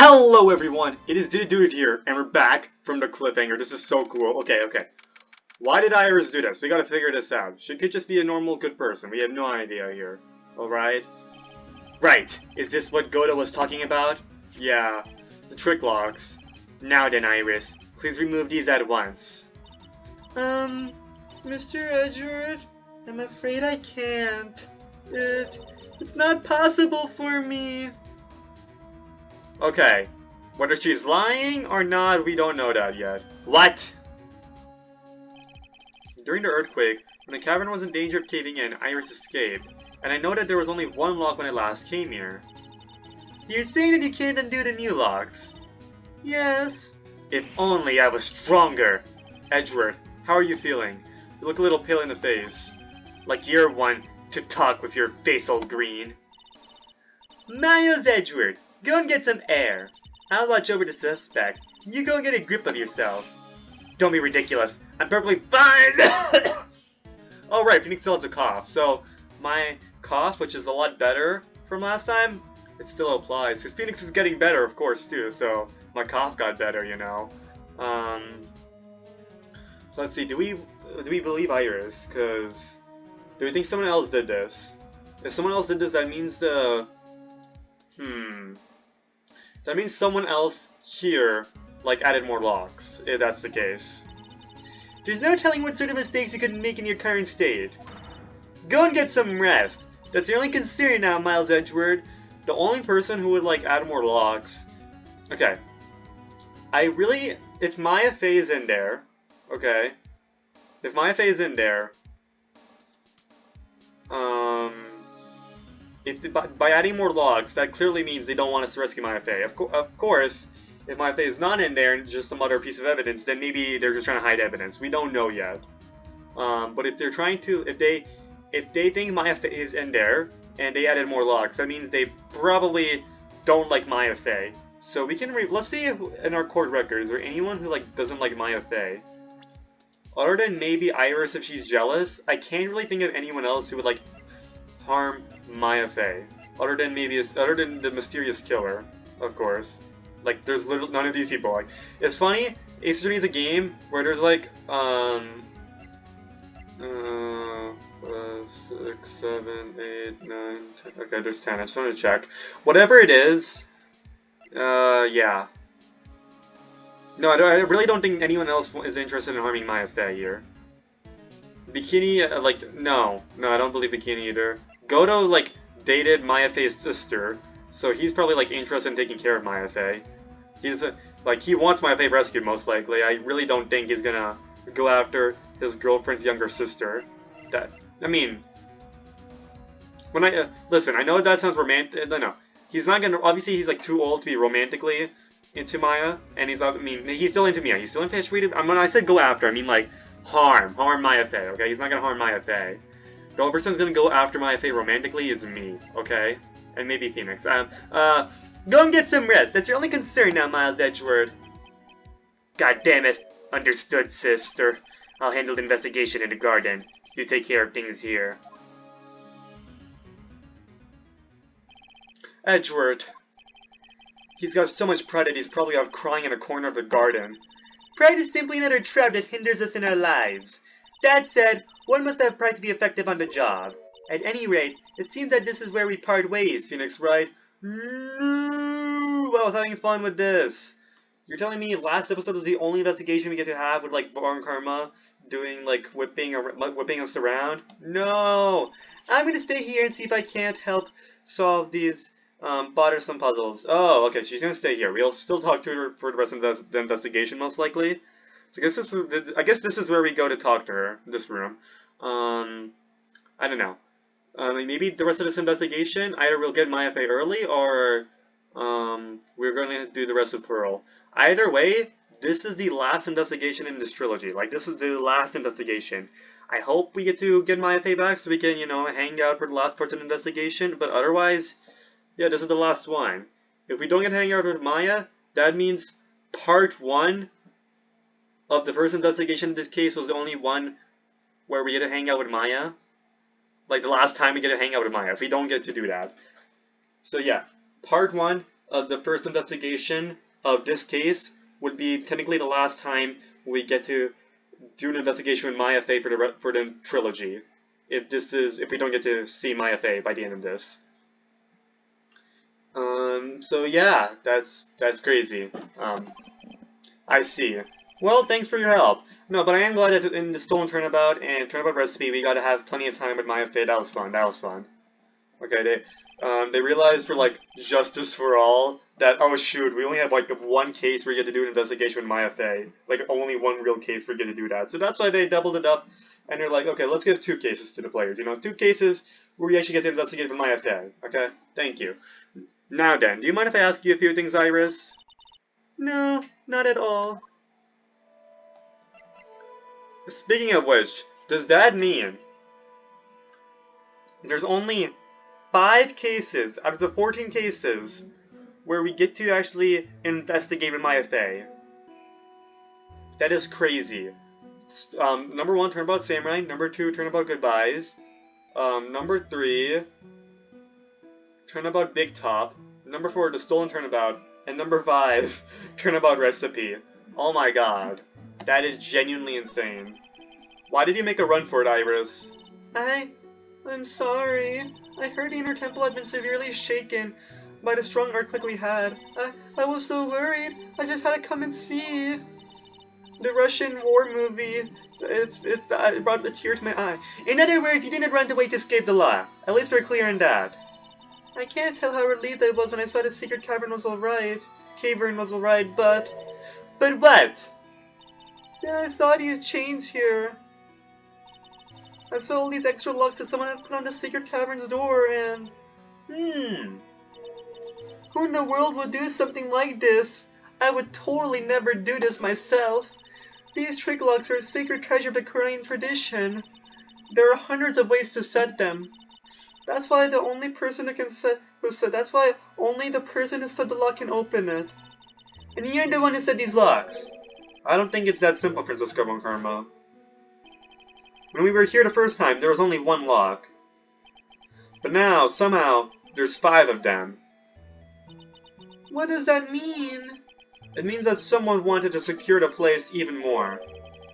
Hello everyone, it is Dude here, and we're back from the cliffhanger. This is so cool. Okay. Why did Iris do this? We gotta figure this out. She could just be a normal good person. We have no idea here. Alright? Right. Is this what Goda was talking about? Yeah. The trick locks. Now then, Iris, please remove these at once. Mr. Edgeworth, I'm afraid I can't. It's not possible for me. Okay. Whether she's lying or not, we don't know that yet. What? During the earthquake, when the cavern was in danger of caving in, Iris escaped, and I know that there was only one lock when I last came here. You're saying that you can't undo the new locks? Yes. If only I was stronger. Edgeworth, how are you feeling? You look a little pale in the face. Like you're one to talk with your face all green. Miles Edgeworth, go and get some air. I'll watch over the suspect. You go and get a grip of yourself. Don't be ridiculous. I'm perfectly fine! Oh right, Phoenix still has a cough. So, my cough, which is a lot better from last time, it still applies. Because Phoenix is getting better, of course, too. So, my cough got better, you know. Let's see, do we believe Iris? Because, do we think someone else did this? If someone else did this, that means that means someone else here, like, added more locks, if that's the case. There's no telling what sort of mistakes you could make in your current state. Go and get some rest. That's your only concern now, Miles Edgeworth. The only person who would, like, add more locks... Okay. If Maya Fey is in there, okay? If Maya Fey is in there, by adding more logs, that clearly means they don't want us to rescue Maya Fey. Of course, if Maya Fey is not in there and just some other piece of evidence, then maybe they're just trying to hide evidence. We don't know yet. But if they're trying to, if they think Maya Fey is in there and they added more logs, that means they probably don't like Maya Fey. So we can let's see if in our court records, is there anyone who doesn't like Maya Fey? Other than maybe Iris if she's jealous, I can't really think of anyone else who would harm Maya Fey. Other than the mysterious killer, of course. There's literally none of these people. It's funny, Ace Attorney is a game where there's 6, 7, 8, 9, 10. Okay, there's 10. I just wanted to check. Whatever it is, yeah. No, I really don't think anyone else is interested in harming Maya Fey here. Bikini, no, I don't believe Bikini either. Godo, dated Maya Fey's sister, so he's probably, interested in taking care of Maya Fey. He doesn't, he wants Maya Fey rescued, most likely. I really don't think he's gonna go after his girlfriend's younger sister. Listen, I know that sounds romantic, no. He's not gonna, obviously he's, too old to be romantically into Maya, and he's still into Mia, he's still infatuated. When I said go after, I mean, harm Maya Fey, okay? He's not gonna harm Maya Fey. The only person who's gonna go after Maya Fey romantically is me, okay? And maybe Phoenix. Go and get some rest. That's your only concern now, Miles Edgeworth. God damn it. Understood, sister. I'll handle the investigation in the garden. You take care of things here. Edgeworth. He's got so much pride that he's probably out crying in a corner of the garden. Pride is simply another trap that hinders us in our lives. That said, one must have pride to be effective on the job. At any rate, it seems that this is where we part ways, Phoenix, right? No, I was having fun with this. You're telling me last episode was the only investigation we get to have with, Barn Karma doing, whipping us around? No! I'm gonna stay here and see if I can't help solve these bothersome puzzles. Oh, okay, she's gonna stay here. We'll still talk to her for the rest of the investigation, most likely. So I guess this is where we go to talk to her. This room. I don't know. Maybe the rest of this investigation, either we'll get Maya Fey early, or we're gonna do the rest with Pearl. Either way, this is the last investigation in this trilogy. This is the last investigation. I hope we get to get Maya Fey back so we can, hang out for the last part of the investigation. But otherwise, yeah, this is the last one. If we don't get to hang out with Maya, that means part 1 of the first investigation in this case was the only one where we get to hang out with Maya. The last time we get to hang out with Maya, if we don't get to do that. So yeah, part 1 the first investigation of this case would be technically the last time we get to do an investigation with Maya Fey for the trilogy. If we don't get to see Maya Fey by the end of this. So yeah, that's crazy. I see. Well, thanks for your help. No, but I am glad that in the Stolen Turnabout and Turnabout Recipe, we got to have plenty of time with Maya Fey. That was fun. That was fun. Okay, they realized for like Justice for All that, oh shoot, we only have like one case where you get to do an investigation with Maya Fey. Like only one real case where you get to do that. So that's why they doubled it up, and they're like, okay, let's give 2 cases to the players. You know, 2 cases where we actually get to investigate with Maya Fey. Okay, thank you. Now then, do you mind if I ask you a few things, Iris? No, not at all. Speaking of which, does that mean there's only 5 cases out of the 14 cases where we get to actually investigate with Maya Fey? That is crazy. Number 1, Turnabout Samurai. Number 2, Turnabout Goodbyes. Number 3, Turnabout Big Top. Number 4, The Stolen Turnabout. And number 5, Turnabout Recipe. Oh my god. That is genuinely insane. Why did you make a run for it, Iris? I'm sorry. I heard the inner temple had been severely shaken by the strong earthquake we had. I was so worried. I just had to come and see. The Russian war movie, it brought a tear to my eye. In other words, you didn't run away to escape the law. At least we're clear on that. I can't tell how relieved I was when I saw the secret cavern was alright. But what? Yeah, I saw these chains here. I saw all these extra locks that someone had put on the secret cavern's door, and... Who in the world would do something like this? I would totally never do this myself. These trick locks are a sacred treasure of the Korean tradition. There are hundreds of ways to set them. That's why the only person who set the lock can open it. And you're the one who set these locks. I don't think it's that simple, Princess Von Karma. When we were here the first time, there was only 1 lock. But now, somehow, there's 5 of them. What does that mean? It means that someone wanted to secure the place even more.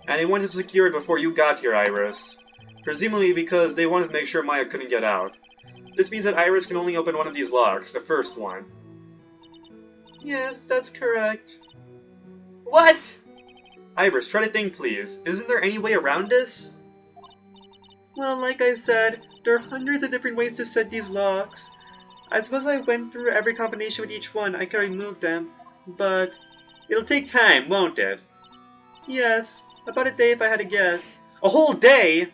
And they wanted to secure it before you got here, Iris. Presumably because they wanted to make sure Maya couldn't get out. This means that Iris can only open one of these locks, the first one. Yes, that's correct. What? Iris, try to think, please. Isn't there any way around this? Well, like I said, there are hundreds of different ways to set these locks. I suppose if I went through every combination with each one, I could remove them, but... It'll take time, won't it? Yes, about a day if I had to guess. A whole day?!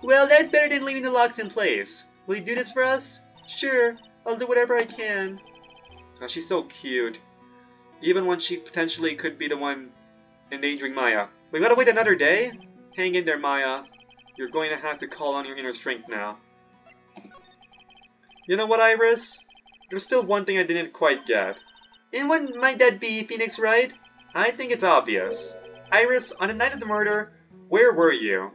Well, that's better than leaving the locks in place. Will you do this for us? Sure, I'll do whatever I can. Oh, she's so cute. Even when she potentially could be the one endangering Maya. We gotta wait another day? Hang in there, Maya. You're going to have to call on your inner strength now. You know what, Iris? There's still one thing I didn't quite get. And what might that be, Phoenix Wright? I think it's obvious. Iris, on the night of the murder, where were you?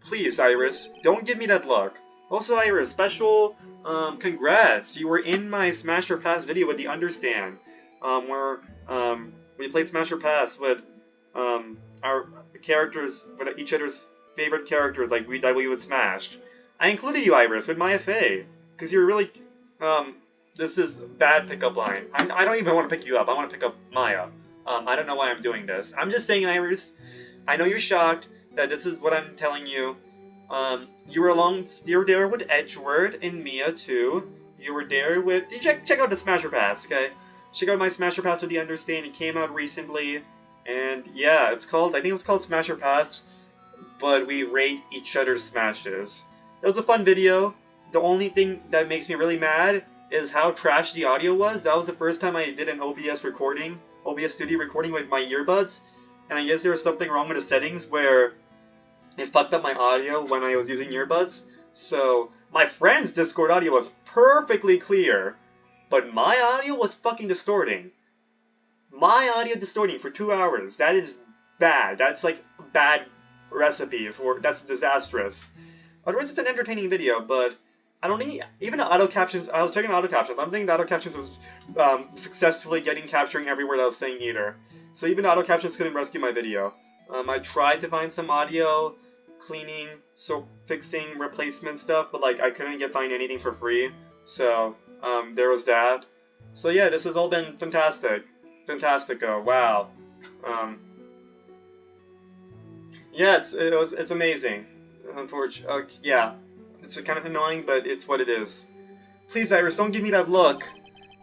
Please, Iris, don't give me that look. Also, Iris, special, congrats. You were in my Smash or Pass video with the Understand. Where, we played Smash or Pass with, our characters, with each other's favorite characters, like that we would smash. I included you, Iris, with Maya Fey. Because you're really, this is bad pickup line. I don't even want to pick you up. I want to pick up Maya. I don't know why I'm doing this. I'm just saying, Iris, I know you're shocked that this is what I'm telling you. You were there with Edgeworth and Mia too. You were there with... Check out the Smasher Pass, okay? Check out my Smasher Pass with the Understand. It came out recently. And yeah, I think it was called Smasher Pass. But we rate each other's smashes. It was a fun video. The only thing that makes me really mad is how trash the audio was. That was the first time I did an OBS Studio recording with my earbuds. And I guess there was something wrong with the settings where it fucked up my audio when I was using earbuds. So my friend's Discord audio was perfectly clear, but my audio was fucking distorting. My audio distorting for 2 hours. That is bad. That's like a bad recipe that's disastrous. Otherwise, it's an entertaining video, but I don't think even the auto captions. I was checking auto captions. I don't think the auto captions was successfully capturing every word I was saying either. So even auto captions couldn't rescue my video. I tried to find some audio cleaning, so fixing, replacement stuff, but like I couldn't find anything for free. So there was that. So yeah, this has all been fantastic. Fantastico. Wow. Yeah, it's amazing. Unfortunately, yeah, it's kind of annoying, but it's what it is. Please, Iris, don't give me that look.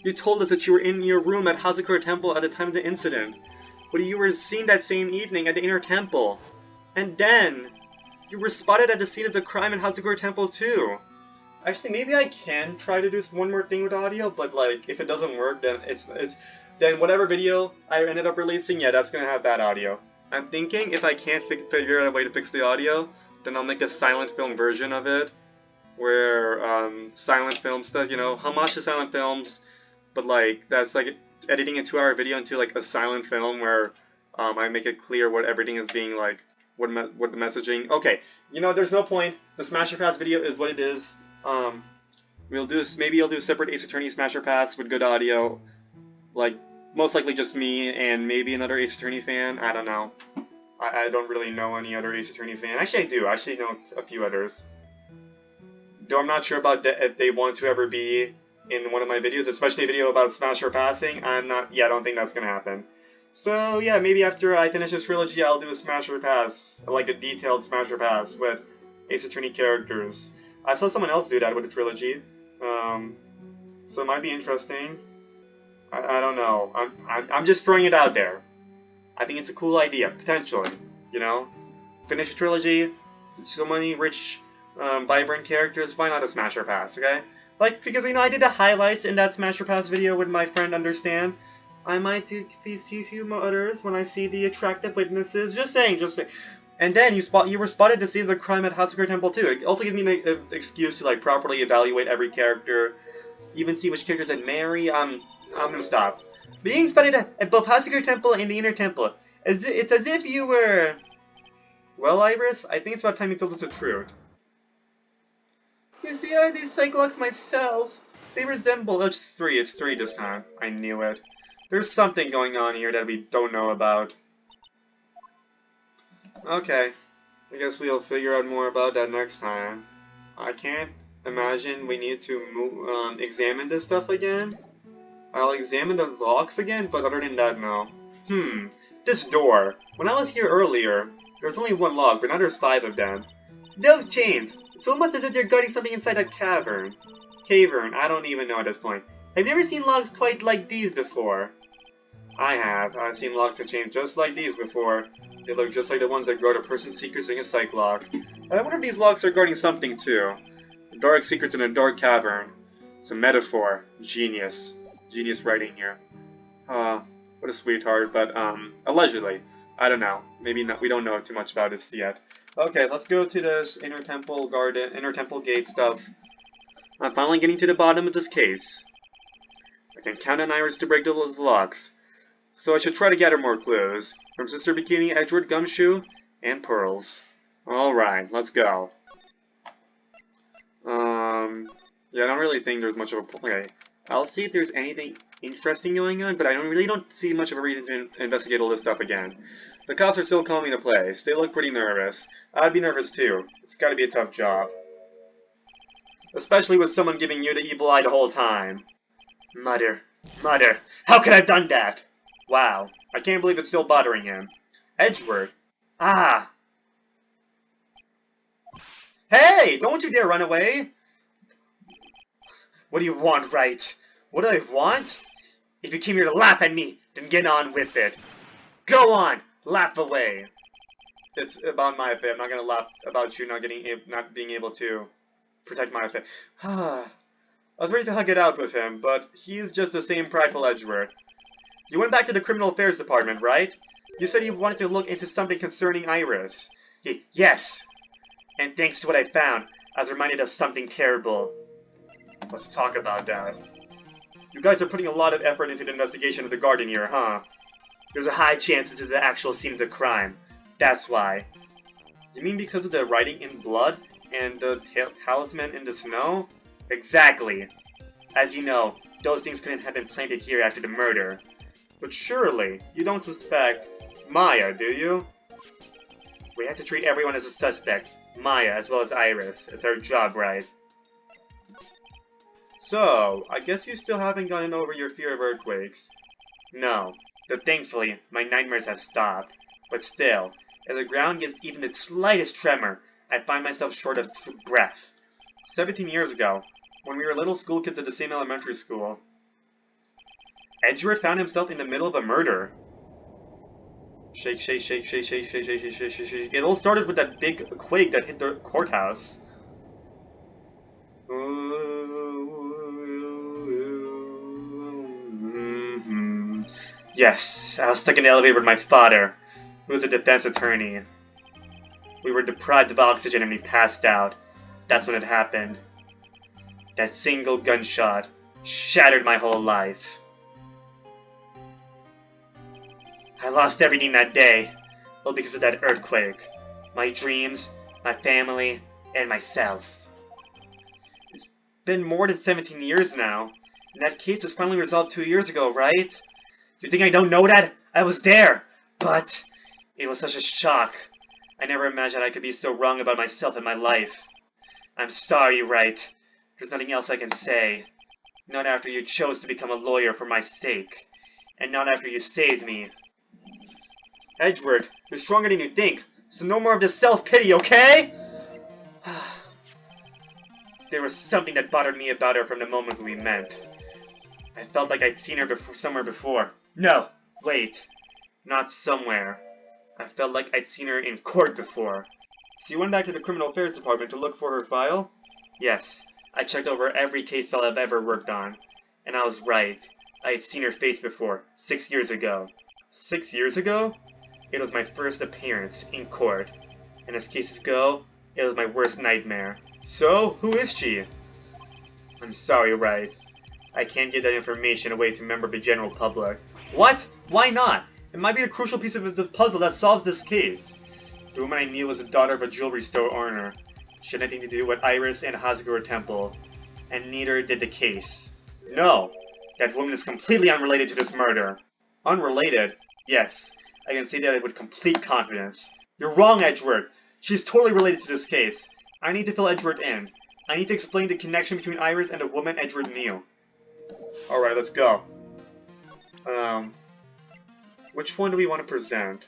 You told us that you were in your room at Hazakura Temple at the time of the incident, but you were seen that same evening at the Inner Temple, and then you were spotted at the scene of the crime in Hazakura Temple too. Actually, maybe I can try to do one more thing with audio, but like if it doesn't work, then then whatever video I ended up releasing, yeah, that's gonna have bad audio. I'm thinking if I can't figure out a way to fix the audio, then I'll make a silent film version of it, where silent film stuff, you know, homage to silent films, but like that's like editing a 2-hour video into like a silent film where I make it clear what everything is being like, what the messaging. Okay, you know, there's no point. The Smasher Pass video is what it is. Maybe I'll do a separate Ace Attorney Smasher Pass with good audio, like most likely just me and maybe another Ace Attorney fan. I don't know. I don't really know any other Ace Attorney fan. Actually, I do. I actually know a few others. Though I'm not sure about if they want to ever be in one of my videos, especially a video about Smasher passing. I don't think that's gonna happen. So yeah, maybe after I finish this trilogy, I'll do a Smasher Pass, like a detailed Smasher Pass with Ace Attorney characters. I saw someone else do that with a trilogy, so it might be interesting. I don't know. I'm just throwing it out there. I think it's a cool idea, potentially. You know, finish a trilogy. So many rich, vibrant characters. Why not a Smasher Pass? Okay, like because you know I did the highlights in that Smasher Pass video with my friend Understand. I might see a few others when I see the attractive witnesses. Just saying. And then you were spotted to see the crime at Hazakura Temple too. It also gives me an excuse to like properly evaluate every character, even see which characters I'd marry. I'm gonna stop. Being spotted at both Hazakura Temple and the Inner Temple. It's as if you were... Well, Iris, I think it's about time you told us the truth. You see, I had these Cyclops myself. They resemble... Oh, it's three this time. I knew it. There's something going on here that we don't know about. Okay. I guess we'll figure out more about that next time. I can't imagine we need to examine this stuff again. I'll examine the locks again, but other than that, no. This door. When I was here earlier, there was only one lock, but now there's 5 of them. Those chains! It's almost as if they're guarding something inside that cavern. Cavern, I don't even know at this point. I've never seen locks quite like these before. I have. I've seen locks and chains just like these before. They look just like the ones that guard a person's secrets in a psych lock. I wonder if these locks are guarding something too. Dark secrets in a dark cavern. It's a metaphor. Genius. Genius writing here. What a sweetheart, but, allegedly. I don't know. Maybe not. We don't know too much about this yet. Okay, let's go to this Inner Temple Gate stuff. I'm finally getting to the bottom of this case. I can count on Iris to break those locks. So I should try to gather more clues. From Sister Bikini, Edward Gumshoe, and Pearls. Alright, let's go. Yeah, I don't really think there's much of a... Okay, I'll see if there's anything interesting going on, but I really don't see much of a reason to investigate all this stuff again. The cops are still calling the place. They look pretty nervous. I'd be nervous too. It's gotta be a tough job. Especially with someone giving you the evil eye the whole time. Mother. How could I have done that? Wow. I can't believe it's still bothering him. Edgeworth. Ah. Hey! Don't you dare run away! What do you want, right? What do I want? If you came here to laugh at me, then get on with it. Go on! Laugh away! It's about my affair. I'm not gonna laugh about you not being able to protect my affair. I was ready to hug it out with him, but he's just the same prideful Edgeworth. You went back to the Criminal Affairs Department, right? You said you wanted to look into something concerning Iris. Yes! And thanks to what I found, I was reminded of something terrible. Let's talk about that. You guys are putting a lot of effort into the investigation of the garden here, huh? There's a high chance this is the actual scene of the crime. That's why. You mean because of the writing in blood and the talisman in the snow? Exactly. As you know, those things couldn't have been planted here after the murder. But surely, you don't suspect Maya, do you? We have to treat everyone as a suspect, Maya as well as Iris. It's our job, right? So, I guess you still haven't gotten over your fear of earthquakes. No, so thankfully, my nightmares have stopped. But still, if the ground gives even the slightest tremor, I find myself short of breath. 17 years ago, when we were little school kids at the same elementary school, Edgeworth found himself in the middle of a murder. Shake, shake, shake, shake, shake, shake, shake, shake, shake, shake, shake. It all started with that big quake that hit the courthouse. Yes, I was stuck in the elevator with my father, who was a defense attorney. We were deprived of oxygen and we passed out. That's when it happened. That single gunshot shattered my whole life. I lost everything that day, all because of that earthquake. My dreams, my family, and myself. It's been more than 17 years now, and that case was finally resolved 2 years ago, right? You think I don't know that? I was there! But it was such a shock. I never imagined I could be so wrong about myself and my life. I'm sorry, right? There's nothing else I can say. Not after you chose to become a lawyer for my sake. And not after you saved me. Edgeworth, you're stronger than you think, so no more of this self-pity, okay? There was something that bothered me about her from the moment we met. I felt like I'd seen her somewhere before. No, wait. Not somewhere. I felt like I'd seen her in court before. So you went back to the Criminal Affairs Department to look for her file? Yes. I checked over every case file I've ever worked on. And I was right. I had seen her face before, 6 years ago. 6 years ago? It was my first appearance in court. And as cases go, it was my worst nightmare. So, who is she? I'm sorry, right. I can't give that information away to a member of the general public. What? Why not? It might be the crucial piece of the puzzle that solves this case. The woman I knew was the daughter of a jewelry store owner. She had nothing to do with Iris and Hazagura Temple. And neither did the case. No! That woman is completely unrelated to this murder. Unrelated? Yes. I can say that with complete confidence. You're wrong, Edgeworth. She's totally related to this case. I need to fill Edgeworth in. I need to explain the connection between Iris and the woman Edgeworth knew. Alright, let's go. Which one do we want to present?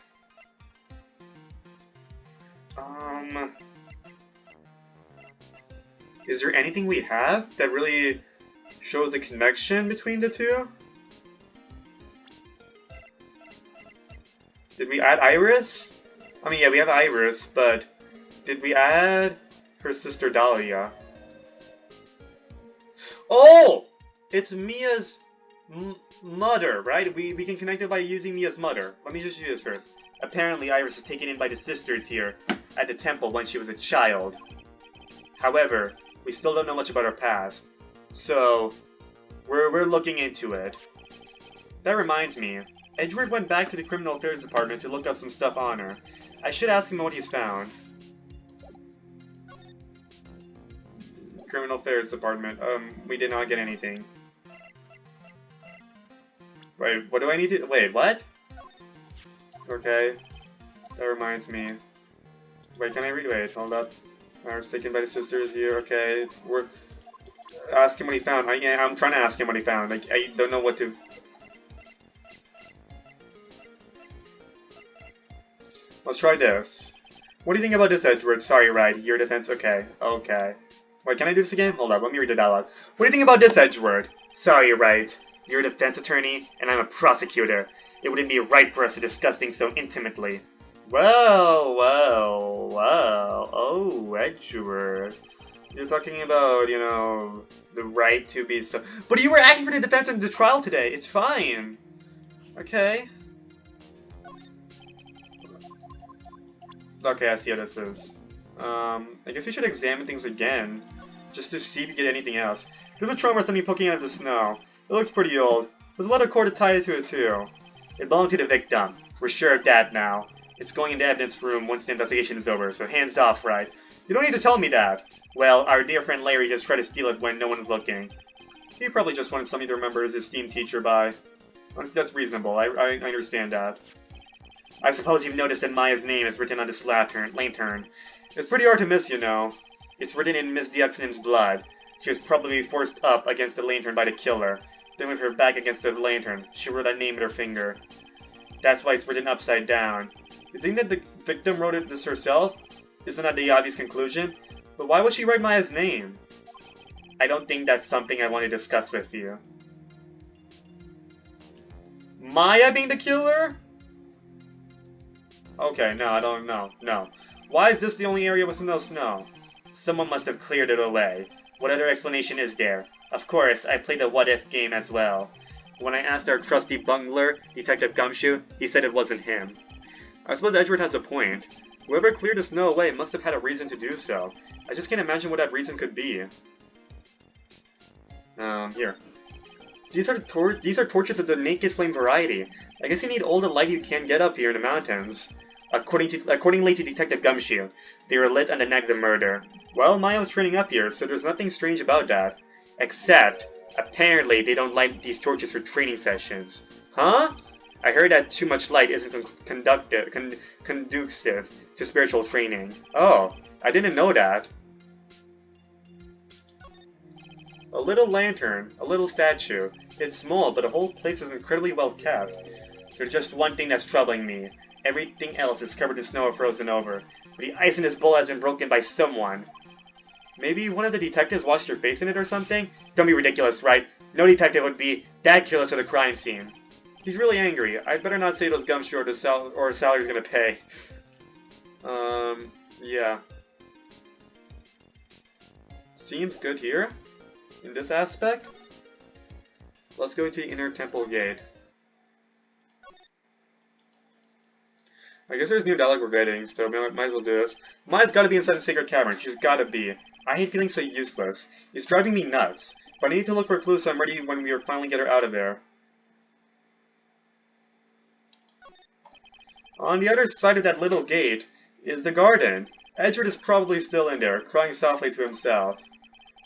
Is there anything we have that really shows the connection between the two? Did we add Iris? I mean, yeah, we have Iris, but did we add her sister Dahlia? Oh! It's Mia's mother, right? We can connect it by using Mia's mother. Let me just do this first. Apparently, Iris was taken in by the sisters here at the temple when she was a child. However, we still don't know much about her past. So, we're looking into it. That reminds me, Edgeworth went back to the Criminal Affairs Department to look up some stuff on her. I should ask him what he's found. Criminal Affairs Department. We did not get anything. Wait, what do I need to... Wait, what? Okay. That reminds me. Wait, can I read? Wait, hold up. I was taken by the sisters here. Okay. We're... Ask him what he found. I'm trying to ask him what he found. Like, I don't know what to... Let's try this. What do you think about this, Edgeworth? Sorry, right. Your defense? Okay. Okay. Wait, can I do this again? Hold up, let me read it out loud. What do you think about this, Edgeworth? Sorry, right. You're a defense attorney, and I'm a prosecutor. It wouldn't be right for us to discuss things so intimately. Well. Oh, Edgeworth. You're talking about, you know, the right to be so... But you were acting for the defense in the trial today. It's fine. Okay. Okay, I see how this is. I guess we should examine things again, just to see if we get anything else. There's a trauma or something poking out of the snow. It looks pretty old. There's a leather cord tied to it too. It belonged to the victim. We're sure of that now. It's going in the evidence room once the investigation is over, so hands off, right? You don't need to tell me that. Well, our dear friend Larry just tried to steal it when no one was looking. He probably just wanted something to remember his esteemed teacher by. Honestly, that's reasonable. I understand that. I suppose you've noticed that Maya's name is written on this lantern. It's pretty hard to miss, you know. It's written in Miss Diaxnim's blood. She was probably forced up against the lantern by the killer. Then with her back against the lantern, she wrote that name with her finger. That's why it's written upside down. You think that the victim wrote this herself? Isn't that the obvious conclusion? But why would she write Maya's name? I don't think that's something I want to discuss with you. Maya being the killer? Okay, no, I don't know. No. Why is this the only area with no snow? Someone must have cleared it away. What other explanation is there? Of course, I played the what-if game as well. When I asked our trusty bungler, Detective Gumshoe, he said it wasn't him. I suppose Edward has a point. Whoever cleared the snow away must have had a reason to do so. I just can't imagine what that reason could be. Here. These are torches of the naked flame variety. I guess you need all the light you can get up here in the mountains. Accordingly to Detective Gumshoe, they were lit on the night of the murder. Well, Maya was training up here, so there's nothing strange about that. Except, apparently they don't light these torches for training sessions. Huh? I heard that too much light isn't conducive to spiritual training. Oh, I didn't know that. A little lantern, a little statue. It's small, but the whole place is incredibly well kept. There's just one thing that's troubling me. Everything else is covered in snow or frozen over. But the ice in this bowl has been broken by someone. Maybe one of the detectives washed their face in it or something? Don't be ridiculous, right? No detective would be that careless at a crime scene. He's really angry. I'd better not say those Gumshoe or his salary's gonna pay. Yeah. Seems good here. In this aspect. Let's go to the inner temple gate. I guess there's new dialogue we're getting, so might as well do this. Maya's gotta be inside the sacred cavern. She's gotta be. I hate feeling so useless. It's driving me nuts. But I need to look for clues so I'm ready when we finally get her out of there. On the other side of that little gate is the garden. Edward is probably still in there, crying softly to himself.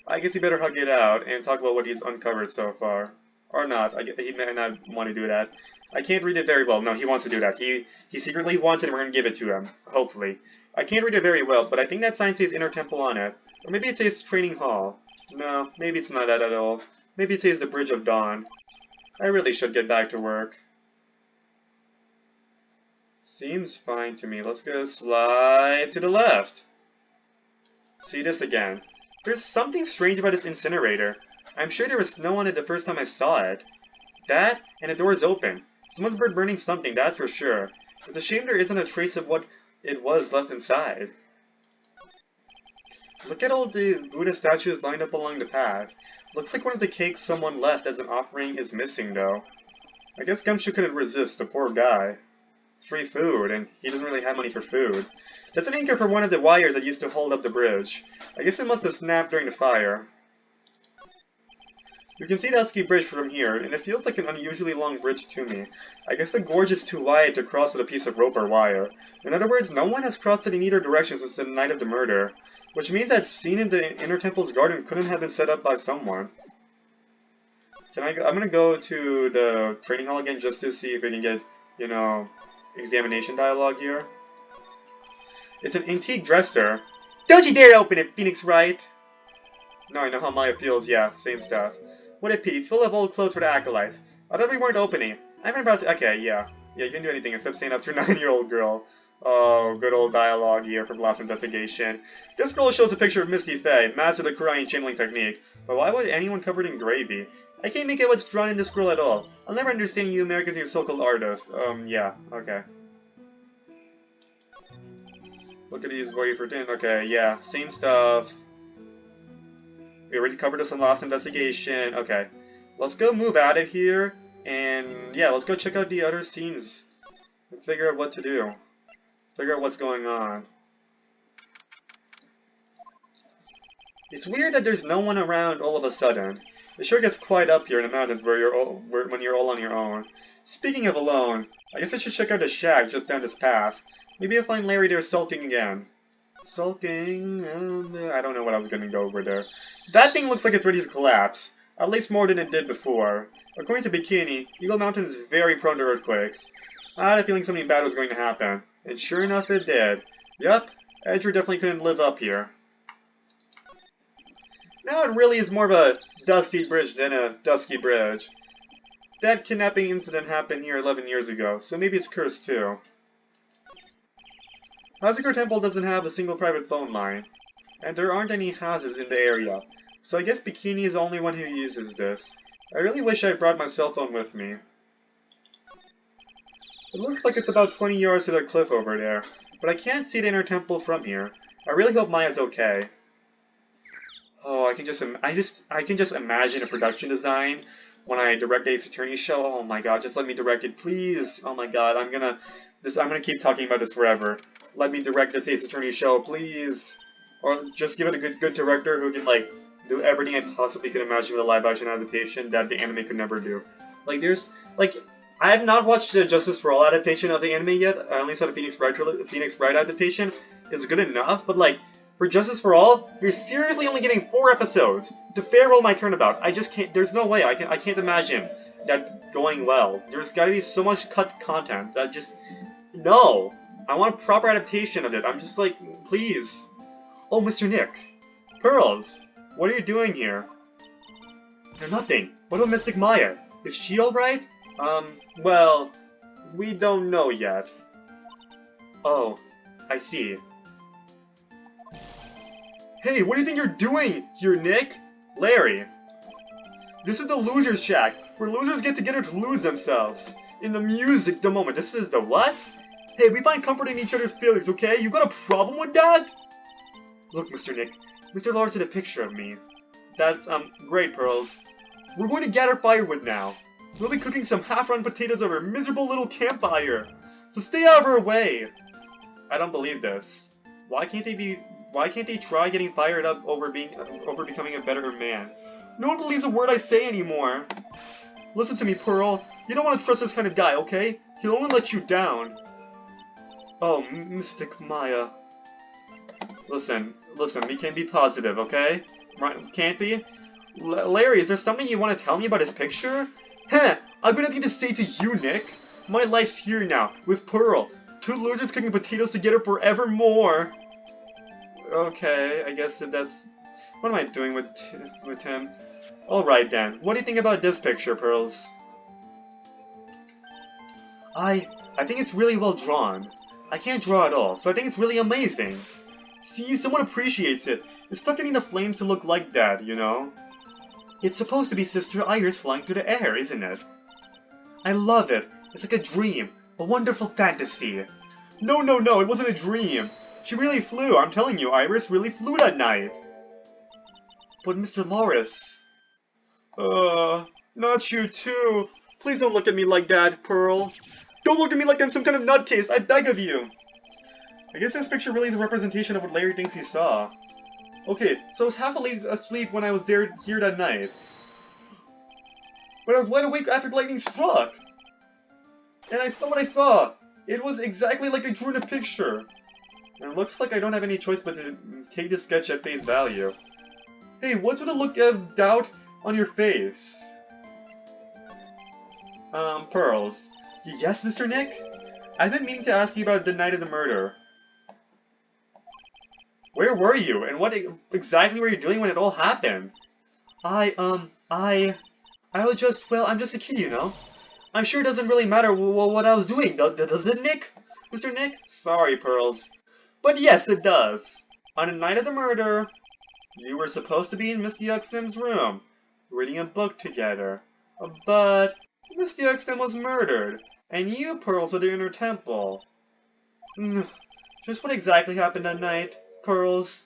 I guess he better hug it out and talk about what he's uncovered so far. Or not. He may not want to do that. I can't read it very well. No, he wants to do that. He secretly wants it and we're going to give it to him. Hopefully. I can't read it very well, but I think that sign says Inner Temple on it. Or maybe it says Training Hall. No, maybe it's not that at all. Maybe it says the Bridge of Dawn. I really should get back to work. Seems fine to me. Let's go slide to the left. See this again. There's something strange about this incinerator. I'm sure there was snow on it the first time I saw it. That, and the door is open. Someone's burning something, that's for sure. It's a shame there isn't a trace of what it was left inside. Look at all the Buddha statues lined up along the path. Looks like one of the cakes someone left as an offering is missing, though. I guess Gumshoe couldn't resist, the poor guy. It's free food, and he doesn't really have money for food. That's an anchor for one of the wires that used to hold up the bridge. I guess it must have snapped during the fire. You can see the Husky Bridge from here, and it feels like an unusually long bridge to me. I guess the gorge is too wide to cross with a piece of rope or wire. In other words, no one has crossed it in either direction since the night of the murder. Which means that scene in the Inner Temple's garden couldn't have been set up by someone. I'm gonna go to the training hall again just to see if we can get, you know, examination dialogue here. It's an antique dresser. Don't you dare open it, Phoenix Wright! No, I know how Maya feels, yeah, same stuff. What a pity, it's full of old clothes for the acolytes. I thought we weren't opening. I haven't about to— okay, yeah. Yeah, you can do anything except stand up to a 9-year-old girl. Oh, good old dialogue here from Last Investigation. This scroll shows a picture of Misty Faye, master of the Korean channeling technique. But why would anyone covered in gravy? I can't make out what's drawn in this scroll at all. I'll never understand you Americans and your so-called artists. Yeah, okay. Look at these wafer tin. Okay, yeah, same stuff. We already covered this in Last Investigation. Okay, let's go move out of here. And yeah, let's go check out the other scenes. And figure out what to do. Figure out what's going on. It's weird that there's no one around all of a sudden. It sure gets quiet up here in the mountains when you're all on your own. Speaking of alone, I guess I should check out the shack just down this path. Maybe I'll find Larry there sulking again. Sulking, and I don't know what I was gonna go over there. That thing looks like it's ready to collapse. At least more than it did before. According to Bikini, Eagle Mountain is very prone to earthquakes. I had a feeling something bad was going to happen. And sure enough, it did. Yup, Edger definitely couldn't live up here. Now it really is more of a dusty bridge than a dusky bridge. That kidnapping incident happened here 11 years ago, so maybe it's cursed too. Hazakor Temple doesn't have a single private phone line, and there aren't any houses in the area, so I guess Bikini is the only one who uses this. I really wish I brought my cell phone with me. It looks like it's about 20 yards to the cliff over there, but I can't see the inner temple from here. I really hope Maya's okay. Oh, I can just imagine a production design when I direct Ace Attorney show. Oh my god, just let me direct it, please. Oh my god, I'm gonna keep talking about this forever. Let me direct this Ace Attorney show, please. Or just give it a good director who can, like, do everything I possibly could imagine with a live-action adaptation that the anime could never do. Like, I have not watched the Justice for All adaptation of the anime yet. I only saw the Phoenix Wright adaptation. It's good enough, but, like, for Justice for All, you're seriously only getting 4 episodes to farewell my turnabout. I just can't, there's no way, I can't imagine that going well. There's gotta be so much cut content that just, no. I want a proper adaptation of it. I'm just like, please. Oh, Mr. Nick. Pearls, what are you doing here? They're nothing. What about Mystic Maya? Is she alright? Well, we don't know yet. Oh, I see. Hey, what do you think you're doing here, Nick? Larry. This is the Loser's Shack, where losers get together to lose themselves. In the music, the moment. This is the what? Hey, we find comfort in each other's failures, okay? You got a problem with that? Look, Mr. Nick. Mr. Lars did a picture of me. That's, great, Pearls. We're going to gather firewood now. We'll be cooking some half-run potatoes over a miserable little campfire. So stay out of our way. I don't believe this. Why can't they try getting fired up over becoming a better man? No one believes a word I say anymore. Listen to me, Pearl. You don't want to trust this kind of guy, okay? He'll only let you down. Oh, Mystic Maya. Listen, we can be positive, okay? Can't we? Larry, is there something you want to tell me about his picture? Heh! I've got nothing to say to you, Nick. My life's here now, with Pearl. 2 losers cooking potatoes together forevermore. Okay, I guess that's... What am I doing with him? Alright then, what do you think about this picture, Pearls? I think it's really well drawn. I can't draw at all, so I think it's really amazing. See, someone appreciates it. It's stuck getting the flames to look like that, you know? It's supposed to be Sister Iris flying through the air, isn't it? I love it. It's like a dream. A wonderful fantasy. No, it wasn't a dream. She really flew. I'm telling you, Iris really flew that night. But Mr. Loris... not you too. Please don't look at me like that, Pearl. Don't look at me like I'm some kind of nutcase, I beg of you! I guess this picture really is a representation of what Larry thinks he saw. Okay, so I was half asleep when I was here that night. But I was wide awake after the lightning struck! And I saw what I saw! It was exactly like I drew in a picture! And it looks like I don't have any choice but to take this sketch at face value. Hey, what's with the look of doubt on your face? Pearls. Yes, Mr. Nick? I've been meaning to ask you about the night of the murder. Where were you, and what exactly were you doing when it all happened? I was just, well, I'm just a kid, you know? I'm sure it doesn't really matter what I was doing, does it, Nick? Mr. Nick? Sorry, Pearls. But yes, it does. On the night of the murder, you were supposed to be in Misty Uxnem's room, reading a book together. But Misty Uxnem was murdered, and you, Pearls, were there in her temple. Just what exactly happened that night, Pearls?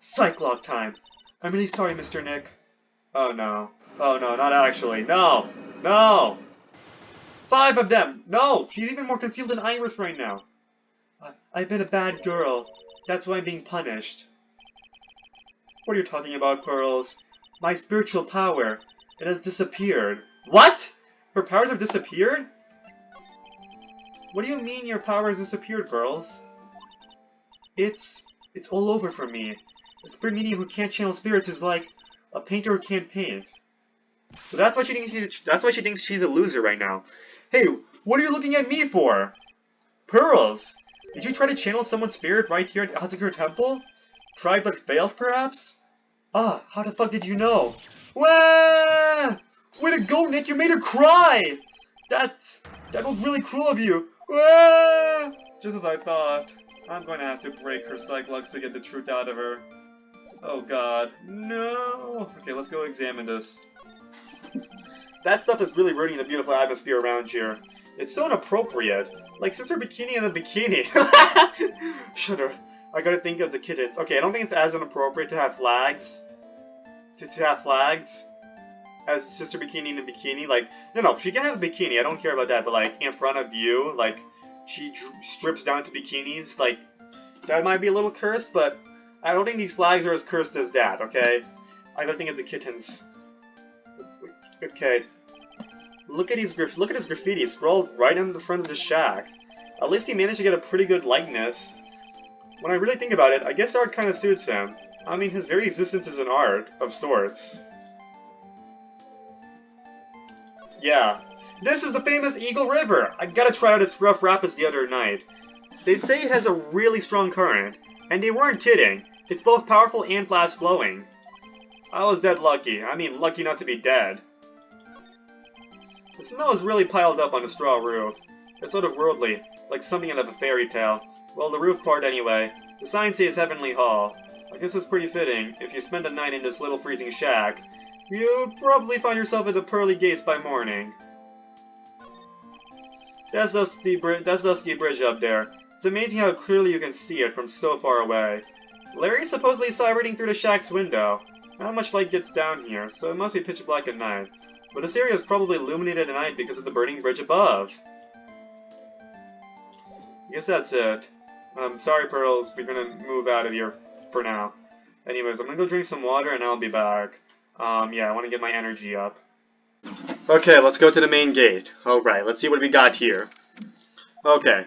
Cyclock time. I'm really sorry, Mr. Nick. Oh no. Oh no, not actually. No! No! 5 of them! No! She's even more concealed than Iris right now. I've been a bad girl. That's why I'm being punished. What are you talking about, Pearls? My spiritual power. It has disappeared. What? Her powers have disappeared? What do you mean your power has disappeared, Pearls? It's It's all over for me. A spirit medium who can't channel spirits is like a painter who can't paint. So that's why she thinks she's a loser right now. Hey, what are you looking at me for? Pearls! Did you try to channel someone's spirit right here at Hazakura Temple? Tried but failed, perhaps? Ah, how the fuck did you know? Wah! Way to go, Nick! You made her cry! That was really cruel of you! Wah! Just as I thought. I'm going to have to break her psych-lugs to get the truth out of her. Oh god. No! Okay, let's go examine this. That stuff is really ruining the beautiful atmosphere around here. It's so inappropriate. Like Sister Bikini in a bikini. Shudder. I gotta think of the kittens. Okay, I don't think it's as inappropriate to have flags. To have flags as Sister Bikini in a bikini. Like, no, she can have a bikini. I don't care about that. But like, in front of you, like, she strips down to bikinis. Like, that might be a little cursed, but I don't think these flags are as cursed as that, okay? I gotta think of the kittens. Okay. Look at his graffiti scrawled right on the front of the shack. At least he managed to get a pretty good likeness. When I really think about it, I guess art kind of suits him. I mean, his very existence is an art, of sorts. Yeah. This is the famous Eagle River! I gotta try out its rough rapids the other night. They say it has a really strong current, and they weren't kidding. It's both powerful and fast-flowing. I was dead lucky. I mean, lucky not to be dead. The snow is really piled up on the straw roof. It's sort of worldly, like something out of a fairy tale. Well, the roof part anyway. The sign says Heavenly Hall. I guess it's pretty fitting. If you spend a night in this little freezing shack, you'll probably find yourself at the pearly gates by morning. That's Dusky Bridge up there. It's amazing how clearly you can see it from so far away. Larry supposedly saw everything through the shack's window. Not much light gets down here, so it must be pitch black at night. But this area is probably illuminated at night because of the burning bridge above. I guess that's it. Sorry, Pearls, we're gonna move out of here for now. Anyways, I'm gonna go drink some water and I'll be back. Yeah, I wanna get my energy up. Okay, let's go to the main gate. Alright, let's see what we got here. Okay.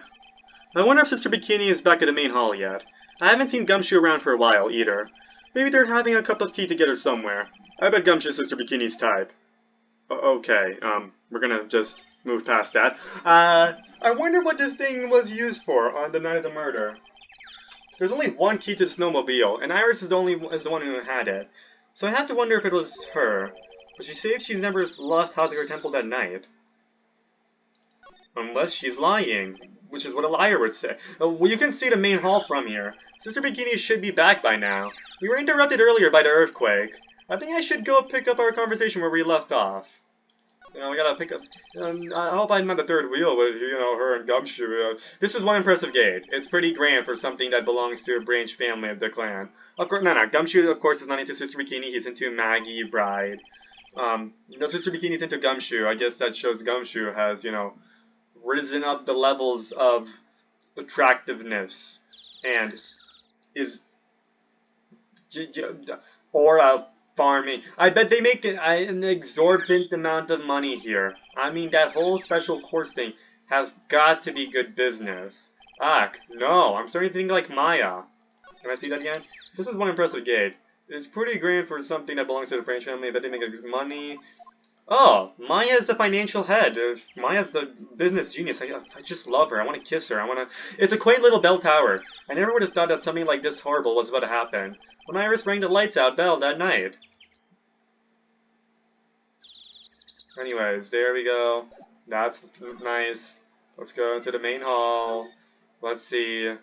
I wonder if Sister Bikini is back at the main hall yet. I haven't seen Gumshoe around for a while, either. Maybe they're having a cup of tea together somewhere. I bet Gumshoe's Sister Bikini's type. Okay, we're gonna just move past that. I wonder what this thing was used for on the night of the murder. There's only one key to the snowmobile, and Iris is the one who had it. So I have to wonder if it was her. But she says she's never left Hazakura Temple that night. Unless she's lying, which is what a liar would say. Well, you can see the main hall from here. Sister Bikini should be back by now. We were interrupted earlier by the earthquake. I think I should go pick up our conversation where we left off. You know, we gotta pick up... I hope I'm not the third wheel with, you know, her and Gumshoe. This is one impressive gate. It's pretty grand for something that belongs to a branch family of the clan. Of course, no, Gumshoe, of course, is not into Sister Bikini. He's into Maggie, Bride. No, Sister Bikini's into Gumshoe. I guess that shows Gumshoe has, you know, risen up the levels of attractiveness. And is... Or, farming. I bet they make an exorbitant amount of money here. I mean, that whole special course thing has got to be good business. No, I'm starting to think like Maya. Can I see that again? This is one impressive gate. It's pretty grand for something that belongs to the French family. I bet they make good money. Oh, Maya is the financial head. Maya's the business genius. I just love her. I want to kiss her. It's a quaint little bell tower. I never would have thought that something like this horrible was about to happen. When Iris rang the lights out bell that night. Anyways, there we go. That's nice. Let's go into the main hall. Let's see.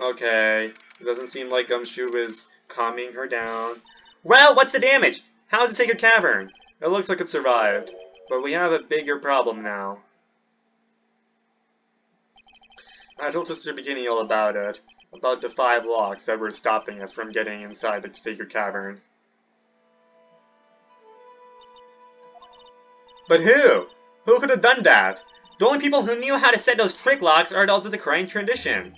Okay. It doesn't seem like Gumshoe is calming her down. Well, what's the damage? How's the Sacred Cavern? It looks like it survived. But we have a bigger problem now. I told Sister Bikini all about it. About the 5 locks that were stopping us from getting inside the Sacred Cavern. But who? Who could have done that? The only people who knew how to set those trick locks are those of the Korean tradition.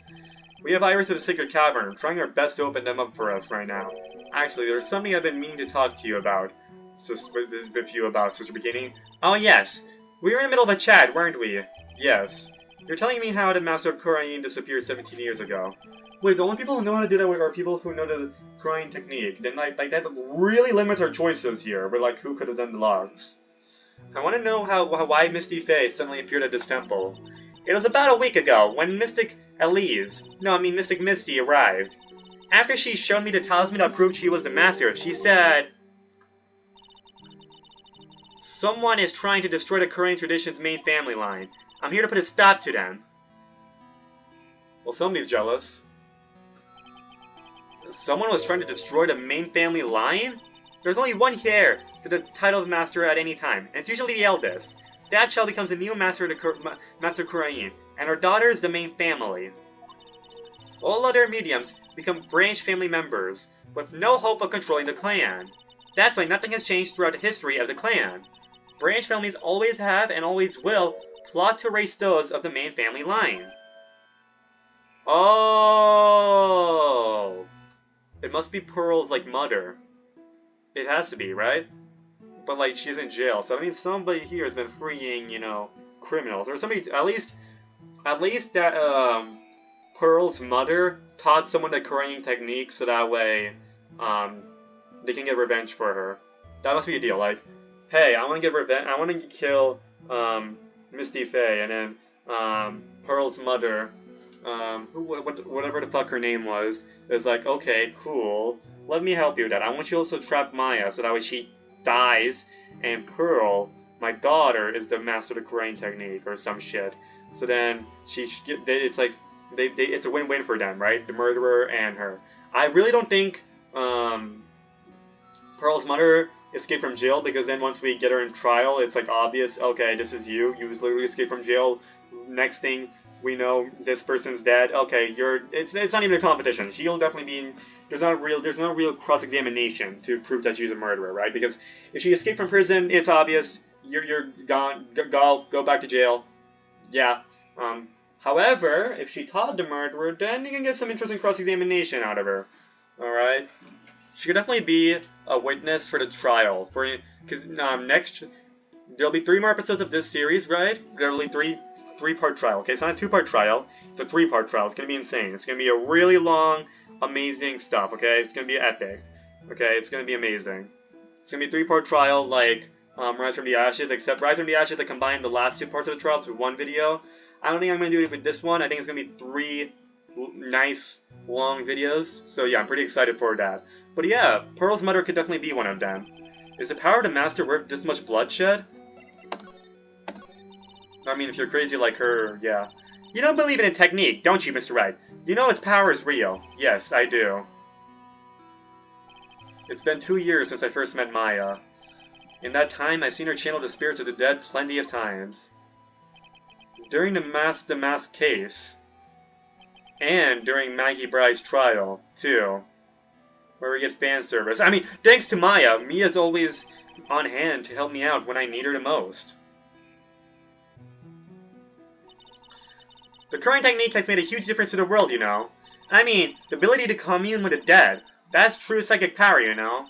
We have Iris of the Sacred Cavern, trying our best to open them up for us right now. Actually, there's something I've been meaning to talk to you about. Sister Bikini. Oh yes, we were in the middle of a chat, weren't we? Yes. You're telling me how the Master of Korean disappeared 17 years ago. Wait, the only people who know how to do that are people who know the crying technique. Then like that really limits our choices here. We're like, who could have done the logs? I want to know why Misty Faye suddenly appeared at this temple. It was about a week ago when Mystic Elise, no, I mean Mystic Misty, arrived. After she showed me the talisman that proved she was the master, she said, "Someone is trying to destroy the Korean tradition's main family line. I'm here to put a stop to them." Well, somebody's jealous. Someone was trying to destroy the main family line? There's only one heir to the title of master at any time, and it's usually the eldest. That child becomes the new master of the Master Korean, and her daughter is the main family. All other mediums become branch family members, with no hope of controlling the clan. That's why nothing has changed throughout the history of the clan. Branch families always have and always will plot to erase those of the main family line. Oh! It must be Pearl's, like, mother. It has to be, right? But, like, she's in jail, so I mean somebody here has been freeing, you know, criminals. Or somebody, at least that, Pearl's mother taught someone the Korean technique so that way, they can get revenge for her. That must be a deal, like, hey, I want to get revenge, I want to kill, Misty Faye, and then, Pearl's mother, whatever the fuck her name was, is like, okay, cool, let me help you with that. I want you also to trap Maya so that way she dies, and Pearl, my daughter, is the master of the Korean technique, or some shit. So then, it's like, it's a win-win for them, right? The murderer and her. I really don't think, Pearl's mother escaped from jail, because then once we get her in trial, it's like obvious, okay, this is you literally escaped from jail, next thing we know, this person's dead, okay, it's not even a competition, she'll definitely be, there's no real cross-examination to prove that she's a murderer, right? Because if she escaped from prison, it's obvious, you're gone, go back to jail, yeah, however, if she taught the murderer, then you can get some interesting cross-examination out of her, alright? She could definitely be a witness for the trial, because next, there'll be 3 more episodes of this series, right? There'll be three-part trial, okay? It's not a 2-part trial, it's a 3-part trial. It's gonna be insane. It's gonna be a really long, amazing stuff, okay? It's gonna be epic, okay? It's gonna be amazing. It's gonna be a 3-part trial, like, Rise from the Ashes, except Rise from the Ashes, I combined the last 2 parts of the trial to 1 video. I don't think I'm gonna do it with this one. I think it's gonna be 3 nice, long videos. So yeah, I'm pretty excited for that. But yeah, Pearl's mother could definitely be one of them. Is the power of the Master worth this much bloodshed? I mean, if you're crazy like her, yeah. You don't believe in a technique, don't you, Mr. Wright? You know its power is real. Yes, I do. It's been 2 years since I first met Maya. In that time, I've seen her channel the spirits of the dead plenty of times. During the mask case, and during Maggie Bride's trial, too, where we get fan service. I mean, thanks to Maya, Mia's always on hand to help me out when I need her the most. The current technique has made a huge difference to the world, you know. I mean, the ability to commune with the dead, that's true psychic power, you know.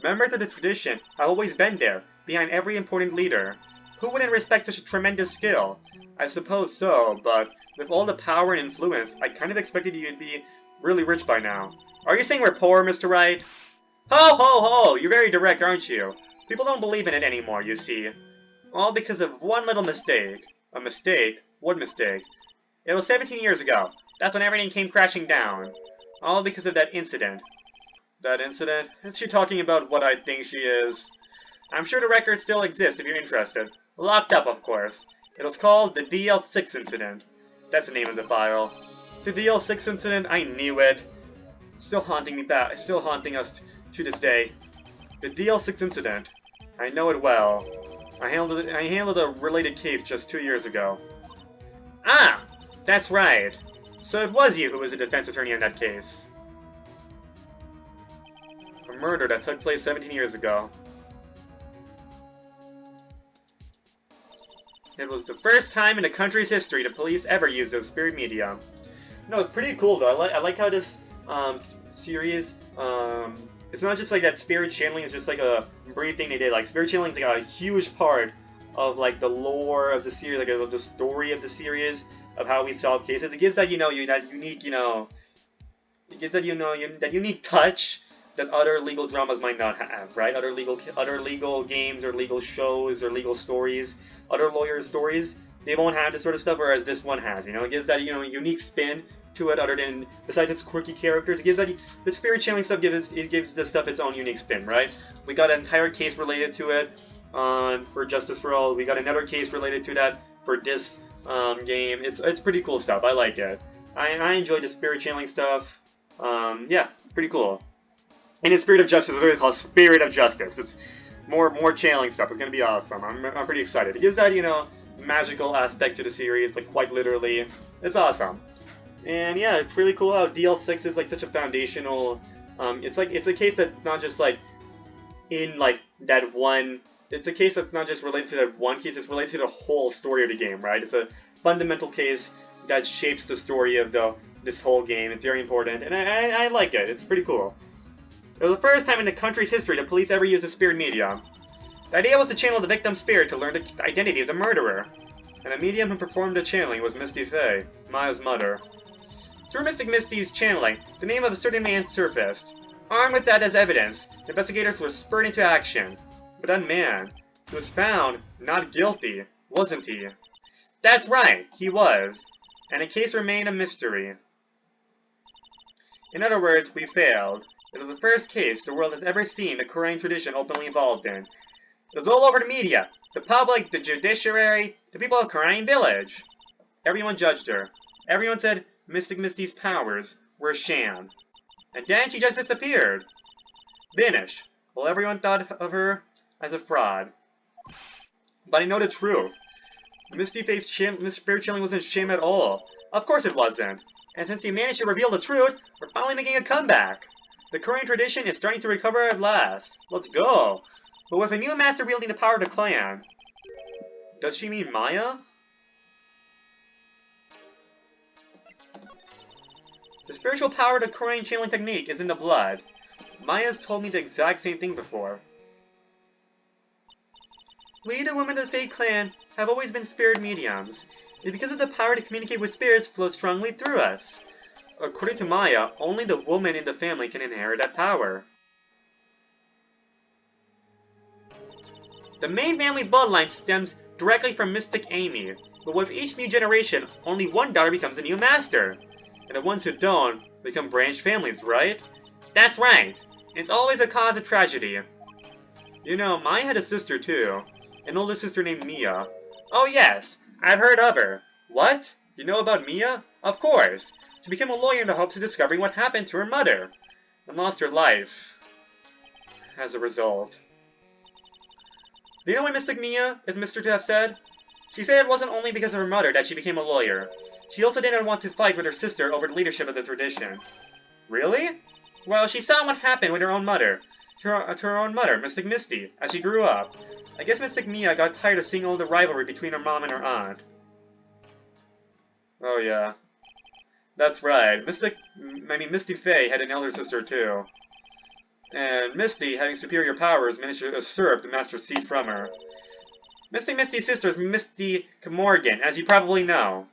Members of the tradition have always been there, behind every important leader. Who wouldn't respect such a tremendous skill? I suppose so, but with all the power and influence, I kind of expected you'd be really rich by now. Are you saying we're poor, Mr. Wright? Ho ho ho! You're very direct, aren't you? People don't believe in it anymore, you see. All because of one little mistake. A mistake? What mistake? It was 17 years ago. That's when everything came crashing down. All because of that incident. That incident? Is she talking about what I think she is? I'm sure the records still exist if you're interested. Locked up, of course. It was called the DL6 incident. That's the name of the file. The DL6 incident, I knew it. Still haunting me back, still haunting us to this day. The DL6 incident. I know it well. I handled a related case just 2 years ago. Ah! That's right. So it was you who was the defense attorney in that case. A murder that took place 17 years ago. It was the first time in the country's history the police ever used a spirit medium. No, it's pretty cool though. I like how this series it's not just like that spirit channeling is just like a brief thing they did. Like spirit channeling is like a huge part of like the lore of the series, like of the story of the series, of how we solve cases. It gives that, you know, that unique, you know, It gives that that unique touch that other legal dramas might not have, right? Other legal games or legal shows or legal stories, other lawyer stories, they won't have this sort of stuff, whereas this one has. It gives that unique spin to it, other than besides its quirky characters. It gives that the spirit channeling stuff gives this stuff its own unique spin, right? We got an entire case related to it for Justice for All. We got another case related to that for this game. It's pretty cool stuff. I like it. I enjoy the spirit channeling stuff. Yeah, pretty cool. And in Spirit of Justice, it's really called Spirit of Justice. It's more channeling stuff. It's gonna be awesome. I'm pretty excited. It gives that magical aspect to the series, like quite literally. It's awesome. And yeah, it's really cool how DL6 is like such a foundational. It's a case that's not just like in like that one. It's a case that's not just related to that one case. It's related to the whole story of the game, right? It's a fundamental case that shapes the story of this whole game. It's very important, and I like it. It's pretty cool. It was the first time in the country's history the police ever used a spirit medium. The idea was to channel the victim's spirit to learn the identity of the murderer, and the medium who performed the channeling was Misty Faye, Maya's mother. Through Mystic Misty's channeling, the name of a certain man surfaced. Armed with that as evidence, the investigators were spurred into action. But that man, he was found not guilty, wasn't he? That's right, he was. And the case remained a mystery. In other words, we failed. It was the first case the world has ever seen the Korean tradition openly involved in. It was all over the media, the public, the judiciary, the people of Korean Village. Everyone judged her. Everyone said Mystic Misty's powers were a sham. And then she just disappeared. Vanished. Well, everyone thought of her as a fraud. But I know the truth. Misty Faith's spirit channeling wasn't shame at all. Of course it wasn't. And since he managed to reveal the truth, we're finally making a comeback. The Korean tradition is starting to recover at last. Let's go. But with a new master wielding the power of the clan. Does she mean Maya? The spiritual power of the Korean channeling technique is in the blood. Maya's told me the exact same thing before. We, the women of the Fate clan, have always been spirit mediums. It's because of the power to communicate with spirits flows strongly through us. According to Maya, only the woman in the family can inherit that power. The main family bloodline stems directly from Mystic Amy, but with each new generation, only one daughter becomes the new master. And the ones who don't become branched families, right? That's right. It's always a cause of tragedy. Maya had a sister too. An older sister named Mia. Oh yes, I've heard of her. What? You know about Mia? Of course. She became a lawyer in the hopes of discovering what happened to her mother, and lost her life as a result. Do you know why Mystic Mia is Mr. to have said? She said it wasn't only because of her mother that she became a lawyer. She also didn't want to fight with her sister over the leadership of the tradition. Really? Well, she saw what happened with her own mother. To her own mother, Mystic Misty, as she grew up. I guess Mystic Mia got tired of seeing all the rivalry between her mom and her aunt. Oh yeah. That's right. Misty Faye had an elder sister too. And Misty, having superior powers, managed to usurp the Master Seed from her. Mystic Misty's sister is Misty Morgan, as you probably know.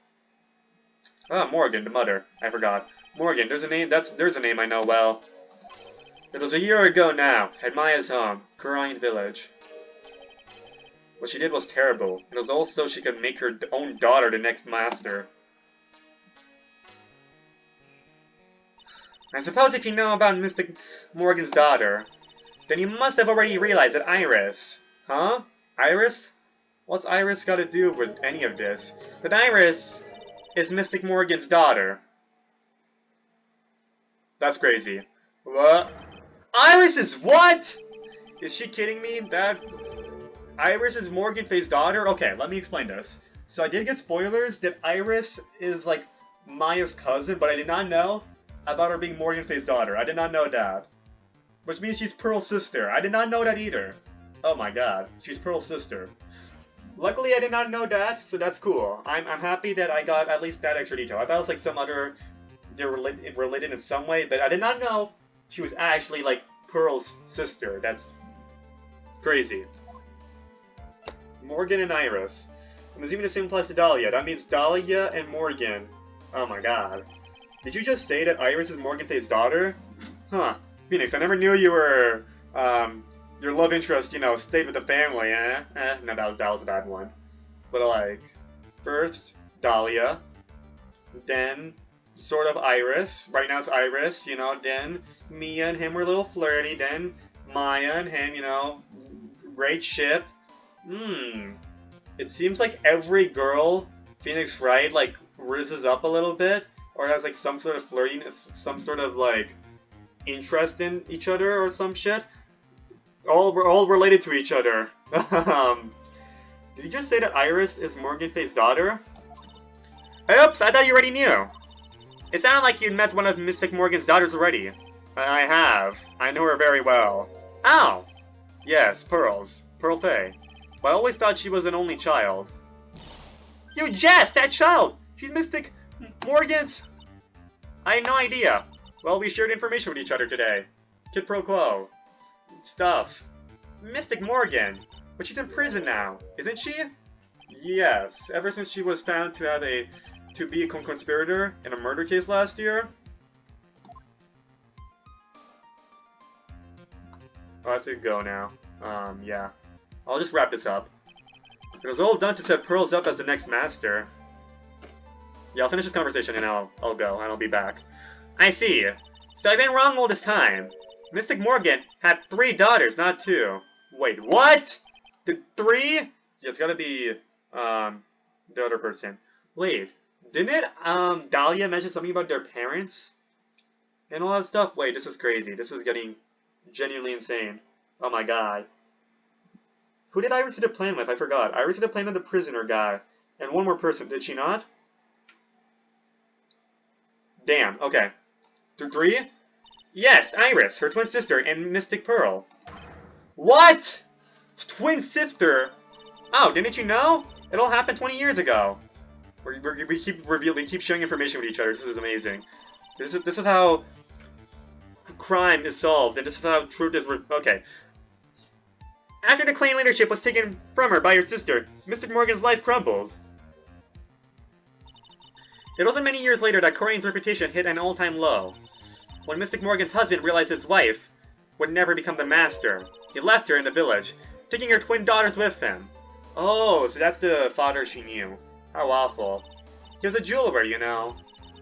Ah, Morgan, the mother. I forgot. Morgan, there's a name I know well. It was a year ago now, at Maya's home, Korean Village. What she did was terrible. It was also she could make her own daughter the next master. I suppose if you know about Mystic Morgan's daughter, then you must have already realized that Iris... Huh? Iris? What's Iris got to do with any of this? That Iris is Mystic Morgan's daughter. That's crazy. What? Iris is what? Is she kidding me? That... Iris is Morgan Faye's daughter? Okay, let me explain this. So I did get spoilers that Iris is like Maya's cousin, but I did not know about her being Morgan Faye's daughter. I did not know that. Which means she's Pearl's sister. I did not know that either. Oh my god, she's Pearl's sister. Luckily I did not know that, so that's cool. I'm happy that I got at least that extra detail. I thought it was like some other... they're related in some way, but I did not know she was actually like Pearl's sister. That's crazy. Morgan and Iris. I'm assuming the same applies to Dahlia. That means Dahlia and Morgan. Oh my god. Did you just say that Iris is Morgan Faye's daughter? Huh. Phoenix, I never knew you were, your love interest, you know, stayed with the family, eh? No, that was a bad one. But like, first, Dahlia, then, sort of Iris. Right now it's Iris, you know, then Mia and him were a little flirty, then Maya and him, you know, great ship. It seems like every girl Phoenix Wright, like, rises up a little bit, or has, like, some sort of flirting, some sort of, like, interest in each other or some shit. All related to each other. Did you just say that Iris is Morgan Faye's daughter? Oops, I thought you already knew. It sounded like you'd met one of Mystic Morgan's daughters already. I have. I know her very well. Oh! Yes, Pearls. Pearl Faye. But I always thought she was an only child. You jest! That child! She's Mystic Morgan's... I had no idea. Well, we shared information with each other today. Kid pro quo. Stuff. Mystic Morgan. But she's in prison now, isn't she? Yes, ever since she was found to be a conspirator in a murder case last year. I'll have to go now. Yeah. I'll just wrap this up. It was all done to set Pearls up as the next master. Yeah, I'll finish this conversation and I'll go, and I'll be back. I see. So I've been wrong all this time. Mystic Morgan had 3 daughters, not 2. Wait, what? The 3? Yeah, it's gotta be, the other person. Wait, didn't Dahlia mention something about their parents? And all that stuff? Wait, this is crazy. This is getting genuinely insane. Oh my god. Who did Iris hit a plan with? I forgot. Iris hit a plan with the prisoner guy. And one more person, did she not? Damn, okay. 3? Yes, Iris, her twin sister, and Mystic Pearl. What? Twin sister? Oh, didn't you know? It all happened 20 years ago. We keep sharing information with each other. This is amazing. This is how crime is solved, and this is how truth is. Okay. After the clan leadership was taken from her by her sister, Mystic Morgan's life crumbled. It wasn't many years later that Corian's reputation hit an all-time low. When Mystic Morgan's husband realized his wife would never become the master, he left her in the village, taking her twin daughters with him. Oh, so that's the father she knew. How awful. He was a jeweler, you know.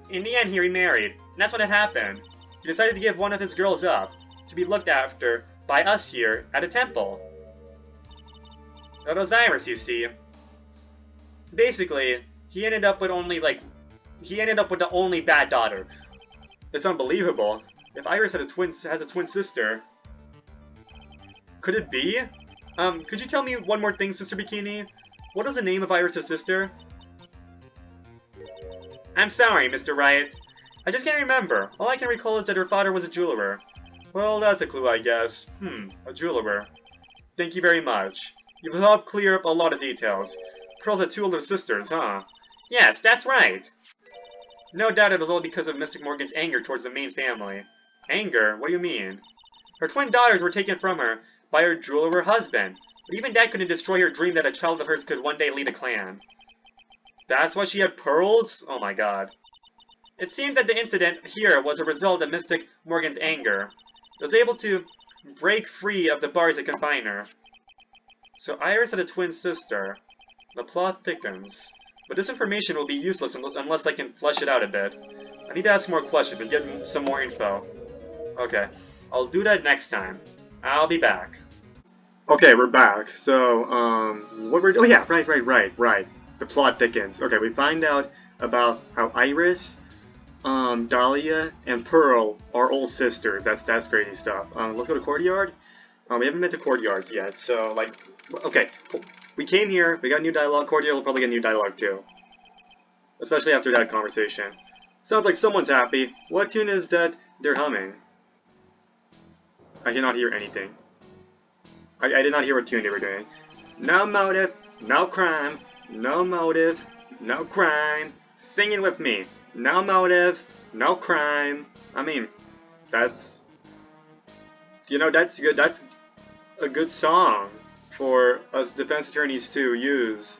In the end, he remarried, and that's when it happened. He decided to give one of his girls up, to be looked after by us here at a temple. That was Iris, you see. Basically, he ended up with the only bad daughter. It's unbelievable. If Iris has a twin sister, could it be? Could you tell me one more thing, Sister Bikini? What is the name of Iris' sister? I'm sorry, Mr. Riot. I just can't remember. All I can recall is that her father was a jeweler. Well, that's a clue, I guess. A jeweler. Thank you very much. You've helped clear up a lot of details. Pearls had 2 older sisters, huh? Yes, that's right. No doubt it was all because of Mystic Morgan's anger towards the main family. Anger? What do you mean? Her twin daughters were taken from her by her jeweler husband, but even that couldn't destroy her dream that a child of hers could one day lead a clan. That's why she had pearls? Oh my god. It seems that the incident here was a result of Mystic Morgan's anger. It was able to break free of the bars that confine her. So Iris had a twin sister. The plot thickens. But this information will be useless unless I can flesh it out a bit. I need to ask more questions and get some more info. Okay, I'll do that next time. I'll be back. Okay, we're back. So, what we're... Oh yeah, right. The plot thickens. Okay, we find out about how Iris, Dahlia, and Pearl are all sisters. That's crazy stuff. Let's go to Courtyard. We haven't met the Courtyard yet, so, like... Okay, we came here, we got new dialogue. Courtyard will probably get new dialogue too. Especially after that conversation. Sounds like someone's happy. What tune is that they're humming? I cannot hear anything. I did not hear what tune they were doing. No motive, no crime, no motive, no crime. Sing it with me. No motive, no crime. I mean, that's... You know, that's good. That's a good song for us defense attorneys to use,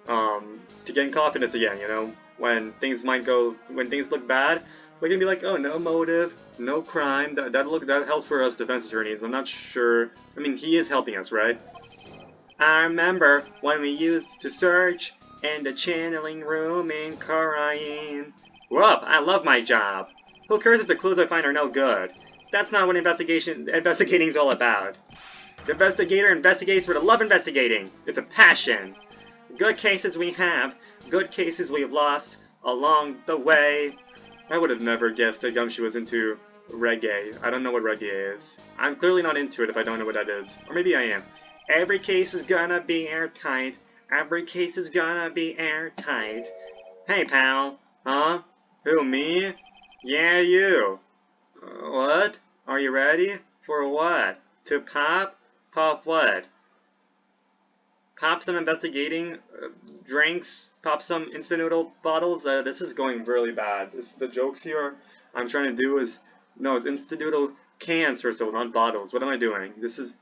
to gain confidence again, you know? when things look bad, we can be like, oh, no motive, no crime. That helps for us defense attorneys. I'm not sure. I mean, he is helping us, right? I remember when we used to search in the channeling room in crying. Whoop! I love my job. Who cares if the clues I find are no good? That's not what investigating's all about. The investigator investigates for the love of investigating. It's a passion. Good cases we have, good cases we've lost along the way. I would have never guessed that Gumshoe was into reggae. I don't know what reggae is. I'm clearly not into it if I don't know what that is. Or maybe I am. Every case is gonna be airtight. Every case is gonna be airtight. Hey, pal. Huh? Who, me? Yeah, you. What? Are you ready? For what? To pop? Pop what? Pop some investigating drinks? Pop some instant noodle bottles? This is going really bad. The jokes here I'm trying to do is... No, it's instant noodle cans first of all, not bottles. What am I doing? This is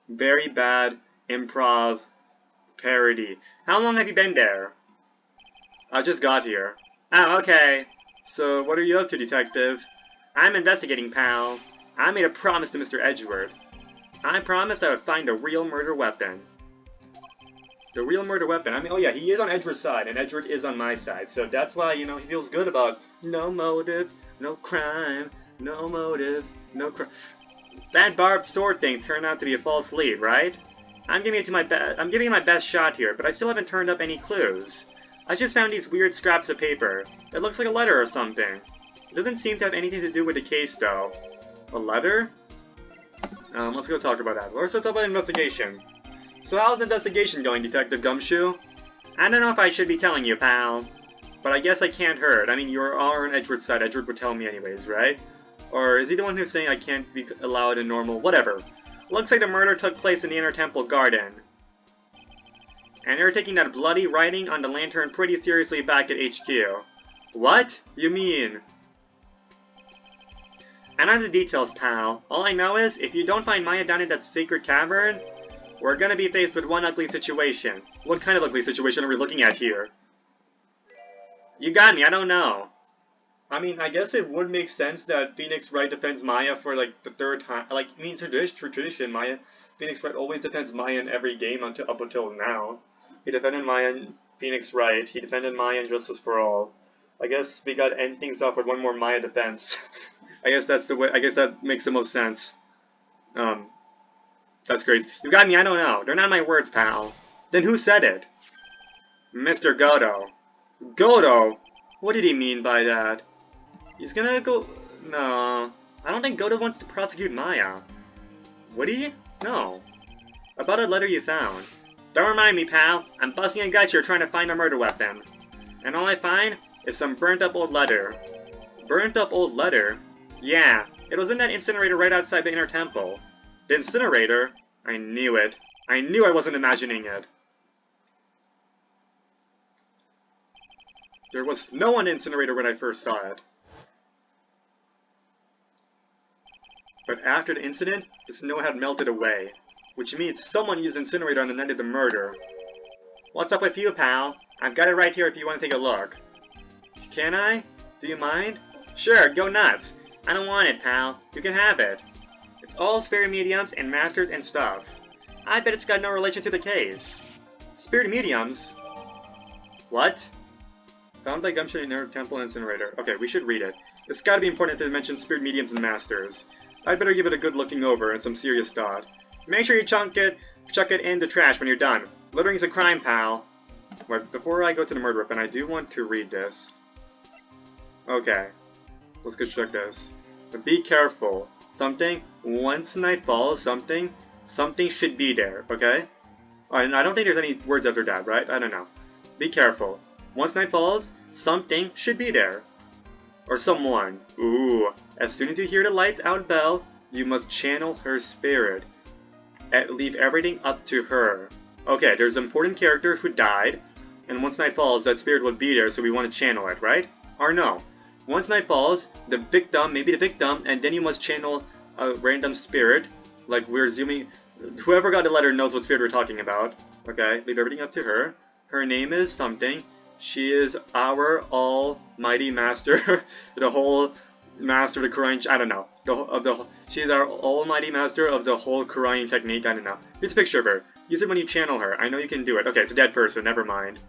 very bad improv parody. How long have you been there? I just got here. Oh, okay. So, what are you up to, detective? I'm investigating, pal. I made a promise to Mr. Edgeworth. I promised I would find the real murder weapon. The real murder weapon. I mean, oh yeah, he is on Edgeworth's side, and Edgeworth is on my side. So that's why, you know, he feels good about no motive, no crime, no motive, no crime. That barbed sword thing turned out to be a false lead, right? I'm giving it my best shot here, but I still haven't turned up any clues. I just found these weird scraps of paper. It looks like a letter or something. It doesn't seem to have anything to do with the case, though. A letter? Let's go talk about that. Let's talk about investigation. So how's the investigation going, Detective Gumshoe? I don't know if I should be telling you, pal. But I guess I can't hurt. I mean, you're on Edgeworth's side. Edgeworth would tell me anyways, right? Or is he the one who's saying I can't be allowed in normal? Whatever. Looks like the murder took place in the Inner Temple Garden. And they're taking that bloody writing on the lantern pretty seriously back at HQ. What? You mean? I don't know the details, pal. All I know is, if you don't find Maya down in that sacred cavern, we're gonna be faced with one ugly situation. What kind of ugly situation are we looking at here? You got me, I don't know. I mean, I guess it would make sense that Phoenix Wright defends Maya for, like, the third time. Like, I mean, it's tradition, Phoenix Wright always defends Maya in every game up until now. He defended Maya and Phoenix Wright. He defended Maya and Justice for All. I guess we gotta end things off with one more Maya defense. I guess that's the way. I guess that makes the most sense. That's great. You got me. I don't know. They're not my words, pal. Then who said it? Mr. Godo. Godo? What did he mean by that? He's gonna go. No, I don't think Godo wants to prosecute Maya. Would he? No. About a letter you found. Don't remind me, pal. I'm busting a gut here trying to find a murder weapon. And all I find is some burnt up old letter. Burnt up old letter? Yeah, it was in that incinerator right outside the Inner Temple. The incinerator? I knew it. I knew I wasn't imagining it. There was no incinerator when I first saw it. But after the incident, the snow had melted away. Which means someone used incinerator on the night of the murder. What's up with you, pal? I've got it right here if you want to take a look. Can I? Do you mind? Sure, go nuts. I don't want it, pal. You can have it. It's all spirit mediums and masters and stuff. I bet it's got no relation to the case. Spirit mediums? What? Found by Gumshoe in Inner Temple Incinerator. Okay, we should read it. It's gotta be important to mention spirit mediums and masters. I'd better give it a good looking over and some serious thought. Make sure you chuck it in the trash when you're done. Littering's a crime, pal. But before I go to the murder weapon, I do want to read this. Okay. Let's go check this. But be careful. Something, once night falls, something should be there, okay? And I don't think there's any words after that, right? I don't know. Be careful. Once night falls, something should be there. Or someone. Ooh. As soon as you hear the lights out bell, you must channel her spirit. Leave everything up to her. Okay, there's an important character who died, and once night falls, that spirit will be there, so we want to channel it, right? Or no. Once night falls, the victim, maybe the victim, and then you must channel a random spirit. Like, we're assuming... Whoever got the letter knows what spirit we're talking about. Okay, leave everything up to her. Her name is something. She is our almighty master, the whole master of the Korean. I don't know. She is our almighty master of the whole Korean technique. I don't know. Here's a picture of her. Use it when you channel her. I know you can do it. Okay, it's a dead person. Never mind.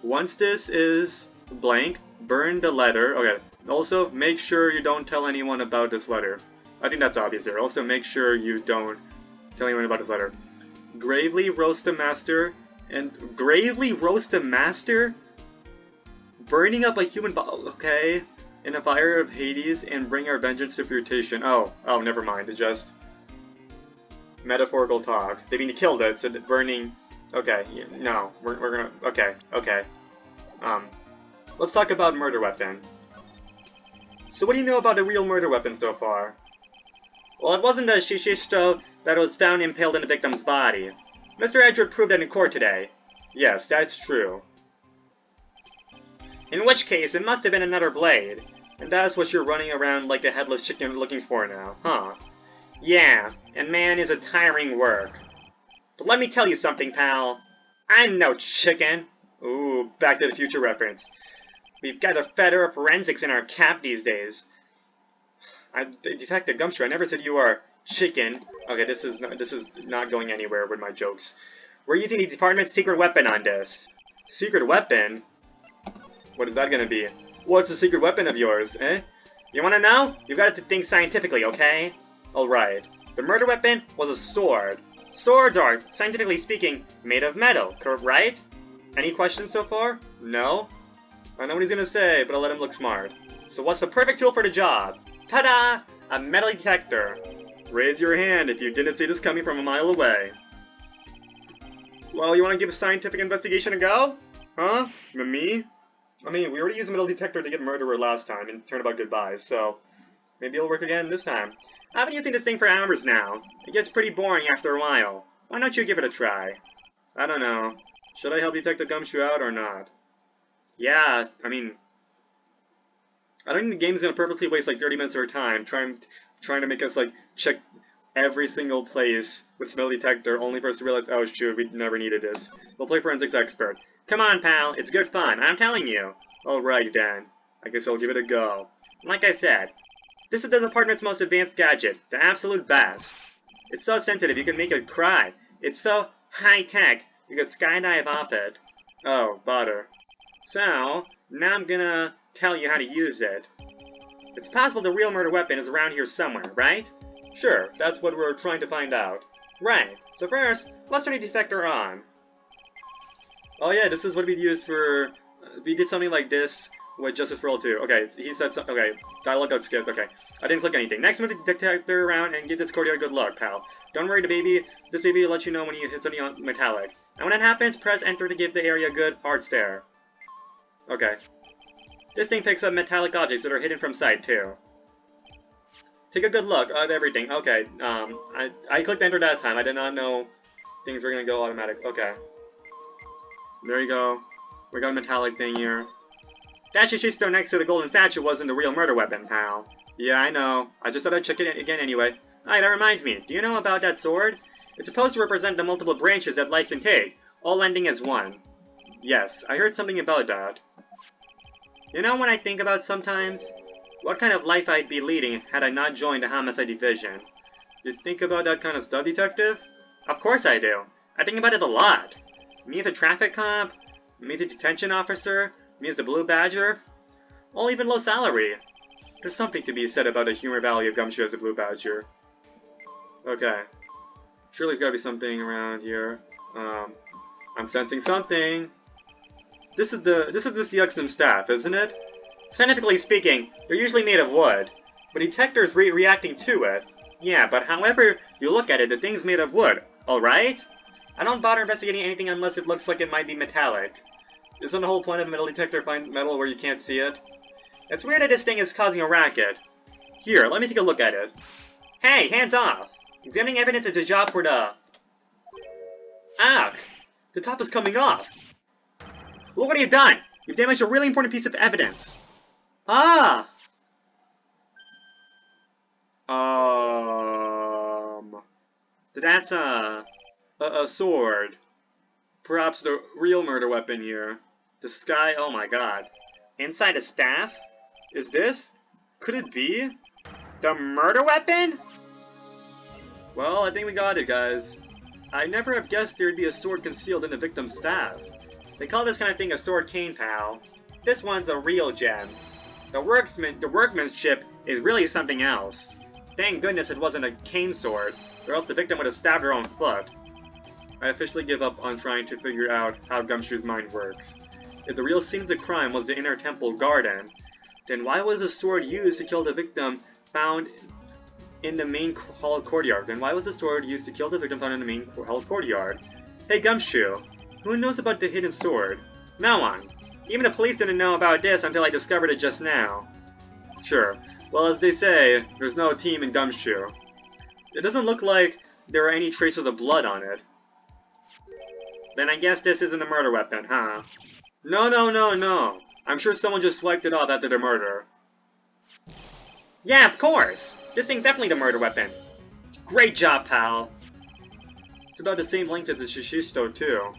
Once this is blank, burn the letter. Okay. Also, make sure you don't tell anyone about this letter. I think that's obvious here. Also, make sure you don't tell anyone about this letter. Gravely roast the master. And gravely roast the master? Burning up a human body. Okay. In a fire of Hades and bring our vengeance to purification. Oh, never mind. It's just metaphorical talk. They mean to kill it, so that burning. Okay, no, we're gonna. Okay. Let's talk about murder weapon. So, what do you know about the real murder weapon so far? Well, it wasn't the shishisto that was found impaled in the victim's body. Mr. Edgeworth proved that in court today. Yes, that's true. In which case, it must have been another blade. And that's what you're running around like the headless chicken looking for now, huh? Yeah, and man, is a tiring work. But let me tell you something, pal. I'm no chicken. Ooh, Back to the Future reference. We've got a federal forensics in our cap these days. Detective Gumshoe, I never said you are chicken. Okay, this is not going anywhere with my jokes. We're using the department's secret weapon on this. Secret weapon? What is that gonna be? What's the secret weapon of yours, eh? You wanna know? You've got to think scientifically, okay? Alright. The murder weapon was a sword. Swords are, scientifically speaking, made of metal, right? Any questions so far? No? I know what he's gonna say, but I'll let him look smart. So what's the perfect tool for the job? Ta-da! A metal detector. Raise your hand if you didn't see this coming from a mile away. Well, you wanna give a scientific investigation a go? Huh? Me? I mean, we already used a metal detector to get a murderer last time and turn about goodbyes, so maybe it'll work again this time. I've been using this thing for hours now. It gets pretty boring after a while. Why don't you give it a try? I don't know. Should I help Detective Gumshoe out or not? Yeah, I mean, I don't think the game's gonna purposely waste like 30 minutes of our time trying to make us like check every single place with this metal detector, only for us to realize, oh shoot, we never needed this. We'll play forensics expert. Come on, pal, it's good fun, I'm telling you. Alright then, I guess I'll give it a go. Like I said, this is the department's most advanced gadget, the absolute best. It's so sensitive you can make it cry. It's so high-tech, you could skydive off it. Oh, bother. So, now I'm gonna tell you how to use it. It's possible the real murder weapon is around here somewhere, right? Sure, that's what we're trying to find out. Right, so first, let's turn the detector on. Oh yeah, this is what we used for... we did something like this with Justice for All 2. Okay, he said so. Okay, dialogue got skipped. Okay, I didn't click anything. Next, move the detector around and give this courtyard good luck, pal. Don't worry, this baby will let you know when you hit something metallic. And when that happens, press enter to give the area a good hard stare. Okay. This thing picks up metallic objects that are hidden from sight, too. Take a good look at everything. Okay, I clicked enter that time. I did not know things were gonna go automatic. Okay. There you go. We got a metallic thing here. That shishisto next to the golden statue wasn't the real murder weapon, pal. Yeah, I know. I just thought I'd check it again anyway. That reminds me. Do you know about that sword? It's supposed to represent the multiple branches that life can take, all ending as one. Yes, I heard something about that. You know what I think about sometimes? What kind of life I'd be leading had I not joined the homicide division. You think about that kind of stuff, detective? Of course I do. I think about it a lot. Me as a traffic cop, me as a detention officer, me as the Blue Badger, all even low salary. There's something to be said about the humor value of Gumshoe as a Blue Badger. Okay. Surely there's gotta be something around here. I'm sensing something. This is the X-Men staff, isn't it? Scientifically speaking, they're usually made of wood, but detectors reacting to it. Yeah, but however you look at it, the thing's made of wood, alright? I don't bother investigating anything unless it looks like it might be metallic. Isn't the whole point of a metal detector find metal where you can't see it? It's weird that this thing is causing a racket. Here, let me take a look at it. Hey, hands off! Examining evidence is a job for the... Ah! The top is coming off! Look what you've done! You've damaged a really important piece of evidence! Ah! That's a sword. Perhaps the real murder weapon here. The sky, oh my god. Inside a staff? Is this? Could it be? The murder weapon? Well, I think we got it, guys. I never have guessed there'd be a sword concealed in the victim's staff. They call this kind of thing a sword cane, pal. This one's a real gem. The workmanship is really something else. Thank goodness it wasn't a cane sword, or else the victim would have stabbed her own foot. I officially give up on trying to figure out how Gumshoe's mind works. If the real scene of the crime was the inner temple garden, then why was the sword used to kill the victim found in the main hall courtyard? Then why was the sword used to kill the victim found in the main hall courtyard? Hey Gumshoe, who knows about the hidden sword? No one. Even the police didn't know about this until I discovered it just now. Sure. Well, as they say, there's no team in Gumshoe. It doesn't look like there are any traces of blood on it. Then I guess this isn't a murder weapon, huh? No. I'm sure someone just swiped it off after the murder. Yeah, of course! This thing's definitely the murder weapon. Great job, pal! It's about the same length as the Shishisto, too.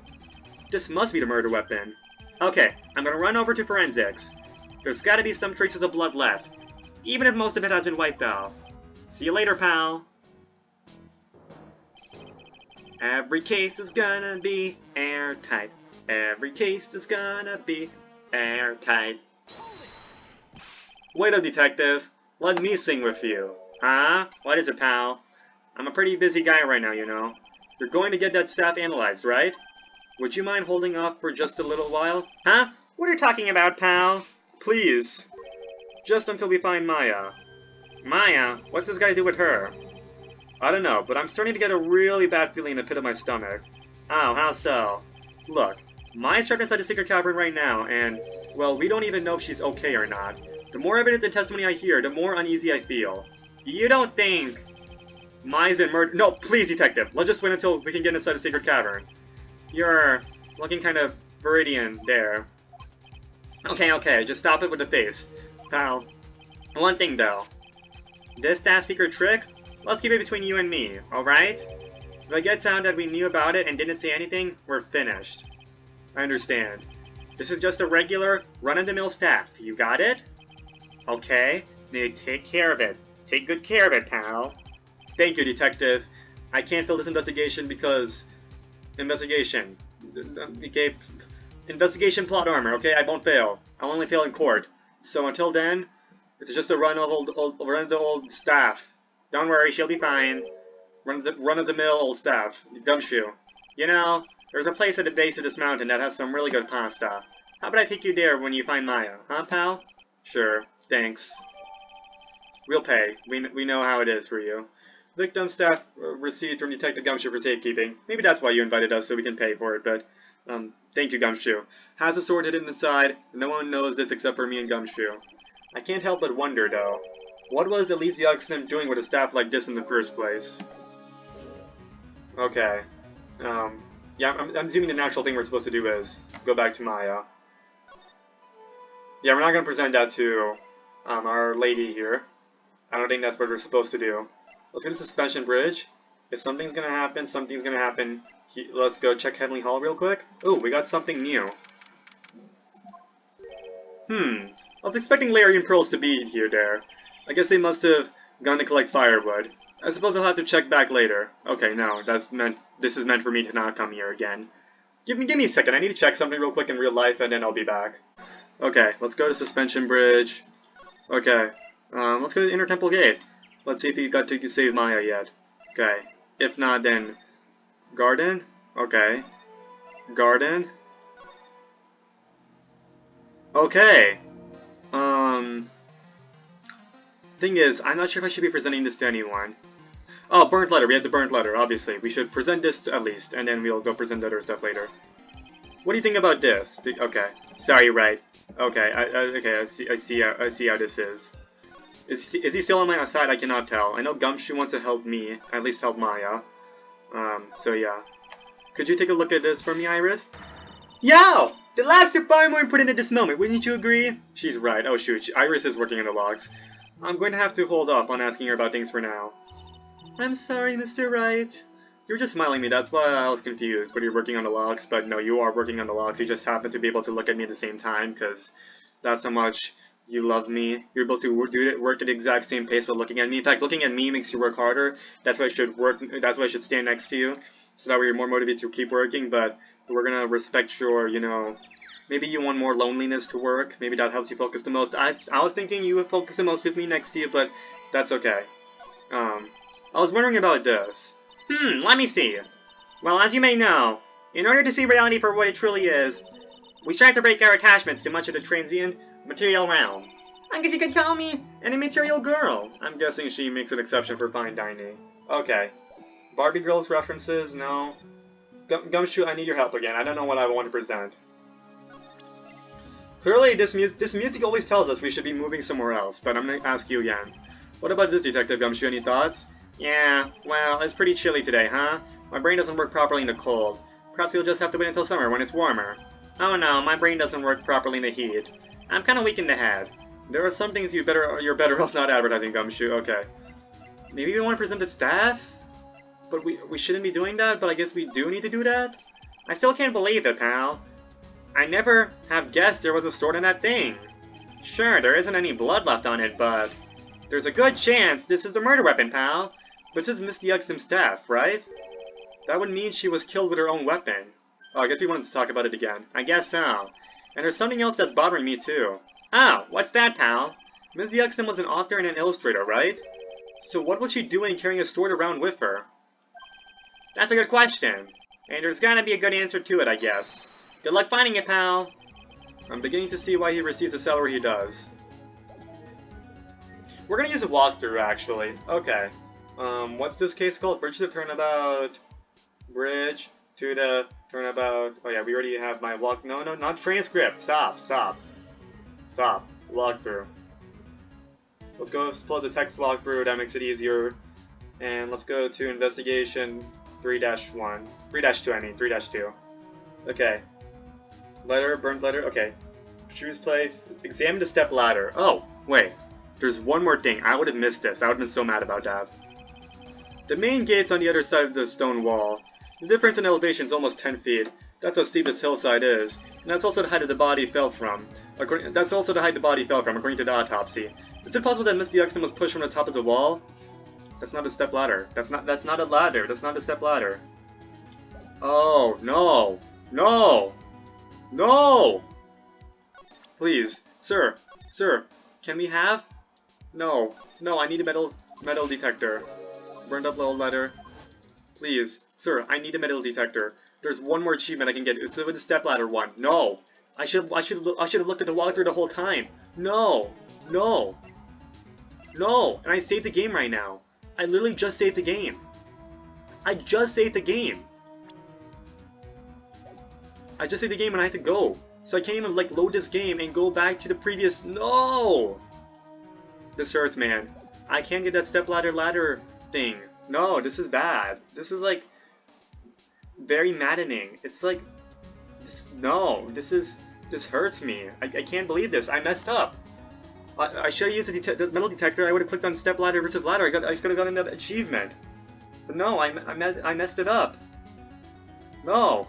This must be the murder weapon. Okay, I'm gonna run over to forensics. There's gotta be some traces of blood left, even if most of it has been wiped out. See you later, pal! Every case is gonna be airtight. Every case is gonna be airtight. Wait up, detective. Let me sing with you. Huh? What is it, pal? I'm a pretty busy guy right now, you know. You're going to get that staff analyzed, right? Would you mind holding off for just a little while? Huh? What are you talking about, pal? Please. Just until we find Maya. Maya? What's this guy do with her? I don't know, but I'm starting to get a really bad feeling in the pit of my stomach. Oh, how so? Look, Maya's trapped inside the secret cavern right now, and, well, we don't even know if she's okay or not. The more evidence and testimony I hear, the more uneasy I feel. You don't think Maya's been murdered? No, please, detective. Let's just wait until we can get inside the secret cavern. You're looking kind of Viridian there. Okay, just stop it with the face. Pal. One thing, though. This staff secret trick? Let's keep it between you and me, alright? If it gets out that we knew about it and didn't say anything, we're finished. I understand. This is just a regular, run-of-the-mill staff. You got it? Okay. Now take care of it. Take good care of it, pal. Thank you, detective. I can't fail this investigation because... Investigation. Okay. Investigation plot armor, okay? I won't fail. I'll only fail in court. So until then, it's just a run-of-the-old staff. Don't worry, she'll be fine. Run-of-the-mill old staff. Gumshoe. You know, there's a place at the base of this mountain that has some really good pasta. How about I take you there when you find Maya? Huh, pal? Sure. Thanks. We'll pay. We know how it is for you. Victim staff receipt from Detective Gumshoe for safekeeping. Maybe that's why you invited us, so we can pay for it, but... thank you, Gumshoe. Has a sword hidden inside. No one knows this except for me and Gumshoe. I can't help but wonder, though. What was Elysium doing with a staff like this in the first place? Okay. Yeah, I'm assuming the natural thing we're supposed to do is go back to Maya. Yeah, we're not going to present that to our lady here. I don't think that's what we're supposed to do. Let's go to Suspension Bridge. If something's going to happen, something's going to happen. Let's go check Heavenly Hall real quick. Oh, we got something new. I was expecting Larry and Pearls to be here there. I guess they must have gone to collect firewood. I suppose I'll have to check back later. Okay, no, this is meant for me to not come here again. Give me a second, I need to check something real quick in real life and then I'll be back. Okay, let's go to Suspension Bridge. Okay, let's go to the Inner Temple Gate. Let's see if he got to save Maya yet. Okay, if not then... Garden? Okay. Garden? Okay. Thing is, I'm not sure if I should be presenting this to anyone. Oh, burnt letter. We have the burnt letter, obviously. We should present this at least, and then we'll go present the other stuff later. What do you think about this? Okay. Sorry, right. Okay, I see how this is. Is he still on my side? I cannot tell. I know Gumshoe wants to help me, at least help Maya. So yeah. Could you take a look at this for me, Iris? Yo! The logs are far more important at this moment, wouldn't you agree? She's right. Oh shoot, Iris is working on the logs. I'm going to have to hold off on asking her about things for now. I'm sorry, Mr. Wright. You were just smiling at me, that's why I was confused, but you're working on the locks, but no, you are working on the locks, you just happen to be able to look at me at the same time, because that's how much you love me. You're able to work at the exact same pace while looking at me. In fact, looking at me makes you work harder, that's why I should stand next to you, so that way you're more motivated to keep working, but we're gonna respect your, you know, maybe you want more loneliness to work, maybe that helps you focus the most. I was thinking you would focus the most with me next to you, but that's okay. I was wondering about this. Let me see. Well, as you may know, in order to see reality for what it truly is, we strive to break our attachments to much of the transient material realm. I guess you could call me an immaterial girl. I'm guessing she makes an exception for fine dining. Okay. Barbie Girls references? No. Gumshoe, I need your help again. I don't know what I want to present. Clearly, this music always tells us we should be moving somewhere else, but I'm gonna ask you again. What about this, Detective Gumshoe? Any thoughts? Yeah, well, it's pretty chilly today, huh? My brain doesn't work properly in the cold. Perhaps you'll just have to wait until summer when it's warmer. Oh no, my brain doesn't work properly in the heat. I'm kinda weak in the head. There are some things you're better off not advertising, Gumshoe. Okay. Maybe we want to present the staff? But we shouldn't be doing that, but I guess we do need to do that? I still can't believe it, pal. I never have guessed there was a sword in that thing. Sure, there isn't any blood left on it, but there's a good chance this is the murder weapon, pal. But this is Miss Yuxim's staff, right? That would mean she was killed with her own weapon. Oh, I guess we wanted to talk about it again. I guess so. And there's something else that's bothering me, too. Oh, what's that, pal? Miss Yuxim was an author and an illustrator, right? So what was she doing carrying a sword around with her? That's a good question. And there's gotta be a good answer to it, I guess. Good luck finding it, pal. I'm beginning to see why he receives the salary he does. We're gonna use a walkthrough, actually. Okay. What's this case called? Bridge to the turnabout. Bridge to the turnabout. Oh yeah, we already have my walk. No, not transcript. Stop. Walkthrough. Let's go pull the text walkthrough. That makes it easier. And let's go to investigation 3-1. 3-2, I mean. 3-2. Okay. Letter, burnt letter. Okay. Choose play. Examine the step ladder. Oh, wait. There's one more thing. I would have missed this. I would have been so mad about that. The main gate's on the other side of the stone wall. The difference in elevation is almost 10 feet. That's how steep this hillside is. And that's also the height the body fell from. According to the autopsy. Is it possible that Miss Yuxim was pushed from the top of the wall? That's not a step ladder. That's not a ladder. That's not a step ladder. Oh, no. No! Please. Sir, can we have? No, I need a metal detector. Burned up little letter. Please, sir, I need a metal detector. There's one more achievement I can get. It's with the stepladder one. No, I should have looked at the walkthrough the whole time. No. And I saved the game right now. I literally just saved the game. I just saved the game and I have to go. So I can't even like load this game and go back to the previous. No. This hurts, man. I can't get that stepladder ladder thing. No, this is bad. This is like very maddening. It's like, no, this hurts me. I can't believe this. I messed up. I should have used the metal detector. I would have clicked on stepladder versus ladder. I could have gotten that achievement. But no, I messed it up. No.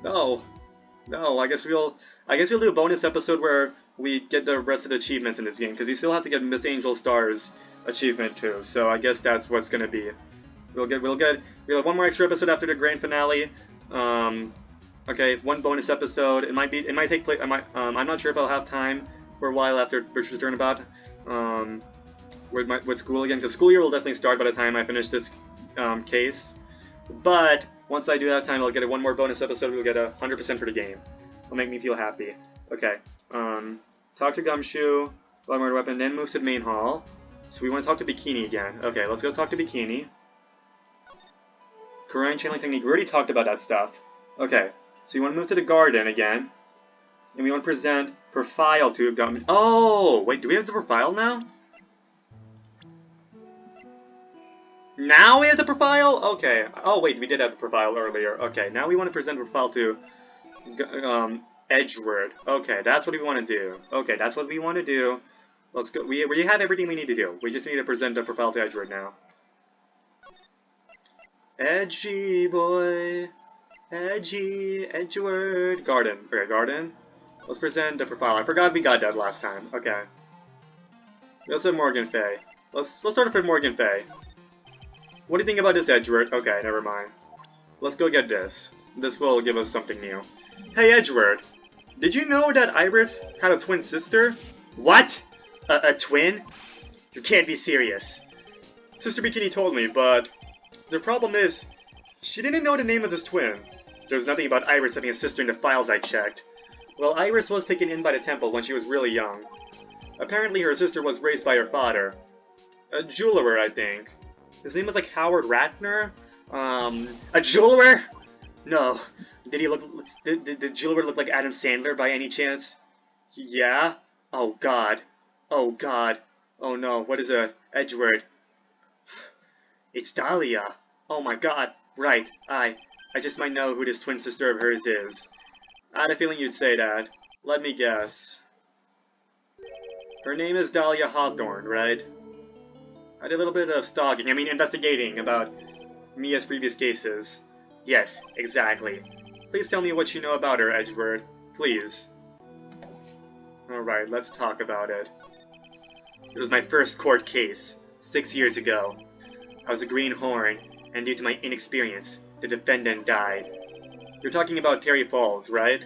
I guess we'll do a bonus episode where we get the rest of the achievements in this game, because we still have to get Miss Angel Star's achievement too. So I guess that's what's gonna be. We'll have one more extra episode after the grand finale. Okay, one bonus episode. It might take place. I'm not sure if I'll have time for a while after Bridge to the Turnabout. With school again, because school year will definitely start by the time I finish this case. But once I do have time, I'll get one more bonus episode. We'll get 100% for the game. It'll make me feel happy. Okay. Talk to Gumshoe, Blood Murder Weapon, then move to the main hall. So we want to talk to Bikini again. Okay, let's go talk to Bikini. Korean channeling technique. We already talked about that stuff. Okay, so you want to move to the garden again. And we want to present profile to Gumshoe. Oh, wait, do we have the profile now? Now we have the profile? Okay. Oh, wait, we did have the profile earlier. Okay, now we want to present profile to Edgewood. Okay, that's what we want to do. Let's go. We have everything we need to do. We just need to present the profile to Edgewood now. Edgy boy. Edgy. Edgeworth. Garden. Okay, garden. Let's present the profile. I forgot we got that last time. Okay. We also have Morgan Fay. Let's start off with Morgan Fay. What do you think about this, Edgeworth? Okay, never mind. Let's go get this. This will give us something new. Hey, Edgeworth. Did you know that Iris had a twin sister? What? A twin? You can't be serious. Sister Bikini told me, but the problem is, she didn't know the name of this twin. There's nothing about Iris having a sister in the files I checked. Well, Iris was taken in by the temple when she was really young. Apparently her sister was raised by her father. A jeweler, I think. His name was like Howard Ratner? A jeweler? No. Did he look... Did the jeweler look like Adam Sandler by any chance? Yeah? Oh god. Oh god. Oh no, what is a Edgeworth? It's Dahlia. Oh my god. Right. I just might know who this twin sister of hers is. I had a feeling you'd say that. Let me guess. Her name is Dahlia Hawthorne, right? I did a little bit of stalking, investigating about Mia's previous cases. Yes, exactly. Please tell me what you know about her, Edgeworth. Please. Alright, let's talk about it. It was my first court case, 6 years ago. I was a greenhorn, and due to my inexperience, the defendant died. You're talking about Terry Falls, right?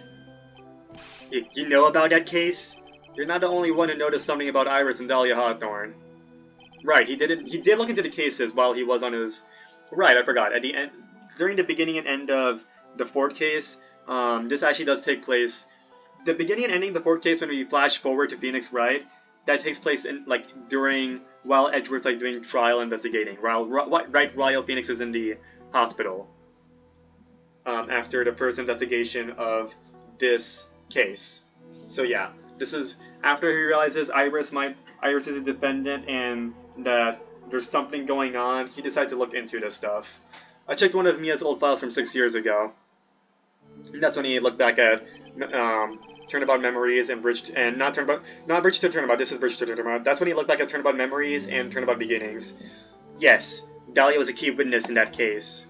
You know about that case? You're not the only one who noticed something about Iris and Dahlia Hawthorne. Right, he did look into the cases while he was on his... Right, I forgot. At the end, during the beginning and end of the Ford case, this actually does take place... The beginning and ending of the Ford case, when we flash forward to Phoenix Wright, that takes place in, while Edgeworth's, doing trial investigating, while Phoenix is in the hospital. After the first investigation of this case. So yeah, this is after he realizes Iris is a defendant and that there's something going on, he decides to look into this stuff. I checked one of Mia's old files from 6 years ago. And that's when he looked back at Turnabout Memories and Bridge to Turnabout, this is Bridge to Turnabout. That's when he looked back at Turnabout Memories and Turnabout Beginnings. Yes, Dahlia was a key witness in that case.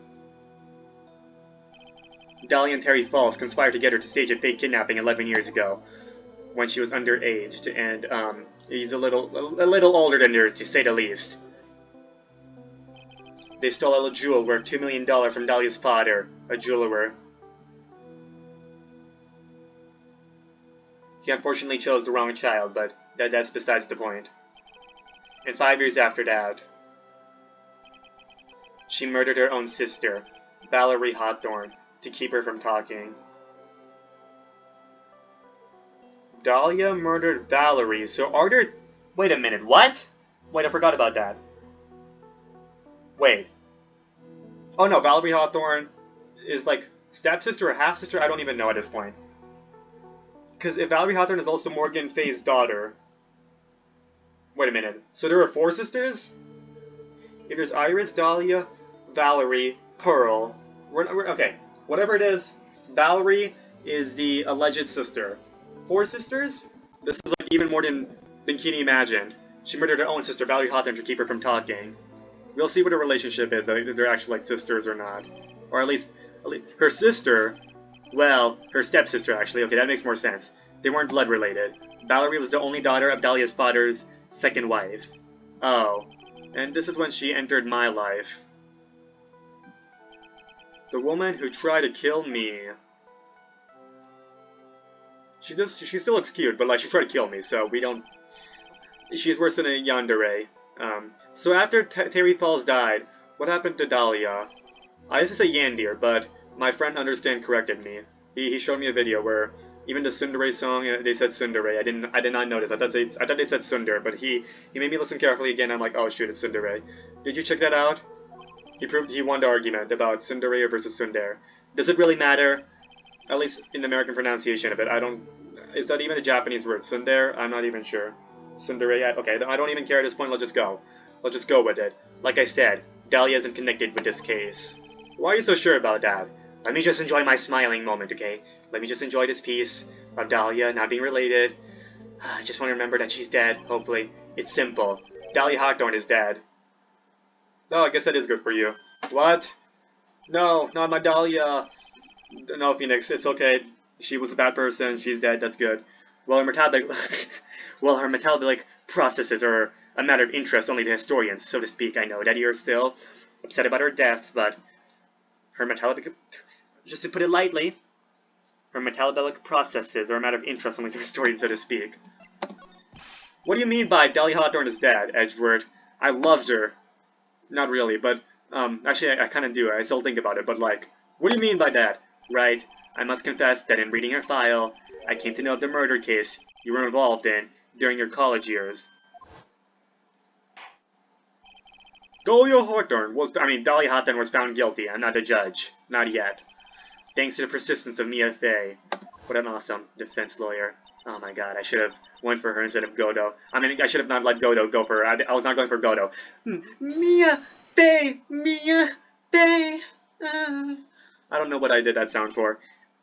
Dahlia and Terry Falls conspired together to stage a fake kidnapping 11 years ago, when she was underage, and he's a little older than her, to say the least. They stole a jewel worth $2 million from Dahlia's father, a jeweler. He unfortunately chose the wrong child, but that's besides the point. And 5 years after that, she murdered her own sister, Valerie Hawthorne, to keep her from talking. Dahlia murdered Valerie, so are there... Wait a minute, what? Wait, I forgot about that. Wait. Oh no, Valerie Hawthorne is stepsister or half-sister? I don't even know at this point. Because if Valerie Hawthorne is also Morgan Fay's daughter... Wait a minute, so there are 4 sisters? If there's Iris, Dahlia, Valerie, Pearl... okay, whatever it is, Valerie is the alleged sister. 4 sisters? This is even more than can you imagine. She murdered her own sister, Valerie Hawthorne, to keep her from talking. We'll see what her relationship is, if they're actually sisters or not. Or at least her sister, well, her stepsister actually, okay, that makes more sense. They weren't blood related. Valerie was the only daughter of Dahlia's father's second wife. Oh, and this is when she entered my life. The woman who tried to kill me. She still looks cute, but she tried to kill me, so we don't... She's worse than a yandere. So after Terry Falls died, what happened to Dahlia? I used to say Yandir, but my friend Understand corrected me. He showed me a video where even the Tsundere song, they said Tsundere. I did not notice. I thought they said Sundar, but he made me listen carefully again. I'm like, oh shoot, it's Tsundere. Did you check that out? He won the argument about Tsundere versus Sundar. Does it really matter? At least in the American pronunciation of it. Is that even the Japanese word? Sundar? I'm not even sure. Tsundere? Okay, I don't even care at this point. Let's just go. Let's just go with it. Like I said, Dahlia isn't connected with this case. Why are you so sure about that? Let me just enjoy my smiling moment, okay? Let me just enjoy this piece of Dahlia not being related. I just want to remember that she's dead, hopefully. It's simple. Dahlia Hawthorne is dead. Oh, I guess that is good for you. What? No, not my Dahlia. No, Phoenix, it's okay. She was a bad person. She's dead. That's good. Well, her metabolic, well, her metabolic processes are a matter of interest only to historians, so to speak. I know that you're still upset about her death, but her metabolic, just to put it lightly, her metabolic processes are a matter of interest only to historians, so to speak. What do you mean by Dahlia Hawthorne is dead, Edgeworth? I loved her. Not really, but, actually, I kind of do. I still think about it, but, like, what do you mean by that? Right, I must confess that in reading her file, I came to know of the murder case you were involved in during your college years. Dahlia Hawthorne was found guilty. I'm not the judge. Not yet. Thanks to the persistence of Mia Fey. What an awesome defense lawyer. Oh my god, I should have went for her instead of Godo. I mean, I should have not let Godo go for her. I was not going for Godo. Mia Fey! Mia Fey! I don't know what I did that sound for.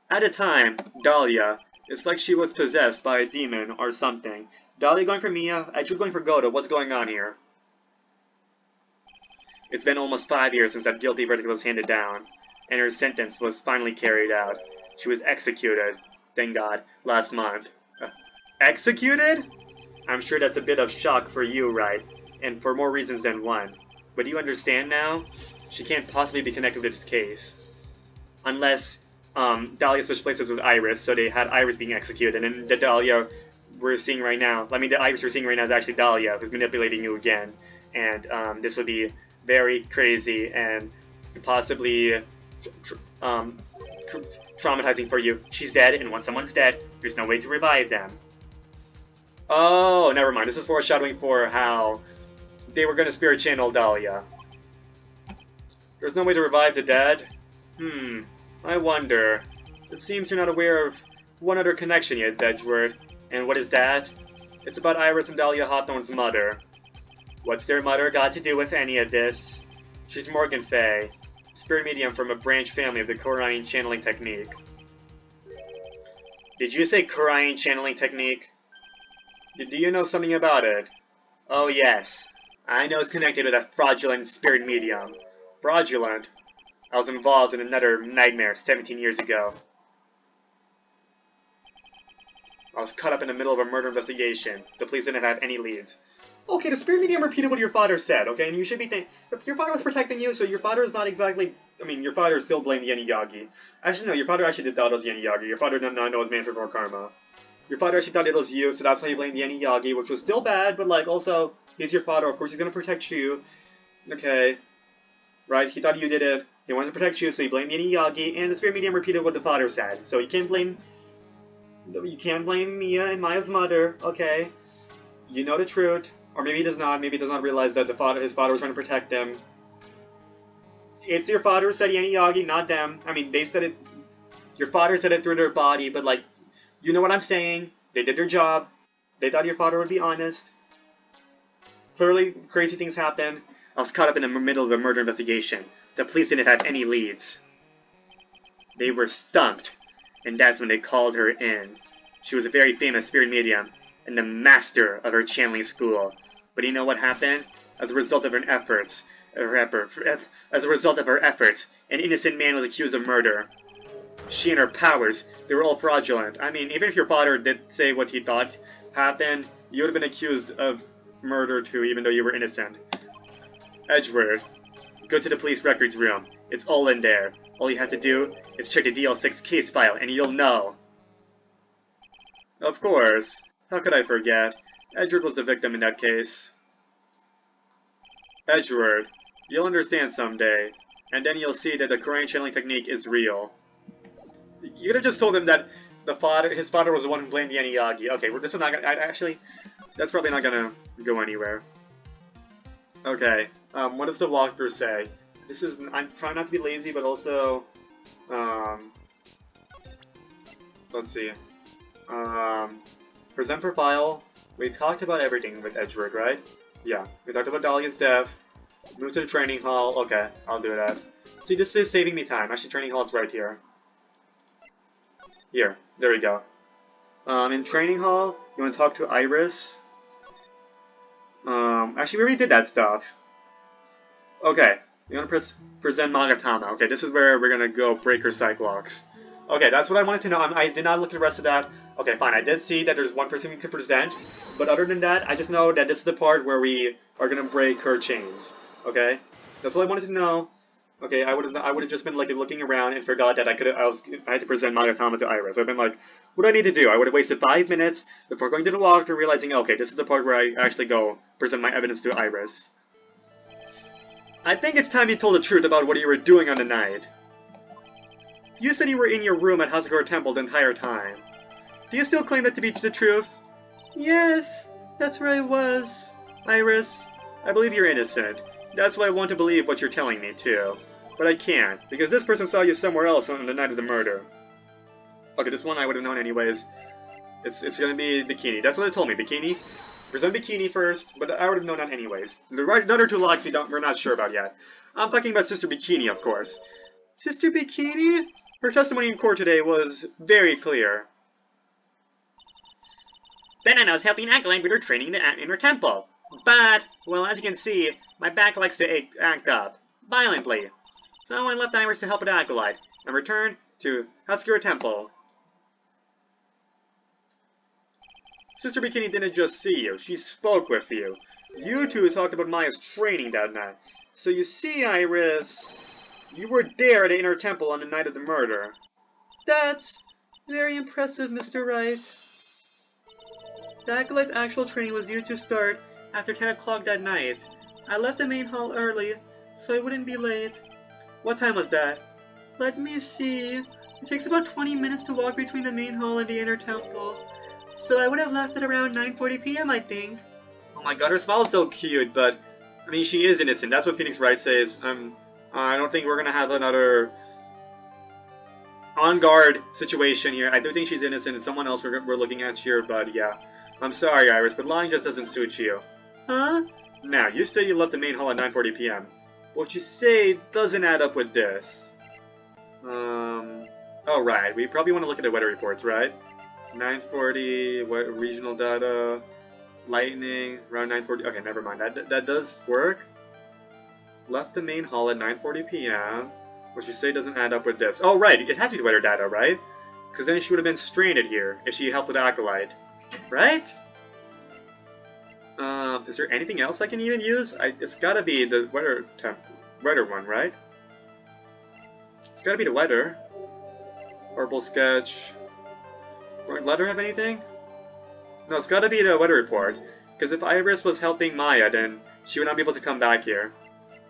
At a time, Dahlia, it's like she was possessed by a demon or something. Dahlia going for Mia, Edgewood going for Godo. What's going on here? It's been almost 5 years since that guilty verdict was handed down, and her sentence was finally carried out. She was executed, thank God, last month. Executed? I'm sure that's a bit of shock for you, right? And for more reasons than one. But do you understand now? She can't possibly be connected with this case. Unless, Dahlia switched places with Iris, so they had Iris being executed, and the Dahlia we're seeing right now, I mean, the Iris we're seeing right now is actually Dahlia, who's manipulating you again. And, this would be very crazy and possibly traumatizing for you. She's dead, and once someone's dead, there's no way to revive them. Oh, never mind. This is foreshadowing for how they were going to spirit channel Dahlia. There's no way to revive the dead? I wonder. It seems you're not aware of one other connection yet, Edgeworth. And what is that? It's about Iris and Dahlia Hawthorne's mother. What's their mother got to do with any of this? She's Morgan Fey, spirit medium from a branch family of the Korean channeling technique. Did you say Korean channeling technique? Do you know something about it? Oh yes, I know it's connected with a fraudulent spirit medium. Fraudulent? I was involved in another nightmare 17 years ago. I was caught up in the middle of a murder investigation. The police didn't have any leads. Okay, the spirit medium repeated what your father said, okay? And you should be thinking, if your father was protecting you, so your father is not exactly, I mean, your father still blamed Yen Yagi. Actually, no, your father actually did thought it was Yen Yagi. Your father did not know it was Manfred or Karma. Your father actually thought it was you, so that's why he blamed Yen Yagi, which was still bad, but, like, also, he's your father, of course he's gonna protect you. Okay. Right, he thought you did it. He wanted to protect you, so he blamed Yen Yagi, and the spirit medium repeated what the father said. So you can't blame Mia and Maya's mother, okay? You know the truth. Or maybe he does not. Maybe he does not realize that his father was trying to protect him. It's your father who said Yen Yagi, not them. I mean, they said it. Your father said it through their body, but, like, you know what I'm saying. They did their job. They thought your father would be honest. Clearly, crazy things happened. I was caught up in the middle of a murder investigation. The police didn't have any leads. They were stumped, and that's when they called her in. She was a very famous spirit medium, and the master of her channeling school. But you know what happened? As a result of her efforts, an innocent man was accused of murder. She and her powers, they were all fraudulent. I mean, even if your father did say what he thought happened, you would have been accused of murder too, even though you were innocent. Edgeworth, go to the police records room. It's all in there. All you have to do is check the DL6 case file, and you'll know. Of course. How could I forget? Edgeworth was the victim in that case. Edgeworth, you'll understand someday, and then you'll see that the Korean channeling technique is real. You could have just told him that his father was the one who blamed Yen Yagi. Okay, well, this is not gonna, actually, that's probably not gonna go anywhere. Okay, what does the walkthrough say? I'm trying not to be lazy, but also, let's see. Present for file. We talked about everything with Edgeworth, right? Yeah, we talked about Dahlia's death. Move to the training hall. Okay, I'll do that. See, this is saving me time. Actually, training hall is right here. Here, there we go. In training hall, you want to talk to Iris. Actually, we already did that stuff. Okay, You're gonna present Magatama. Okay, this is where we're gonna go Breaker Cyclops. Okay, that's what I wanted to know. I did not look at the rest of that. Okay, fine. I did see that there's one person we could present, but other than that, I just know that this is the part where we are gonna break her chains. Okay, that's all I wanted to know. Okay, I would have just been like looking around and forgot that I had to present Magatama to Iris. I've been like, what do I need to do? I would have wasted 5 minutes before going to the walkthrough, realizing, okay, this is the part where I actually go present my evidence to Iris. I think it's time you told the truth about what you were doing on the night. You said you were in your room at Hazakura Temple the entire time. Do you still claim that to be the truth? Yes, that's where I was. Iris, I believe you're innocent. That's why I want to believe what you're telling me, too. But I can't, because this person saw you somewhere else on the night of the murder. Okay, this one I would have known anyways. It's gonna be Bikini. That's what they told me, Bikini. Present Bikini first, but I would have known that anyways. The other two locks we're not sure about yet. I'm talking about Sister Bikini, of course. Sister Bikini? Her testimony in court today was very clear. Then I was helping Acolyte with her training in her temple. But, well, as you can see, my back likes to act up. Violently. So I left Iris to help with Acolyte, and returned to Hazakura Temple. Sister Bikini didn't just see you, she spoke with you. You two talked about Maya's training that night. So you see, Iris, you were there at the inner temple on the night of the murder. That's very impressive, Mr. Wright. The Acolyte's actual training was due to start after 10 o'clock that night. I left the main hall early, so I wouldn't be late. What time was that? Let me see. It takes about 20 minutes to walk between the main hall and the inner temple. So I would have left at around 9:40 p.m., I think. Oh my god, her smile is so cute, but, I mean, she is innocent. That's what Phoenix Wright says. I don't think we're gonna have another on-guard situation here. I do think she's innocent and someone else we're looking at here, but yeah. I'm sorry, Iris, but lying just doesn't suit you. Huh? Now, you say you left the main hall at 9:40 p.m. What you say doesn't add up with this. Oh right, we probably want to look at the weather reports, right? 9:40, what regional data, lightning, around 9:40. Okay, never mind. That does work. Left the main hall at 9:40 p.m. What you say doesn't add up with this. Oh right, it has to be weather data, right? Because then she would have been stranded here if she helped with Acolyte, right? Is there anything else I can even use? It's gotta be the weather one, right? It's gotta be the weather. Herbal sketch. Letter have anything? No, it's gotta be the weather report. Because if Iris was helping Maya, then she would not be able to come back here.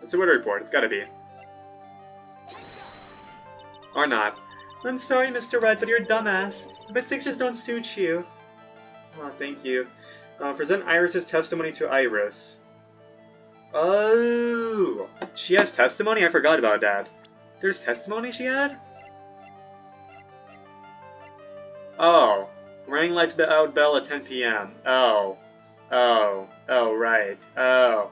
It's the weather report, it's gotta be. Or not. I'm sorry, Mr. Red, but you're a dumbass. The mistakes just don't suit you. Oh, thank you. Present Iris's testimony to Iris. Oh! She has testimony? I forgot about that. There's testimony she had? Oh. Ring lights out bell at 10 p.m. Oh. Oh. Oh, right. Oh.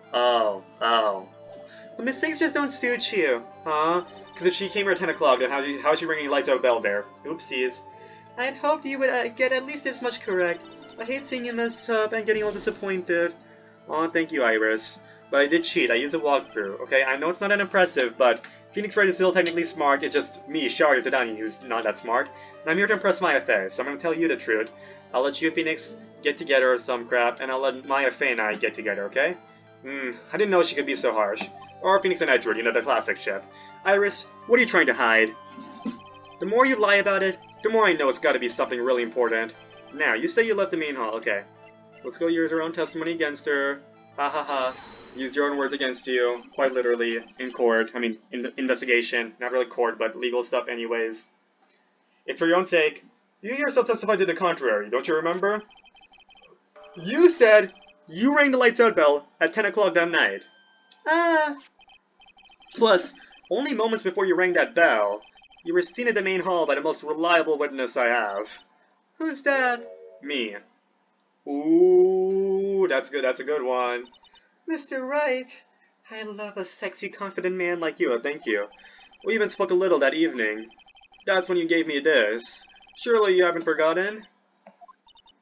The mistakes just don't suit you. Huh? Because if she came here at 10 o'clock, then how is she ringing lights out bell there? Oopsies. I'd hoped you would get at least as much correct. I hate seeing you mess up and getting all disappointed. Aw, thank you, Iris. But I did cheat. I used a walkthrough, okay? I know it's not that impressive, but Phoenix Wright is still technically smart. It's just me, Shari Tadani, who's not that smart. And I'm here to impress Maya Faye, so I'm gonna tell you the truth. I'll let you and Phoenix get together or some crap, and I'll let Maya Faye and I get together, okay? I didn't know she could be so harsh. Or Phoenix and Edward, you know, the classic ship. Iris, what are you trying to hide? The more you lie about it, the more I know it's gotta be something really important. Now, you say you left the main hall, okay. Let's go use her own testimony against her. Ha ha ha. Used your own words against you, quite literally, in court. I mean, in the investigation. Not really court, but legal stuff anyways. It's for your own sake. You yourself testified to the contrary, don't you remember? You said you rang the lights out bell at 10 o'clock that night. Ah. Plus, only moments before you rang that bell, you were seen at the main hall by the most reliable witness I have. Who's that? Me. Ooh, that's good. That's a good one. Mr. Wright, I love a sexy, confident man like you. Thank you. We even spoke a little that evening. That's when you gave me this. Surely you haven't forgotten?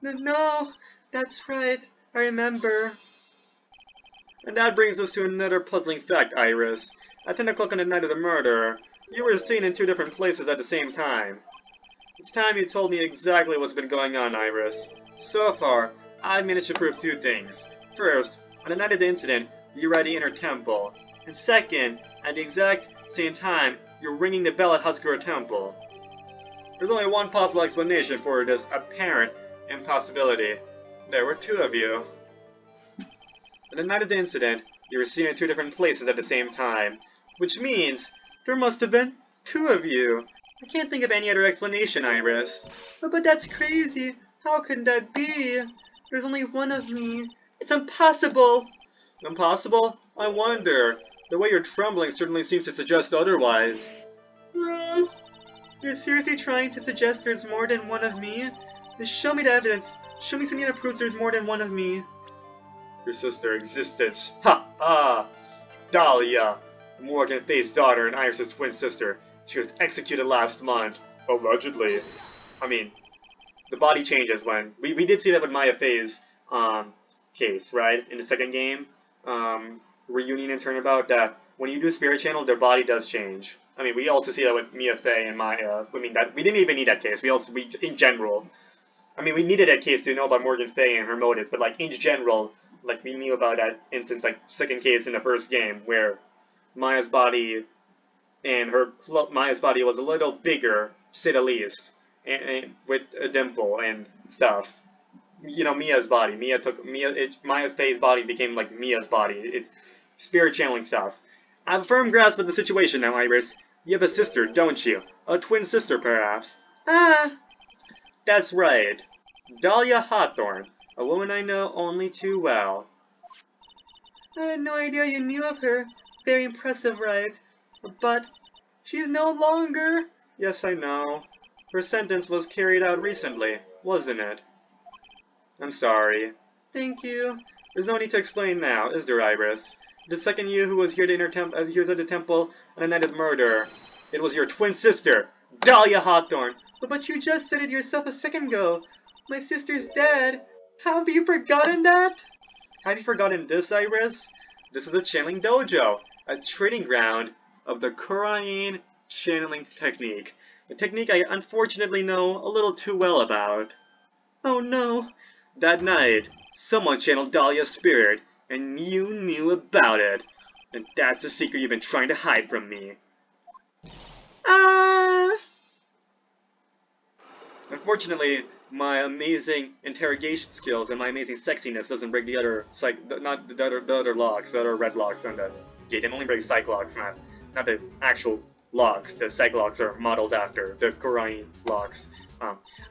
No, that's right. I remember. And that brings us to another puzzling fact, Iris. At 10 o'clock on the night of the murder, you were seen in 2 different places at the same time. It's time you told me exactly what's been going on, Iris. So far, I've managed to prove 2 things. First, on the night of the incident, you were at the inner temple. And second, at the exact same time, you're ringing the bell at Huskura Temple. There's only one possible explanation for this apparent impossibility. There were 2 of you. On the night of the incident, you were seen in 2 different places at the same time, which means there must have been 2 of you. I can't think of any other explanation, Iris. But that's crazy. How can that be? There's only 1 of me. It's impossible! Impossible? I wonder. The way you're trembling certainly seems to suggest otherwise. You're seriously trying to suggest there's more than 1 of me? Just show me the evidence. Show me something that proves there's more than 1 of me. Your sister existence. Ha! Ah! Dahlia! Morgan Faye's daughter and Iris' twin sister. She was executed last month. Allegedly. I mean, the body changes when... We did see that with Maya Faye's case, right? In the second game. Reunion and Turnabout, that when you do Spirit Channel, their body does change. I mean, we also see that with Mia Fey and Maya. I mean, that we didn't even need that case. In general. I mean, we needed that case to know about Morgan Fey and her motives, but like, in general, like, we knew about that instance, like, second case in the first game, where Maya's body was a little bigger, to say the least, and with a dimple and stuff. You know, Mia's body. Maya's Faye's body became like Mia's body. It's spirit channeling stuff. I have a firm grasp of the situation now, Iris. You have a sister, don't you? A twin sister, perhaps? Ah! That's right. Dahlia Hawthorne, a woman I know only too well. I had no idea you knew of her. Very impressive, right? But she's no longer... Yes, I know. Her sentence was carried out recently, wasn't it? I'm sorry. Thank you. There's no need to explain now, is there, Iris? The second you who was here at the temple on the night of murder. It was your twin sister, Dahlia Hawthorne. But you just said it yourself a second ago. My sister's dead. Have you forgotten that? Have you forgotten this, Iris? This is a channeling dojo, a training ground of the Korean channeling technique. A technique I unfortunately know a little too well about. Oh no. That night, someone channeled Dahlia's spirit, and you knew about it. And that's the secret you've been trying to hide from me. Ah! Unfortunately, my amazing interrogation skills and my amazing sexiness doesn't break the other locks, the other red locks on the gate. It only breaks psych locks, not the actual locks. The psych locks are modeled after the Korean locks.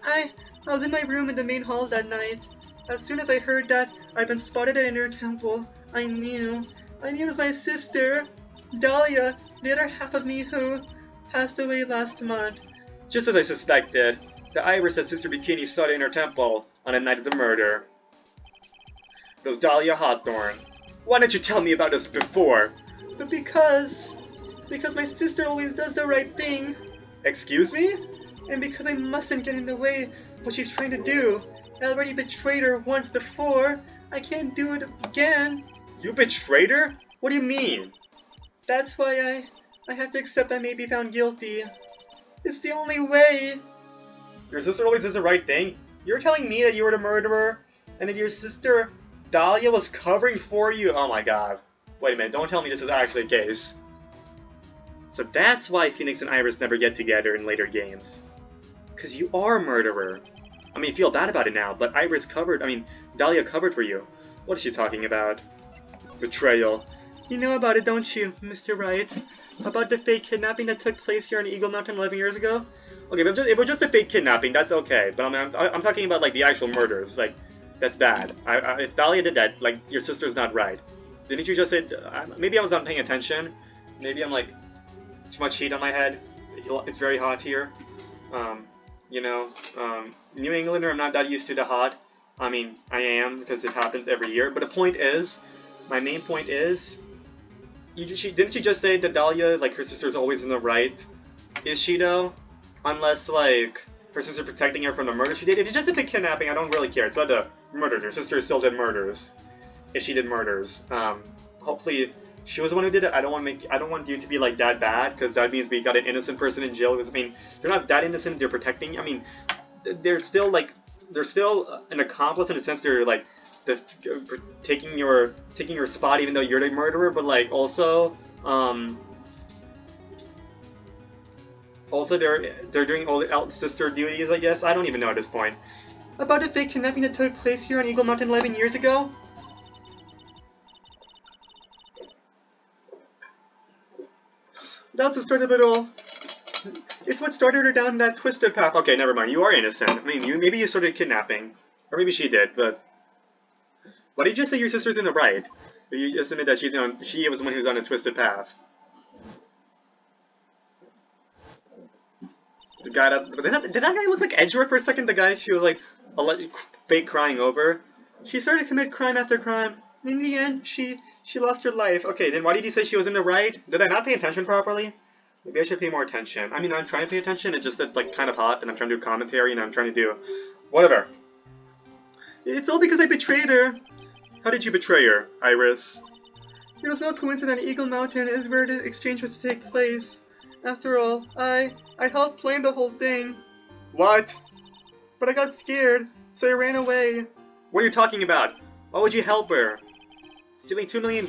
I was in my room in the main hall that night. As soon as I heard that I'd been spotted at Inner Temple, I knew it was my sister, Dahlia, the other half of me who passed away last month. Just as I suspected, the Iris that Sister Bikini saw at Inner Temple on the night of the murder. It was Dahlia Hawthorne. Why didn't you tell me about this before? But because my sister always does the right thing. Excuse me? And because I mustn't get in the way of what she's trying to do. I already betrayed her once before. I can't do it again. You betrayed her? What do you mean? That's why I have to accept I may be found guilty. It's the only way. Your sister always does the right thing? You're telling me that you were the murderer, and that your sister, Dahlia, was covering for you? Oh my god. Wait a minute, don't tell me this is actually the case. So that's why Phoenix and Iris never get together in later games. Because you are a murderer. I mean, you feel bad about it now, but Dahlia covered for you. What is she talking about? Betrayal. You know about it, don't you, Mr. Wright? About the fake kidnapping that took place here in Eagle Mountain 11 years ago? Okay, if it was just a fake kidnapping, that's okay. But I'm talking about, like, the actual murders. Like, that's bad. If Dahlia did that, like, your sister's not right. Didn't you just say... maybe I was not paying attention. Maybe I'm, like, too much heat on my head. It's very hot here. New Englander, I'm not that used to the hot. I mean, I am, because it happens every year. But the point is, my main point is, didn't she just say that Dahlia, like, her sister's always in the right? Is she, though? Unless, like, her sister protecting her from the murder she did. If it's just a big kidnapping, I don't really care. It's about the murders. Her sister still did murders. If she did murders. Hopefully, she was the one who did it. I don't want you to be like that bad, because that means we got an innocent person in jail. I mean, they're not that innocent. They're protecting. I mean, they're still like an accomplice in a sense. They're like taking your spot, even though you're the murderer. But like also they're doing all the sister duties, I guess. I don't even know at this point. About the fake kidnapping that took place here on Eagle Mountain 11 years ago? That's the start of it all. It's what started her down that twisted path. Okay, never mind. You are innocent. I mean, maybe you started kidnapping. Or maybe she did, but... Why did you just say your sister's in the right? Or you just admit that she was the one who's on a twisted path? The guy that... Did that guy look like Edgeworth for a second? The guy she was like fake crying over? She started to commit crime after crime. And in the end, she lost her life. Okay, then why did you say she was in the right? Did I not pay attention properly? Maybe I should pay more attention. I mean, I'm trying to pay attention, it's just that, like, kind of hot, and I'm trying to do commentary, and I'm trying to do... whatever. It's all because I betrayed her. How did you betray her, Iris? It was no coincidence that Eagle Mountain is where the exchange was to take place. After all, I helped plan the whole thing. What? But I got scared, so I ran away. What are you talking about? Why would you help her? Stealing $2 million?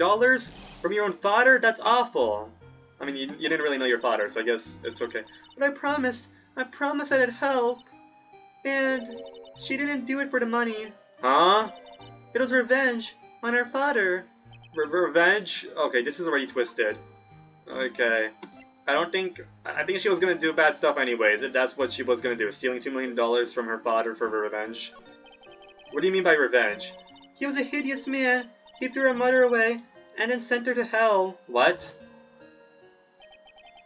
From your own father? That's awful. I mean, you didn't really know your father, so I guess it's okay. But I promised I'd help. And she didn't do it for the money. Huh? It was revenge on her father. Revenge? Okay, this is already twisted. Okay. I think she was gonna do bad stuff anyways, if that's what she was gonna do. Stealing $2 million from her father for revenge. What do you mean by revenge? He was a hideous man. He threw her mother away, and then sent her to hell. What?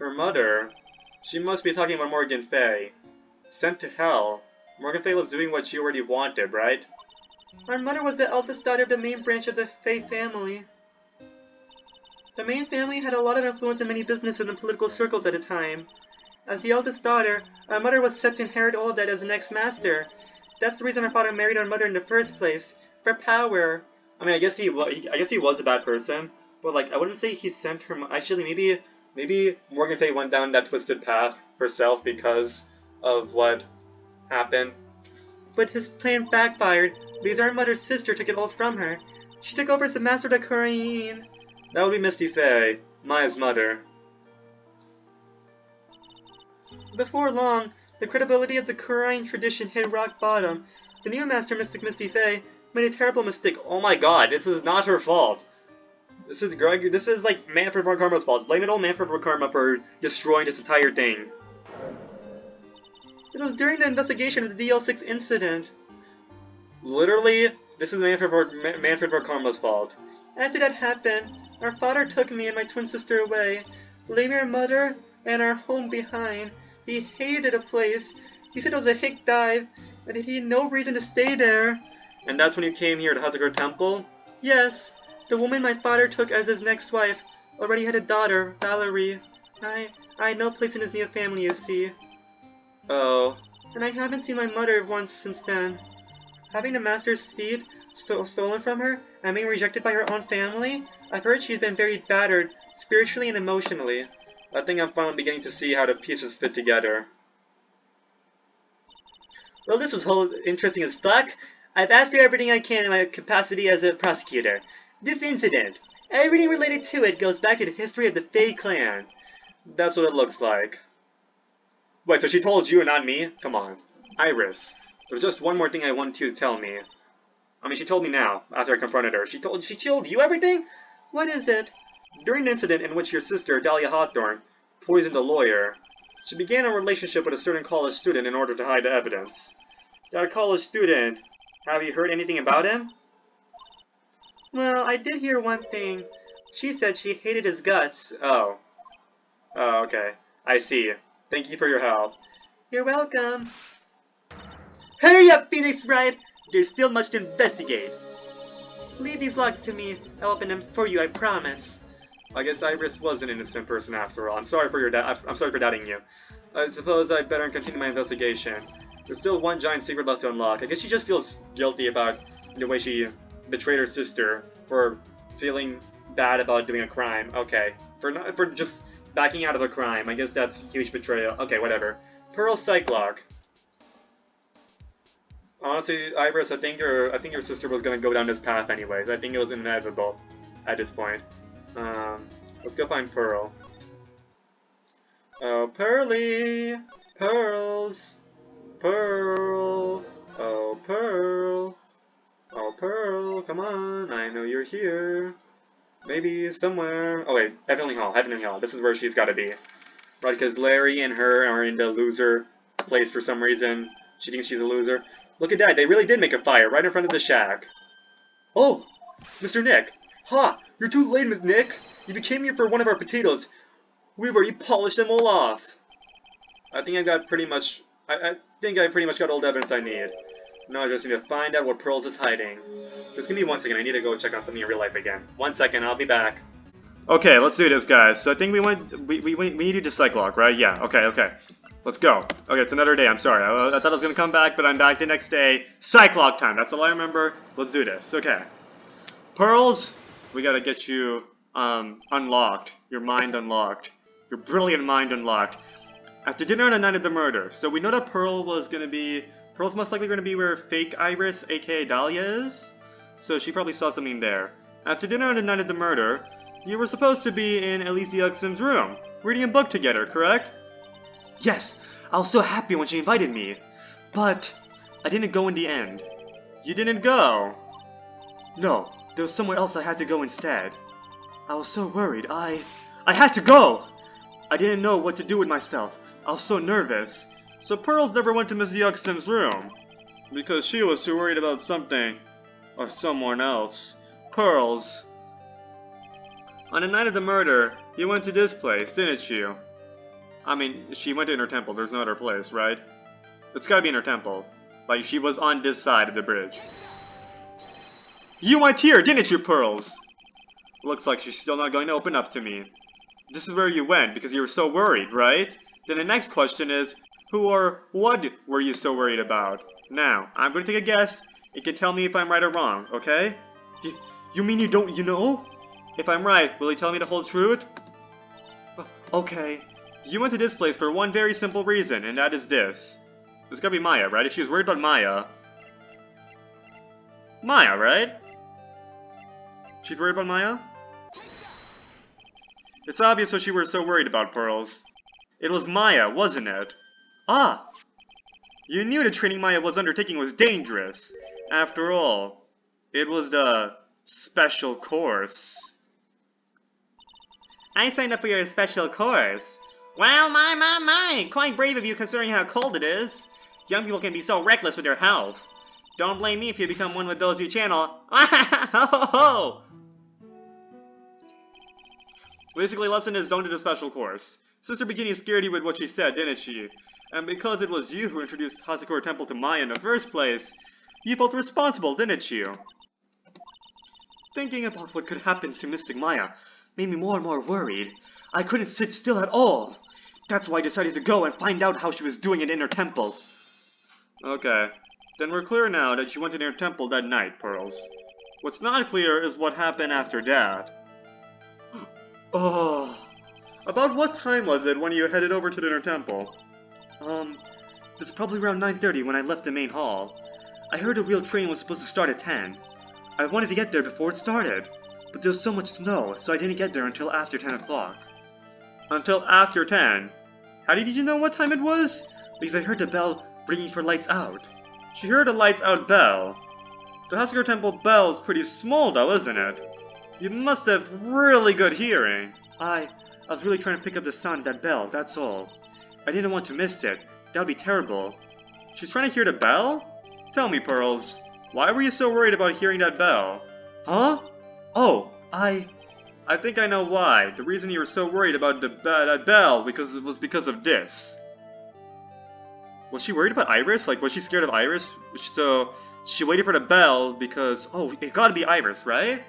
Her mother? She must be talking about Morgan Fay. Sent to hell? Morgan Fay was doing what she already wanted, right? Our mother was the eldest daughter of the main branch of the Fay family. The main family had a lot of influence in many businesses and political circles at the time. As the eldest daughter, our mother was set to inherit all of that as the next master. That's the reason our father married our mother in the first place. For power. I mean, I guess he was a bad person, but like, I wouldn't say he sent her. Actually, maybe Morgan Fay went down that twisted path herself because of what happened. But his plan backfired because our mother's sister took it all from her. She took over as the master of the Korean. That would be Misty Fay, Maya's mother. Before long, the credibility of the Korean tradition hit rock bottom. The new master, Mystic Misty Fay, made a terrible mistake. Oh my god, this is not her fault. This is like Manfred von Karma's fault. Blame it all Manfred von Karma for destroying this entire thing. It was during the investigation of the DL6 incident. Literally, this is Manfred von Karma's fault. After that happened, our father took me and my twin sister away, leaving our mother and our home behind. He hated the place. He said it was a hick dive, and he had no reason to stay there. And that's when you came here to Hazuko Temple? Yes. The woman my father took as his next wife already had a daughter, Valerie. I had no place in his new family, you see. Oh. And I haven't seen my mother once since then. Having the master's seed stolen from her and being rejected by her own family, I've heard she's been very battered, spiritually and emotionally. I think I'm finally beginning to see how the pieces fit together. Well, this was whole interesting as fuck. I've asked her everything I can in my capacity as a prosecutor. This incident, everything related to it goes back to the history of the Fay clan. That's what it looks like. Wait, so she told you and not me? Come on. Iris, there's just one more thing I want you to tell me. I mean, she told me now, after I confronted her. She told you everything? What is it? During the incident in which your sister, Dahlia Hawthorne, poisoned a lawyer, she began a relationship with a certain college student in order to hide the evidence. That college student, have you heard anything about him? Well, I did hear one thing. She said she hated his guts. Oh. Oh, okay. I see. Thank you for your help. You're welcome. Hurry up, Phoenix Wright! There's still much to investigate. Leave these logs to me. I'll open them for you, I promise. I guess Iris was an innocent person after all. I'm sorry for doubting you. I suppose I'd better continue my investigation. There's still one giant secret left to unlock. I guess she just feels guilty about the way she betrayed her sister for feeling bad about doing a crime. Okay. For just backing out of a crime. I guess that's huge betrayal. Okay, whatever. Pearl Cyclock. Honestly, Iris, I think your sister was gonna go down this path anyways. I think it was inevitable at this point. Let's go find Pearl. Oh, Pearly! Pearls! Pearl! Oh, Pearl! Oh, Pearl, come on, I know you're here. Maybe somewhere. Oh wait, Heavenly Hall, Heavenly Hall. This is where she's gotta be. Right, because Larry and her are in the loser place for some reason. She thinks she's a loser. Look at that, they really did make a fire right in front of the shack. Oh! Mr. Nick! Ha! You're too late, Miss Nick! If you came here for one of our potatoes, we've already polished them all off. I think I got pretty much... I think I pretty much got all the evidence I need. Now I just need to find out what Pearls is hiding. Just give me 1 second, I need to go check on something in real life again. 1 second, I'll be back. Okay, let's do this, guys. So I think we need to Cyclock, right? Yeah, okay. Let's go. Okay, it's another day, I'm sorry. I thought I was gonna come back, but I'm back the next day. Cyclock time, that's all I remember. Let's do this, okay. Pearls, we gotta get you, unlocked. Your mind unlocked. Your brilliant mind unlocked. After dinner on the night of the murder. So we know that Pearl's most likely gonna be where fake Iris, aka Dahlia, is. So she probably saw something there. After dinner on the night of the murder, you were supposed to be in Elise Yuxim's room, reading a book together, correct? Yes, I was so happy when she invited me, but I didn't go in the end. You didn't go? No, there was somewhere else I had to go instead. I was so worried, I had to go! I didn't know what to do with myself. I was so nervous. So Pearls never went to Miss Yuxim's room, because she was too worried about something, or someone else. Pearls. On the night of the murder, you went to this place, didn't you? I mean, she went to Inner Temple, there's no other place, right? It's gotta be Inner Temple. Like, she was on this side of the bridge. You went here, didn't you, Pearls? Looks like she's still not going to open up to me. This is where you went, because you were so worried, right? Then the next question is, who or what were you so worried about? Now, I'm going to take a guess. You can tell me if I'm right or wrong, okay? You mean you know? If I'm right, will you tell me the whole truth? Okay. You went to this place for one very simple reason, and that is this. It's gotta be Maya, right? If she was worried about Maya... Maya, right? She's worried about Maya? It's obvious what she was so worried about, Pearls. It was Maya, wasn't it? Ah! You knew the training Maya was undertaking was dangerous. After all, it was the special course. I signed up for your special course. Well, my, quite brave of you considering how cold it is. Young people can be so reckless with their health. Don't blame me if you become one with those you channel. Ho! Basically, lesson is don't do the special course. Sister Bikini scared you with what she said, didn't she? And because it was you who introduced Hazakura Temple to Maya in the first place, you felt responsible, didn't you? Thinking about what could happen to Mystic Maya made me more and more worried. I couldn't sit still at all. That's why I decided to go and find out how she was doing in Inner Temple. Okay. Then we're clear now that you went to Inner Temple that night, Pearls. What's not clear is what happened after that. Oh. About what time was it when you headed over to the Inner Temple? It's probably around 9:30 when I left the main hall. I heard the real train was supposed to start at 10. I wanted to get there before it started, but there was so much snow, so I didn't get there until after 10 o'clock. Until after 10? How did you know what time it was? Because I heard the bell ringing for lights out. She heard a lights out bell. The Hazakura Temple bell is pretty small though, isn't it? You must have really good hearing. I was really trying to pick up the sound of that bell, that's all. I didn't want to miss it. That would be terrible. She's trying to hear the bell? Tell me, Pearls, why were you so worried about hearing that bell? Huh? Oh, I think I know why. The reason you were so worried about that bell was because of this. Was she worried about Iris? Like, was she scared of Iris? So, she waited for the bell because... Oh, it gotta be Iris, right?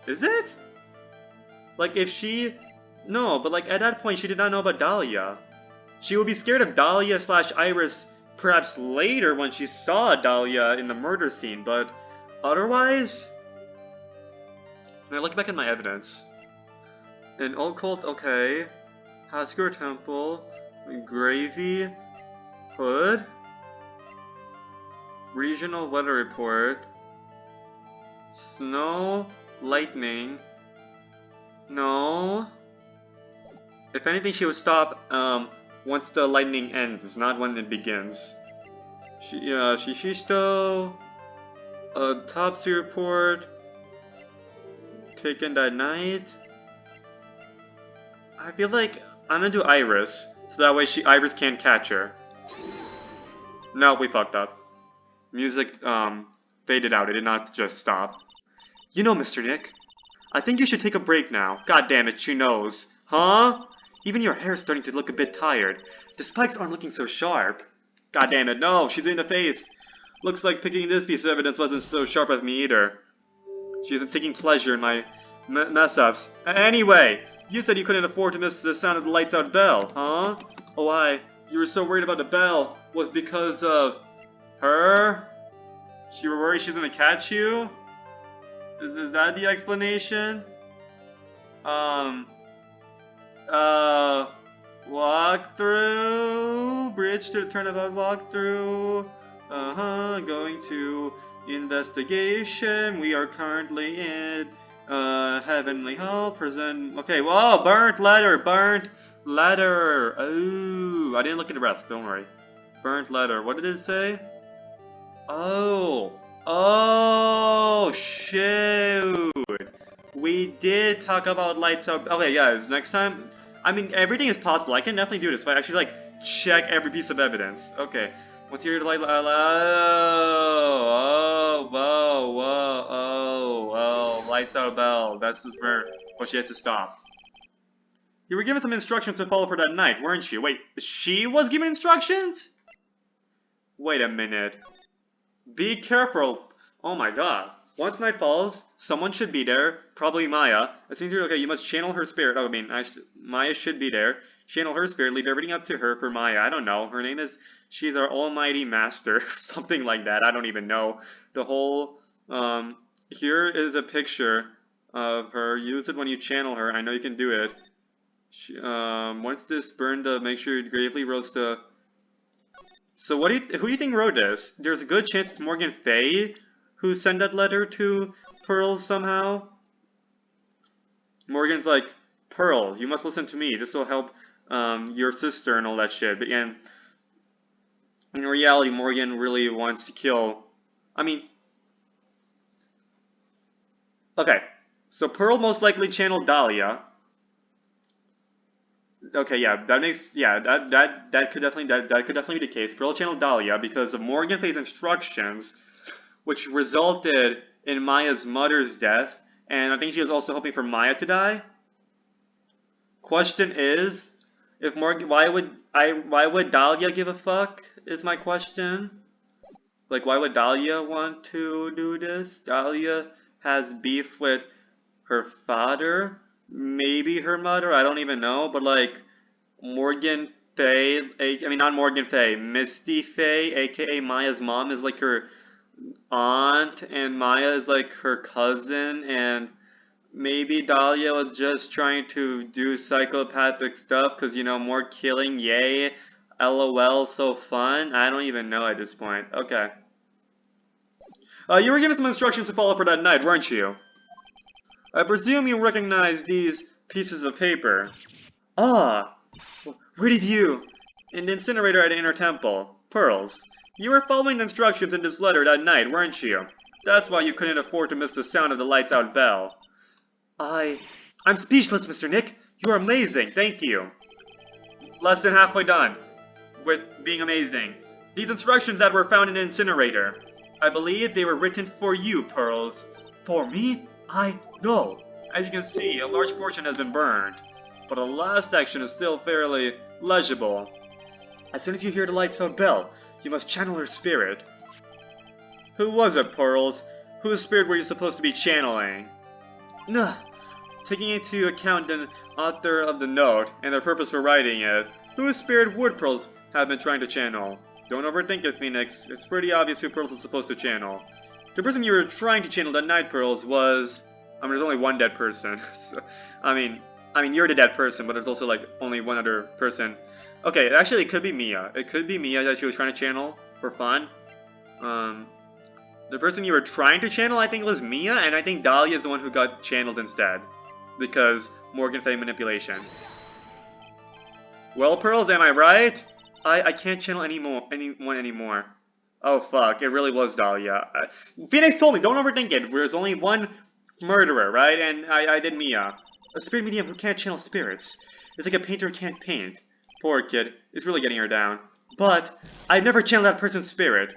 Is it? Like, if she... No, but like, at that point, she did not know about Dahlia. She would be scared of Dahlia / Iris perhaps later when she saw Dahlia in the murder scene, but otherwise... And I look back at my evidence. An occult, okay. Hasker Temple. Gravy. Hood. Regional weather report. Snow. Lightning. No. If anything, she would stop once the lightning ends, not when it begins. Shishisto. Autopsy report. Taken that night. I feel like I'm gonna do Iris, so that way Iris can't catch her. No, we fucked up. Music faded out. It did not just stop. You know, Mr. Nick, I think you should take a break now. God damn it, she knows. Huh? Even your hair's starting to look a bit tired. The spikes aren't looking so sharp. God damn it, no, she's in the face. Looks like picking this piece of evidence wasn't so sharp of me either. She isn't taking pleasure in my mess-ups. Anyway, you said you couldn't afford to miss the sound of the lights out bell, huh? Oh, why? You were so worried about the bell was because of her? You were worried she's gonna catch you? Is that the explanation? Walk through, bridge to the turnabout, walk through. Going to investigation. We are currently in Heavenly Hall. Present. Okay, whoa, burnt letter. Oh, I didn't look at the rest. Don't worry. Burnt letter. What did it say? Oh, shoot. We did talk about lights out. Okay, guys, next time. I mean, everything is possible. I can definitely do this, but actually, like, check every piece of evidence. Okay. What's your light? Whoa. Lights out bell. That's just where she has to stop. You were given some instructions to follow for that night, weren't you? Wait, she was given instructions? Wait a minute. Be careful. Oh my god. Once night falls, someone should be there. Probably Maya. As soon as you're okay, you must channel her spirit. Oh, I mean, Maya should be there. Channel her spirit. Leave everything up to her for Maya. I don't know. Her name is... She's our almighty master. Something like that. I don't even know. The whole... Here is a picture of her. Use it when you channel her. I know you can do it. Once this burned, make sure you gravely roast the... So who do you think wrote this? There's a good chance it's Morgan Fay who sent that letter to Pearl somehow. Morgan's like, Pearl, you must listen to me. This will help your sister and all that shit. But in reality, Morgan really wants to kill... I mean... Okay, so Pearl most likely channeled Dahlia. Okay, yeah, that makes... Yeah, that could definitely be the case. Pearl channeled Dahlia because of Morgan Fay's instructions, which resulted in Maya's mother's death, and I think she was also hoping for Maya to die. Question is, if Morgan, why would Dahlia give a fuck? Is my question. Like, why would Dahlia want to do this? Dahlia has beef with her father, maybe her mother. I don't even know, but like Morgan Fay, I mean not Morgan Fay, Misty Fay, aka Maya's mom, is like her aunt, and Maya is like her cousin, and maybe Dahlia was just trying to do psychopathic stuff because, you know, more killing, yay, lol, so fun. I don't even know at this point. Okay. You were given some instructions to follow for that night, weren't you? I presume you recognize these pieces of paper. Ah, where did you? In the incinerator at the inner temple. Pearls. You were following the instructions in this letter that night, weren't you? That's why you couldn't afford to miss the sound of the lights out bell. I'm speechless, Mr. Nick. You are amazing, thank you. Less than halfway done with being amazing. These instructions that were found in the incinerator. I believe they were written for you, Pearls. For me? No. As you can see, a large portion has been burned, but the last section is still fairly legible. As soon as you hear the lights out bell, you must channel her spirit. Who was it, Pearls? Whose spirit were you supposed to be channeling? Taking into account the author of the note and their purpose for writing it, whose spirit would Pearls have been trying to channel? Don't overthink it, Phoenix. It's pretty obvious who Pearls is supposed to channel. The person you were trying to channel that night, Pearls, was... I mean, there's only one dead person. So, I mean, you're the dead person, but there's also like only one other person. Okay, actually, it could be Mia. It could be Mia that she was trying to channel for fun. The person you were trying to channel, I think, was Mia, and I think Dahlia is the one who got channeled instead, because Morgan Faye manipulation. Well, Pearls, am I right? I can't channel anyone anymore. Oh fuck, it really was Dahlia. Phoenix told me, don't overthink it. There's only one murderer, right? And I did Mia. A spirit medium who can't channel spirits. It's like a painter who can't paint. Poor kid. It's really getting her down. But I've never channeled that person's spirit.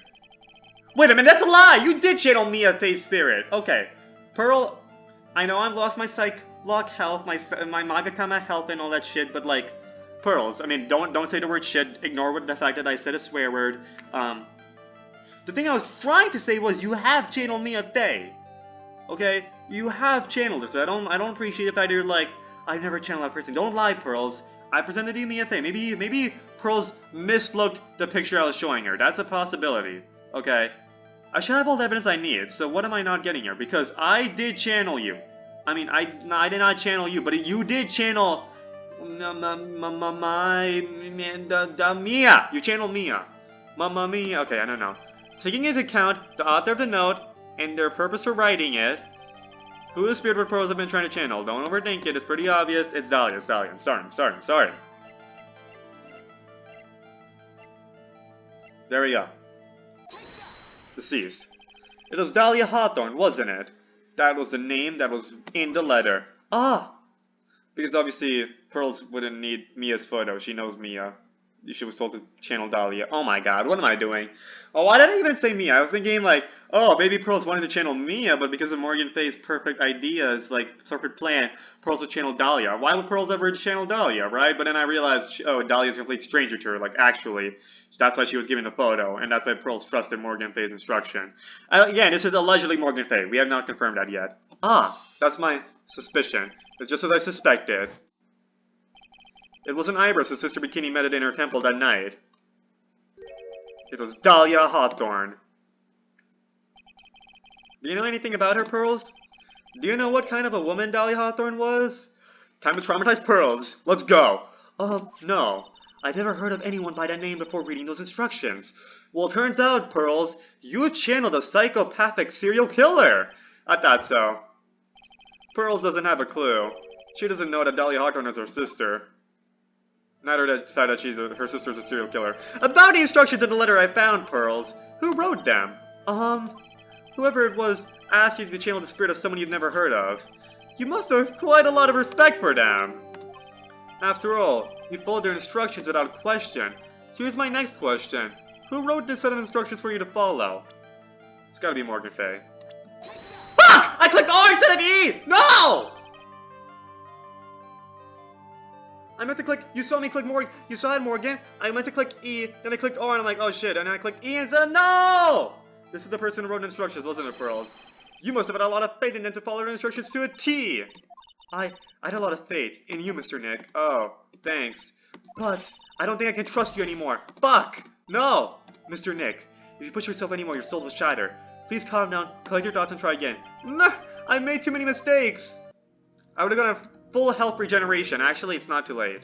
Wait a minute, that's a lie! You did channel Mia Faye's spirit. Okay. Pearl, I know I've lost my psych lock health, my Magatama health and all that shit, but like, Pearls, I mean, don't say the word shit. Ignore the fact that I said a swear word. The thing I was trying to say was you have channeled Mia Faye. Okay? You have channeled her, so I don't appreciate the fact that you're like, I've never channeled that person. Don't lie, Pearls. I presented you Mia Faye. Maybe Pearls mislooked the picture I was showing her. That's a possibility. Okay? I should have all the evidence I need, so what am I not getting here? Because I did channel you. I mean, I did not channel you, but you did channel Mia. You channeled Mia. Mamma Mia. Okay, I don't know. Taking into account the author of the note and their purpose for writing it, who the spirit Pearls have been trying to channel? Don't overthink it. It's pretty obvious. It's Dahlia. It's Dahlia. I'm sorry. There we go. Deceased. It was Dahlia Hawthorne, wasn't it? That was the name that was in the letter. Ah! Because obviously, Pearls wouldn't need Mia's photo. She knows Mia. She was told to channel Dahlia. Oh my god, what am I doing? Oh, why did I even say Mia? I was thinking like, oh, maybe Pearls wanted to channel Mia, but because of Morgan Faye's perfect ideas, like, perfect plan, Pearls would channel Dahlia. Why would Pearls ever channel Dahlia, right? But then I realized, oh, Dahlia's a complete stranger to her, like, actually. That's why she was given the photo, and that's why Pearls trusted Morgan Faye's instruction. Again, this is allegedly Morgan Faye. We have not confirmed that yet. Ah, that's my suspicion. It's just as I suspected. It was an Ibris whose sister Bikini met it in her temple that night. It was Dahlia Hawthorne. Do you know anything about her, Pearls? Do you know what kind of a woman Dahlia Hawthorne was? Time to traumatize Pearls. Let's go. No. I've never heard of anyone by that name before reading those instructions. Well, it turns out, Pearls, you channeled a psychopathic serial killer. I thought so. Pearls doesn't have a clue. She doesn't know that Dahlia Hawthorne is her sister. Neither the fact that her sister's a serial killer. About the instructions in the letter I found, Pearls. Who wrote them? Whoever it was asked you to channel the spirit of someone you've never heard of. You must have quite a lot of respect for them. After all, you followed their instructions without question. So here's my next question. Who wrote this set of instructions for you to follow? It's gotta be Morgan Faye. Fuck! I clicked R instead of E! No! I meant to click, you saw me click Morgan, you saw it Morgan, I meant to click E, then I clicked R and I'm like, oh shit, and then I clicked E and said, no! This is the person who wrote the instructions, wasn't it, Pearls? You must have had a lot of faith in them to follow the instructions to a T! I had a lot of faith in you, Mr. Nick. Oh, thanks. But I don't think I can trust you anymore. Fuck! No! Mr. Nick, if you push yourself anymore, your soul will shatter. Please calm down, collect your thoughts and try again. Nah, I made too many mistakes! I would have gone full health regeneration. Actually, it's not too late.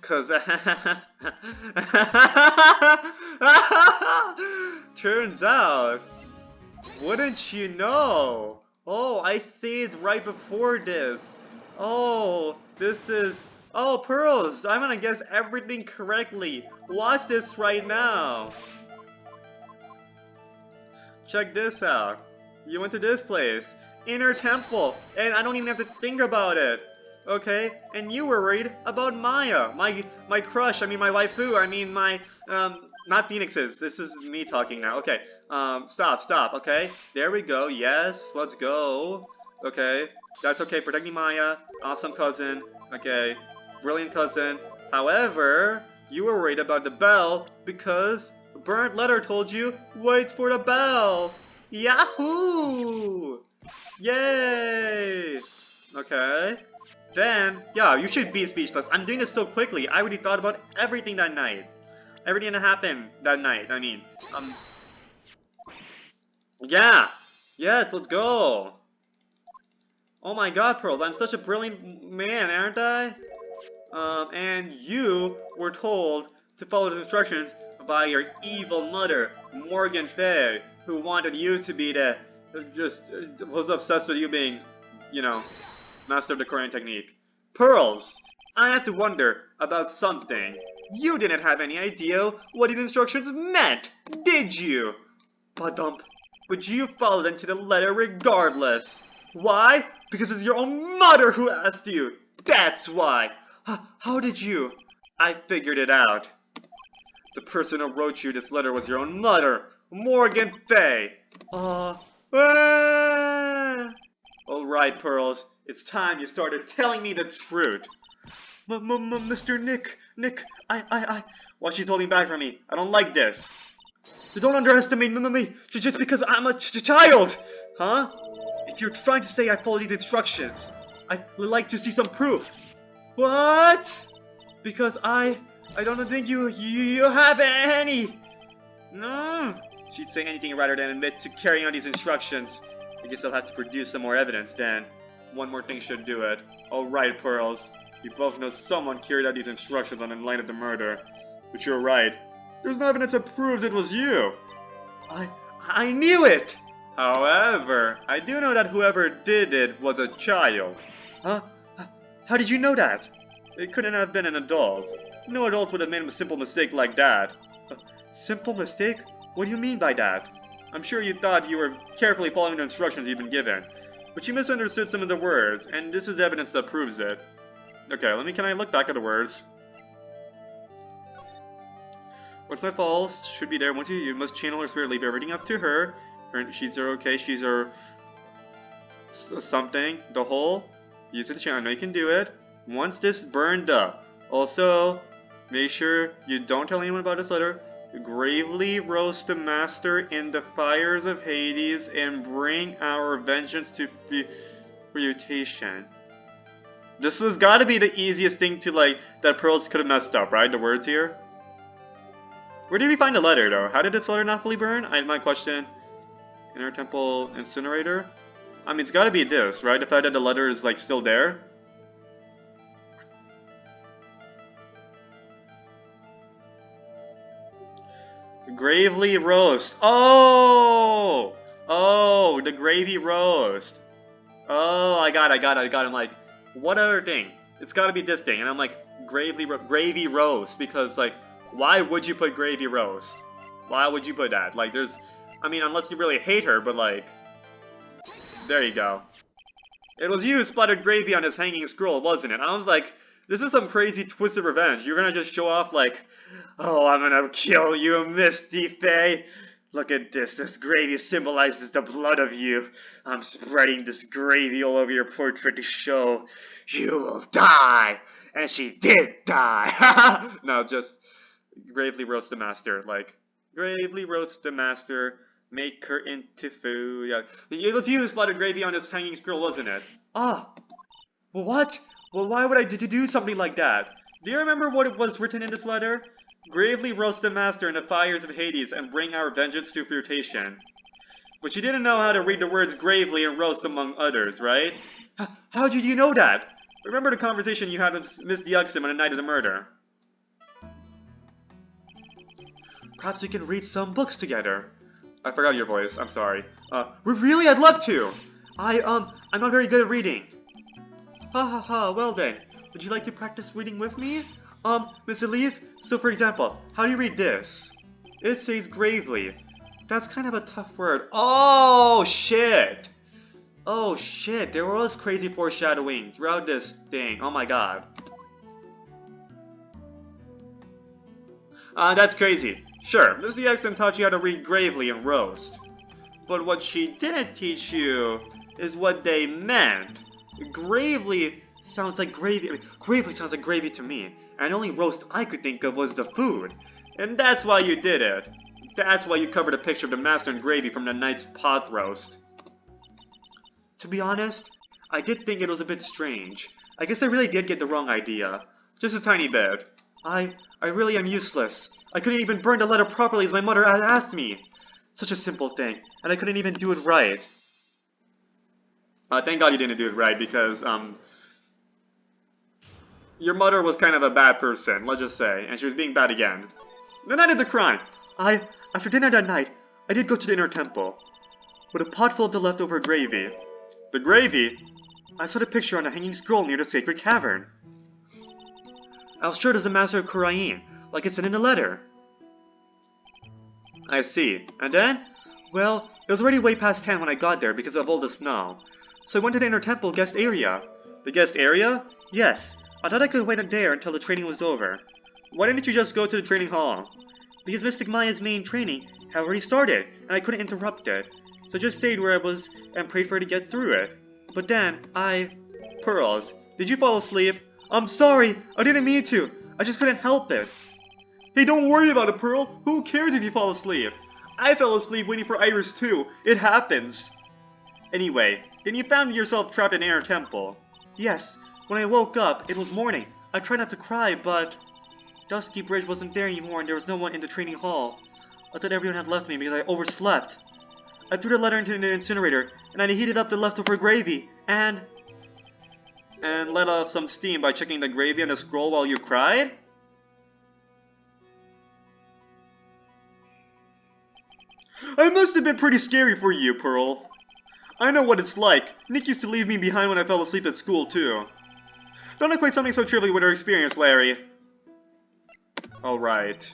Cause turns out, wouldn't you know? Oh, I saved right before this. Oh, this is... Oh, Pearls, I'm gonna guess everything correctly. Watch this right now. Check this out. You went to this place. Inner temple, and I don't even have to think about it. Okay? And you were worried about Maya, my crush, I mean my waifu, I mean my, not Phoenix's, this is me talking now. Okay, stop, okay? There we go, yes, let's go. Okay, that's okay, protecting Maya, awesome cousin, okay, brilliant cousin. However, you were worried about the bell because the burnt letter told you, wait for the bell. Yahoo! Yay! Okay. Then, yeah, you should be speechless. I'm doing this so quickly. I already thought about everything that night. Everything that happened that night, I mean. Yeah. Yes, let's go! Oh my god, Pearls, I'm such a brilliant man, aren't I? And you were told to follow the instructions by your evil mother, Morgan Fay, who wanted you to be the... was obsessed with you being, you know, master of the Korean technique. Pearls, I have to wonder about something. You didn't have any idea what these instructions meant, did you? Badump. But you followed them to the letter regardless. Why? Because it's your own mother who asked you. That's why. How did you? I figured it out. The person who wrote you this letter was your own mother, Morgan Fay. Alright, Pearls. It's time you started telling me the truth. Mr. Nick, Why she's holding back from me? I don't like this. You don't underestimate me just because I'm a child! Huh? If you're trying to say I followed these instructions, I'd like to see some proof. What? Because I don't think you have any. No. She'd say anything rather than admit to carrying out these instructions. I guess I'll have to produce some more evidence then. One more thing should do it. Alright, Pearls. We both know someone carried out these instructions on the night of the murder. But you're right. There's no evidence that proves it was you. I knew it! However, I do know that whoever did it was a child. Huh? How did you know that? It couldn't have been an adult. No adult would have made a simple mistake like that. A simple mistake? What do you mean by that? I'm sure you thought you were carefully following the instructions you've been given. But you misunderstood some of the words, and this is evidence that proves it. Okay, can I look back at the words? What's my falls? Should be there. Once you must channel her spirit, leave everything up to her. She's her, okay, she's her... something. The whole. Use it to channel. I know you can do it. Once this burned up. Also, make sure you don't tell anyone about this letter. Gravely roast the master in the fires of Hades and bring our vengeance to fruition. This has got to be the easiest thing to, like, that Pearls could have messed up, right? The words here. Where did we find the letter, though? How did this letter not fully burn? I might question. Inner Temple Incinerator? I mean, it's got to be this, right? The fact that the letter is, like, still there. Gravely roast. Oh! Oh, the gravy roast. Oh, I got it. I'm like, what other thing? It's got to be this thing. And I'm like, gravy roast. Because, like, why would you put gravy roast? Why would you put that? Like, there's... I mean, unless you really hate her, but, like... There you go. It was you who splattered gravy on his hanging scroll, wasn't it? I was like, this is some crazy twisted revenge. You're gonna just show off, like... Oh, I'm gonna kill you, Misty Faye. Look at this. This gravy symbolizes the blood of you. I'm spreading this gravy all over your portrait to show you will die. And she did die. No, just gravely roast the master. Like, gravely roast the master. Make her into food. Yeah. It was you who splattered gravy on his hanging scroll, wasn't it? Ah. Well, what? Well, why would I do something like that? Do you remember what it was written in this letter? Gravely roast the master in the fires of Hades and bring our vengeance to fruition. But you didn't know how to read the words gravely and roast among others, right? How did you know that? Remember the conversation you had with Miss Diuxim on the night of the murder? Perhaps we can read some books together. I forgot your voice, I'm sorry. Really? I'd love to! I'm not very good at reading. Well then. Would you like to practice reading with me? Miss Elise, so for example, how do you read this? It says gravely. That's kind of a tough word. Oh, shit! Oh, shit, there was crazy foreshadowing throughout this thing. Oh my god. That's crazy. Sure, Miss Diuxim taught you how to read gravely and roast. But what she didn't teach you is what they meant. Gravely sounds like gravy. I mean, gravely sounds like gravy to me. And the only roast I could think of was the food. And that's why you did it. That's why you covered a picture of the master in gravy from the night's pot roast. To be honest, I did think it was a bit strange. I guess I really did get the wrong idea. Just a tiny bit. I really am useless. I couldn't even burn the letter properly as my mother had asked me. Such a simple thing, and I couldn't even do it right. Thank God you didn't do it right, because, your mother was kind of a bad person, let's just say, and she was being bad again. Then I did the crime. After dinner that night, I did go to the inner temple, with a pot full of the leftover gravy. The gravy? I saw the picture on a hanging scroll near the sacred cavern. I was sure it was the Master of Kurain, like it said in the letter. I see. And then? Well, it was already way past 10 when I got there because of all the snow. So I went to the inner temple guest area. The guest area? Yes. I thought I could wait there until the training was over. Why didn't you just go to the training hall? Because Mystic Maya's main training had already started, and I couldn't interrupt it. So I just stayed where I was and prayed for her to get through it. But then, Pearls, did you fall asleep? I'm sorry, I didn't mean to. I just couldn't help it. Hey, don't worry about it, Pearl. Who cares if you fall asleep? I fell asleep waiting for Iris too. It happens. Anyway, then you found yourself trapped in Inner Temple. Yes, when I woke up, it was morning. I tried not to cry, but Dusky Bridge wasn't there anymore and there was no one in the training hall. I thought everyone had left me because I overslept. I threw the letter into the incinerator, and I heated up the leftover gravy, and let off some steam by checking the gravy on the scroll while you cried? It must have been pretty scary for you, Pearl. I know what it's like. Nick used to leave me behind when I fell asleep at school, too. Don't equate something so trivial with her experience, Larry. Alright.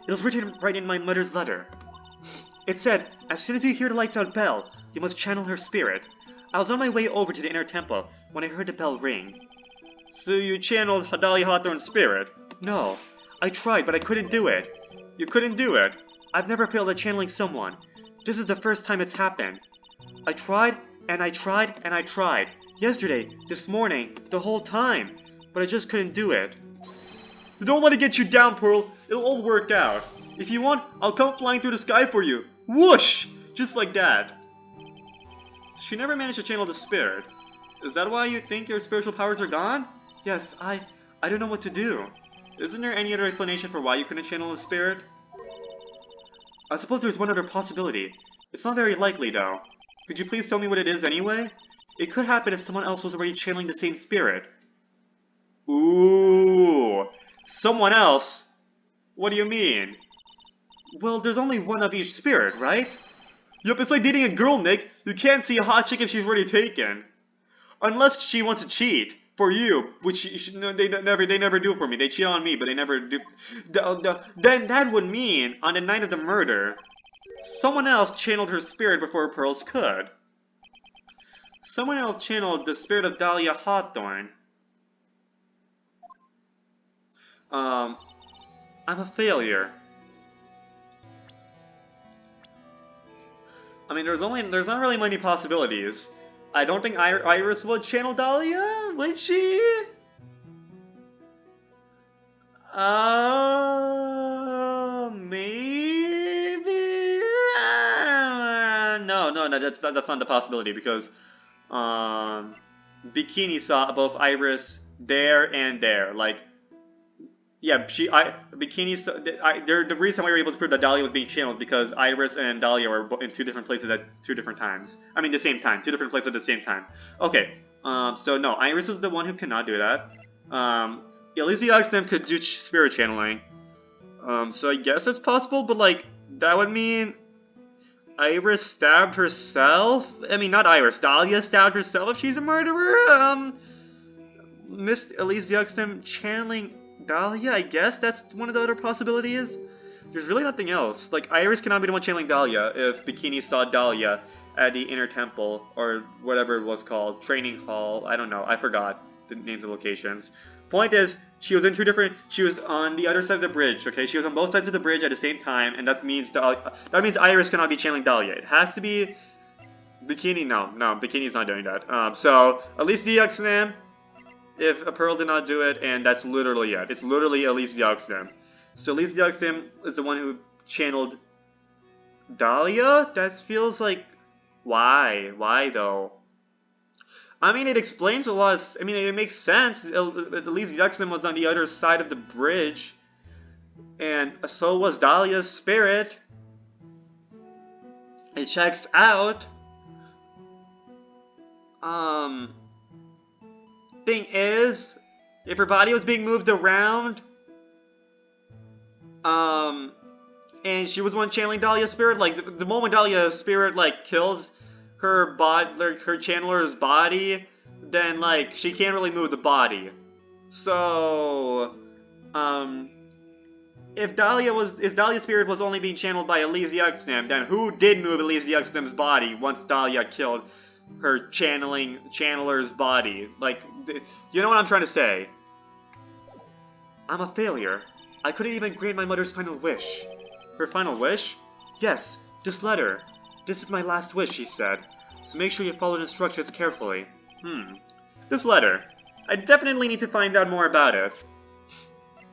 It was written right in my mother's letter. It said, as soon as you hear the lights out bell, you must channel her spirit. I was on my way over to the inner temple when I heard the bell ring. So you channeled Dahlia Hawthorne's spirit? No. I tried, but I couldn't do it. You couldn't do it? I've never failed at channeling someone. This is the first time it's happened. I tried, and I tried, and I tried. Yesterday, this morning, the whole time. But I just couldn't do it. Don't let it get you down, Pearl. It'll all work out. If you want, I'll come flying through the sky for you. Whoosh! Just like that. She never managed to channel the spirit. Is that why you think your spiritual powers are gone? Yes, I don't know what to do. Isn't there any other explanation for why you couldn't channel the spirit? I suppose there's one other possibility. It's not very likely, though. Could you please tell me what it is anyway? It could happen if someone else was already channeling the same spirit. Ooh, someone else? What do you mean? Well, there's only one of each spirit, right? Yup, it's like dating a girl, Nick. You can't see a hot chick if she's already taken. Unless she wants to cheat. For you, which no, they never do for me. They cheat on me, but they never do. Then that would mean, on the night of the murder, someone else channeled her spirit before Pearls could. Someone else channeled the spirit of Dahlia Hawthorne. I'm a failure. I mean, there's not really many possibilities. I don't think Iris would channel Dahlia, would she? Maybe. No, that's not the possibility because, Bikini saw both Iris there and there. Like, yeah, Bikini saw. The reason why we were able to prove that Dahlia was being channeled because Iris and Dahlia were in two different places at two different times. I mean, the same time, two different places at the same time. Okay, so no, Iris was the one who cannot do that. Elysia Oxnam could do spirit channeling. So I guess it's possible, but like that would mean Iris stabbed herself. I mean, not Iris. Dahlia stabbed herself if she's a murderer. Miss Elysia Oxnam channeling Dahlia, I guess that's one of the other possibilities. There's really nothing else. Like, Iris cannot be the one channeling Dahlia if Bikini saw Dahlia at the Inner Temple, or whatever it was called. Training Hall, I don't know, I forgot the names of locations. Point is, she was on the other side of the bridge, okay? She was on both sides of the bridge at the same time, and that means Iris cannot be channeling Dahlia. It has to be Bikini. No, Bikini's not doing that. So, Elysia Oxnam, if a Pearl did not do it, and that's literally it. It's literally Elysia Oxnam. So Elysia Oxnam is the one who channeled Dahlia? That feels like... Why? Why, though? I mean, it explains a lot. I mean, it makes sense. Elysia Oxnam was on the other side of the bridge, and so was Dahlia's spirit. It checks out. Thing is, if her body was being moved around, and she was one channeling Dahlia's spirit, like, the moment Dahlia's spirit, like, kills her like, her channeler's body, then, like, she can't really move the body. So, if Dahlia's spirit was only being channeled by Elise the X-Nem, then who did move Elise the X-Nem's body once Dahlia killed her channeler's body? Like, you know what I'm trying to say? I'm a failure. I couldn't even grant my mother's final wish. Her final wish? Yes, this letter. This is my last wish, she said. So make sure you follow the instructions carefully. This letter. I definitely need to find out more about it.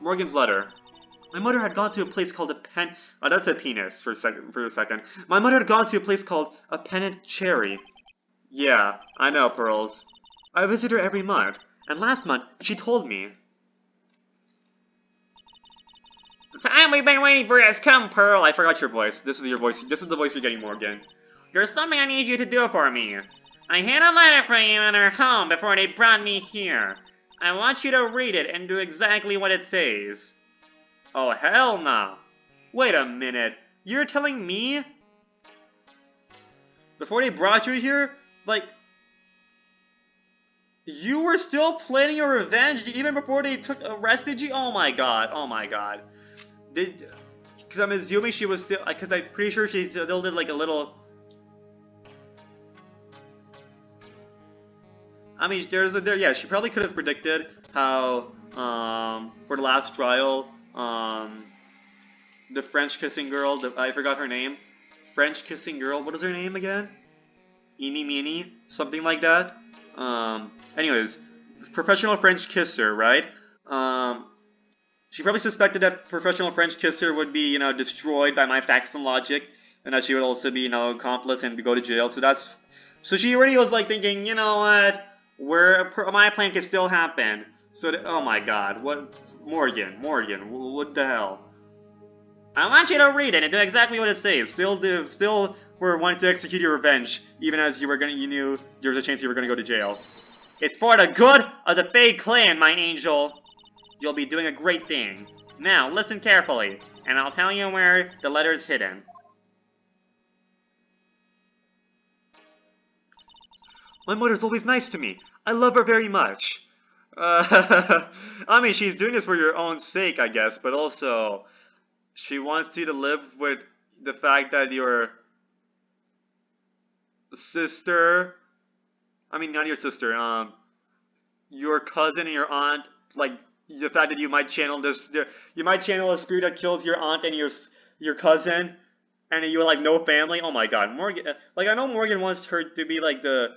Morgan's letter. My mother had gone to a place called oh, that's a penis for a second. My mother had gone to a place called a penitentiary. Yeah, I know, Pearls. I visit her every month, and last month she told me. The time we've been waiting for has come, Pearl. I forgot your voice. This is your voice. This is the voice you're getting, Morgan. There's something I need you to do for me. I had a letter for you in her home before they brought me here. I want you to read it and do exactly what it says. Oh, hell no. Wait a minute. You're telling me? Before they brought you here? Like, you were still planning your revenge even before they arrested you? Oh my god. Oh my god. Because I'm assuming she was still, because I'm pretty sure she still did like a little. I mean, yeah, she probably could have predicted how, for the last trial, the French kissing girl, I forgot her name. French kissing girl, what is her name again? Eeny meeny, something like that. Anyways, professional French kisser, right? She probably suspected that professional French kisser would be, you know, destroyed by my facts and logic, and that she would also be, you know, accomplice and go to jail. So she already was like thinking, you know what, my plan can still happen. So, oh my god, what, Morgan, what the hell? I want you to read it and do exactly what it says. Still, we're wanting to execute your revenge, even as you knew there was a chance you were gonna go to jail. It's for the good of the Fae clan, my angel. You'll be doing a great thing. Now, listen carefully, and I'll tell you where the letter is hidden. My mother's always nice to me. I love her very much. I mean, she's doing this for your own sake, I guess, but also, she wants you to live with the fact that your sister, I mean, not your sister, your cousin and your aunt, like, the fact that you might channel a spirit that kills your aunt and your cousin, and you like no family. Oh my god, Morgan! Like, I know Morgan wants her to be like the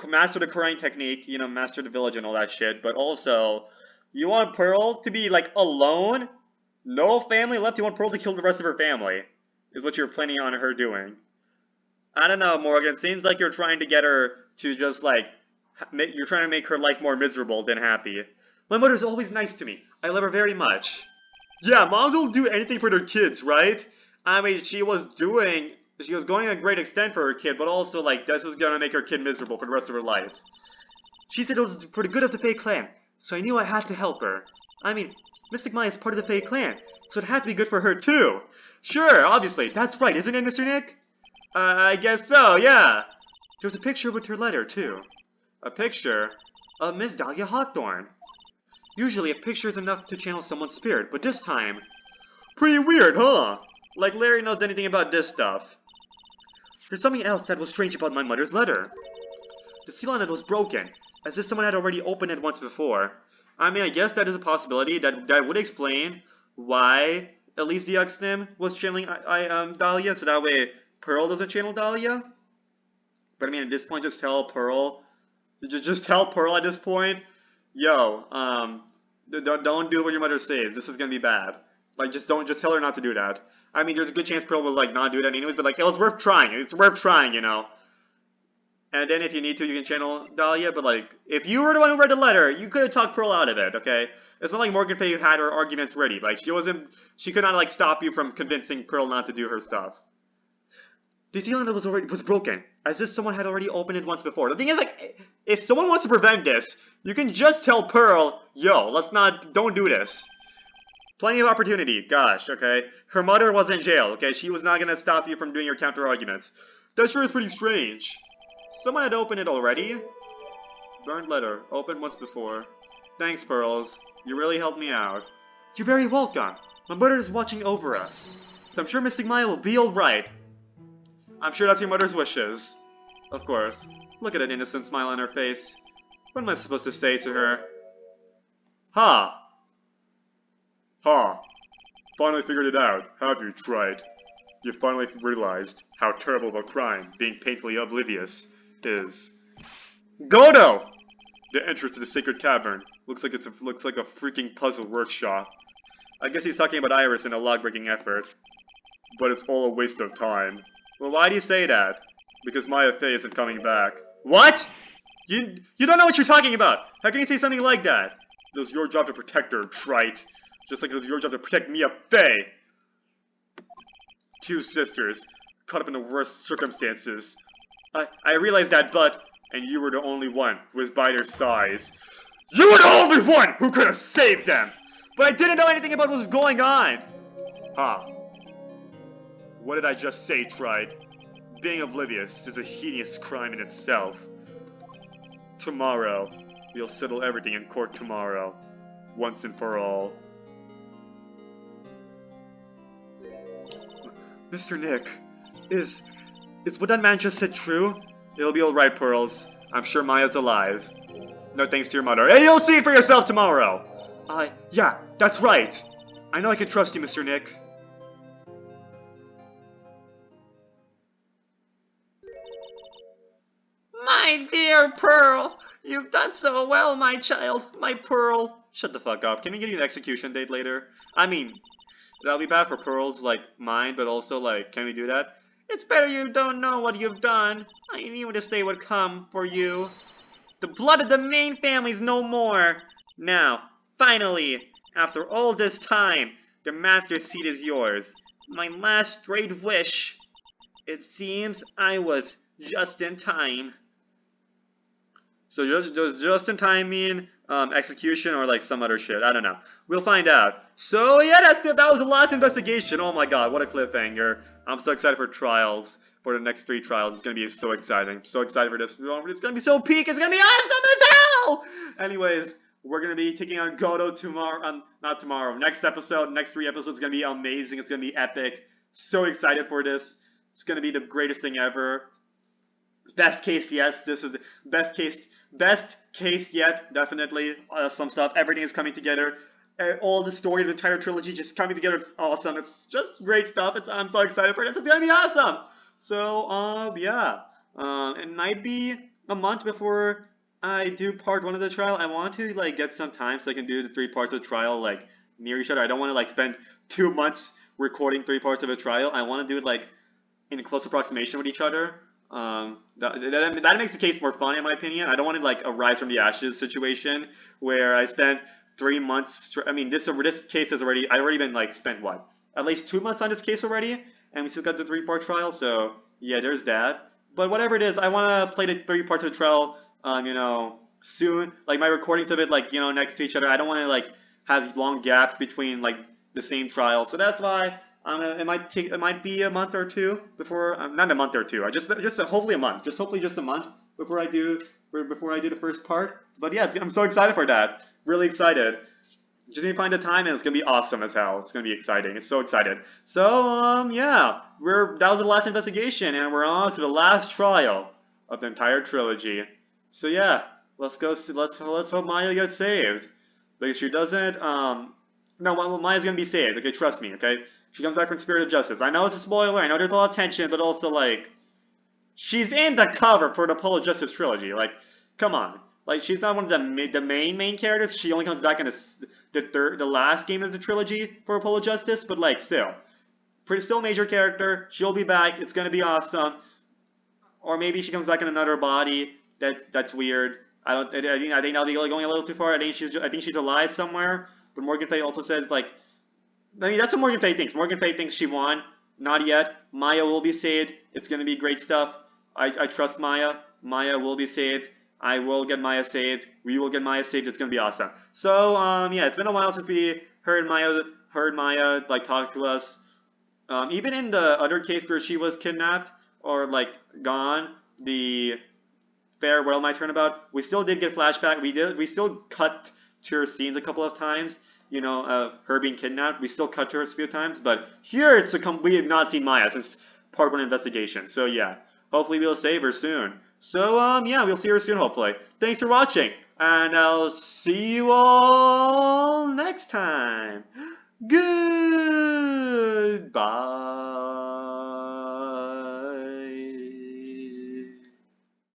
master the crying technique, you know, master the village and all that shit. But also, you want Pearl to be like alone, no family left. You want Pearl to kill the rest of her family, is what you're planning on her doing. I don't know, Morgan. Seems like you're trying to get her to just like. You're trying to make her life more miserable than happy. My mother's always nice to me. I love her very much. Yeah, moms will do anything for their kids, right? I mean, she was going a great extent for her kid, but also, like, this is gonna make her kid miserable for the rest of her life. She said it was for the good of the Fae clan, so I knew I had to help her. I mean, Mystic Maya is part of the Fae clan, so it had to be good for her too. Sure, obviously, that's right, isn't it, Mr. Nick? I guess so, yeah. There's a picture with her letter, too. A picture of Miss Dahlia Hawthorne. Usually a picture is enough to channel someone's spirit, but this time... Pretty weird, huh? Like Larry knows anything about this stuff. There's something else that was strange about my mother's letter. The seal on it was broken, as if someone had already opened it once before. I mean, I guess that is a possibility. That would explain why Elise the X-Nem was channeling Dahlia, so that way Pearl doesn't channel Dahlia. But I mean, at this point, just tell Pearl... Just tell Pearl at this point, yo, don't do what your mother says. This is gonna be bad. Like, just tell her not to do that. I mean, there's a good chance Pearl will, like, not do that anyways, but, like, it was worth trying. It's worth trying, you know. And then if you need to, you can channel Dahlia, but, like, if you were the one who read the letter, you could have talked Pearl out of it, okay? It's not like Morgan Faye had her arguments ready. Like, she could not, like, stop you from convincing Pearl not to do her stuff. The ceiling that was broken, as if someone had already opened it once before. The thing is, like, if someone wants to prevent this, you can just tell Pearl, yo, don't do this. Plenty of opportunity, gosh, okay? Her mother was in jail, okay? She was not gonna stop you from doing your counter-arguments. That sure is pretty strange. Someone had opened it already? Burned letter, opened once before. Thanks, Pearls. You really helped me out. You're very welcome. My mother is watching over us, so I'm sure Mystic Maya will be alright. I'm sure that's your mother's wishes. Of course. Look at that innocent smile on her face. What am I supposed to say to her? Ha! Ha! Finally figured it out, have you, Tried? You finally realized how terrible of a crime being painfully oblivious is. Godo! The entrance to the sacred cavern looks like a freaking puzzle workshop. I guess he's talking about Iris in a log-breaking effort. But it's all a waste of time. Well, why do you say that? Because Maya Fey isn't coming back. What? You don't know what you're talking about! How can you say something like that? It was your job to protect her, Trite. Just like it was your job to protect Mia Fey! Two sisters, caught up in the worst circumstances. I realized that, but... And you were the only one who was by their sides. You were the only one who could have saved them! But I didn't know anything about what was going on! Huh. What did I just say, Tride? Being oblivious is a heinous crime in itself. Tomorrow, we'll settle everything in court tomorrow. Once and for all. Mr. Nick, is what that man just said true? It'll be alright, Pearls. I'm sure Maya's alive. No thanks to your mother. Hey, you'll see it for yourself tomorrow! Yeah, that's right! I know I can trust you, Mr. Nick. My dear Pearl! You've done so well, my child, my Pearl. Shut the fuck up. Can we get you an execution date later? I mean, that'll be bad for Pearls, like, mine, but also, like, can we do that? It's better you don't know what you've done. I knew this day would come for you. The blood of the main family's no more. Now, finally, after all this time, the master seat is yours. My last great wish. It seems I was just in time. So does just in time mean execution or like some other shit? I don't know. We'll find out. So yeah, that was the last investigation. Oh my god, what a cliffhanger. I'm so excited for trials. For the next 3 trials. It's gonna be so exciting. So excited for this. It's gonna be so peak. It's gonna be awesome as hell! Anyways, we're gonna be taking on Godo tomorrow. Not tomorrow. Next episode. Next 3 episodes. It's gonna be amazing. It's gonna be epic. So excited for this. It's gonna be the greatest thing ever. Best case, yes. This is the best case yet. Definitely. Some stuff. Everything is coming together. All the story of the entire trilogy just coming together. It's awesome. It's just great stuff. I'm so excited for this. It's gonna be awesome. So, yeah. It might be a month before I do part 1 of the trial. I want to, like, get some time so I can do the 3 parts of the trial, like, near each other. I don't want to, like, spend 2 months recording 3 parts of a trial. I want to do it, like, in a close approximation with each other. That makes the case more fun, in my opinion. I don't want to, like, a rise from the ashes situation where I spent 3 months. I mean, this case has already. I already been like spent what? At least 2 months on this case already, and we still got the 3-part trial. So yeah, there's that. But whatever it is, I want to play the 3 parts of the trial. You know, soon. Like my recordings of it, like next to each other. I don't want to like have long gaps between like the same trial. So that's why. It might be a month or 2 before, not a month or 2. Just hopefully a month. Hopefully just a month before I do the first part. But yeah, I'm so excited for that. Really excited. Just need to find the time, and it's gonna be awesome as hell. It's gonna be exciting. It's so excited. So yeah, that was the last investigation, and we're on to the last trial of the entire trilogy. So yeah, let's go. Let's hope Maya gets saved, because she doesn't. No, Maya's gonna be saved. Okay, trust me. Okay. She comes back from Spirit of Justice. I know it's a spoiler, I know there's a lot of tension, but also, like, she's in the cover for the Apollo Justice trilogy. Like, come on. Like, she's not one of the main characters. She only comes back in the last game of the trilogy for Apollo Justice, but, like, still. Still a major character. She'll be back. It's gonna be awesome. Or maybe she comes back in another body. That's weird. I think that'll be going a little too far. I think she's alive somewhere. But Morgan Fay also says, like, I mean, that's what Morgan Fay thinks. Morgan Fay thinks she won. Not yet. Maya will be saved. It's gonna be great stuff. I trust Maya. Maya will be saved. I will get Maya saved. We will get Maya saved. It's gonna be awesome. So yeah, it's been a while since we heard Maya like talk to us. Even in the other case where she was kidnapped or like gone, the farewell my turnabout, we still did get flashback. We still cut to her scenes a couple of times. You know, of her being kidnapped. We still cut to her a few times, but here we have not seen Maya since part one investigation. So yeah, hopefully we'll save her soon. So yeah, we'll see her soon. Hopefully. Thanks for watching, and I'll see you all next time. Goodbye.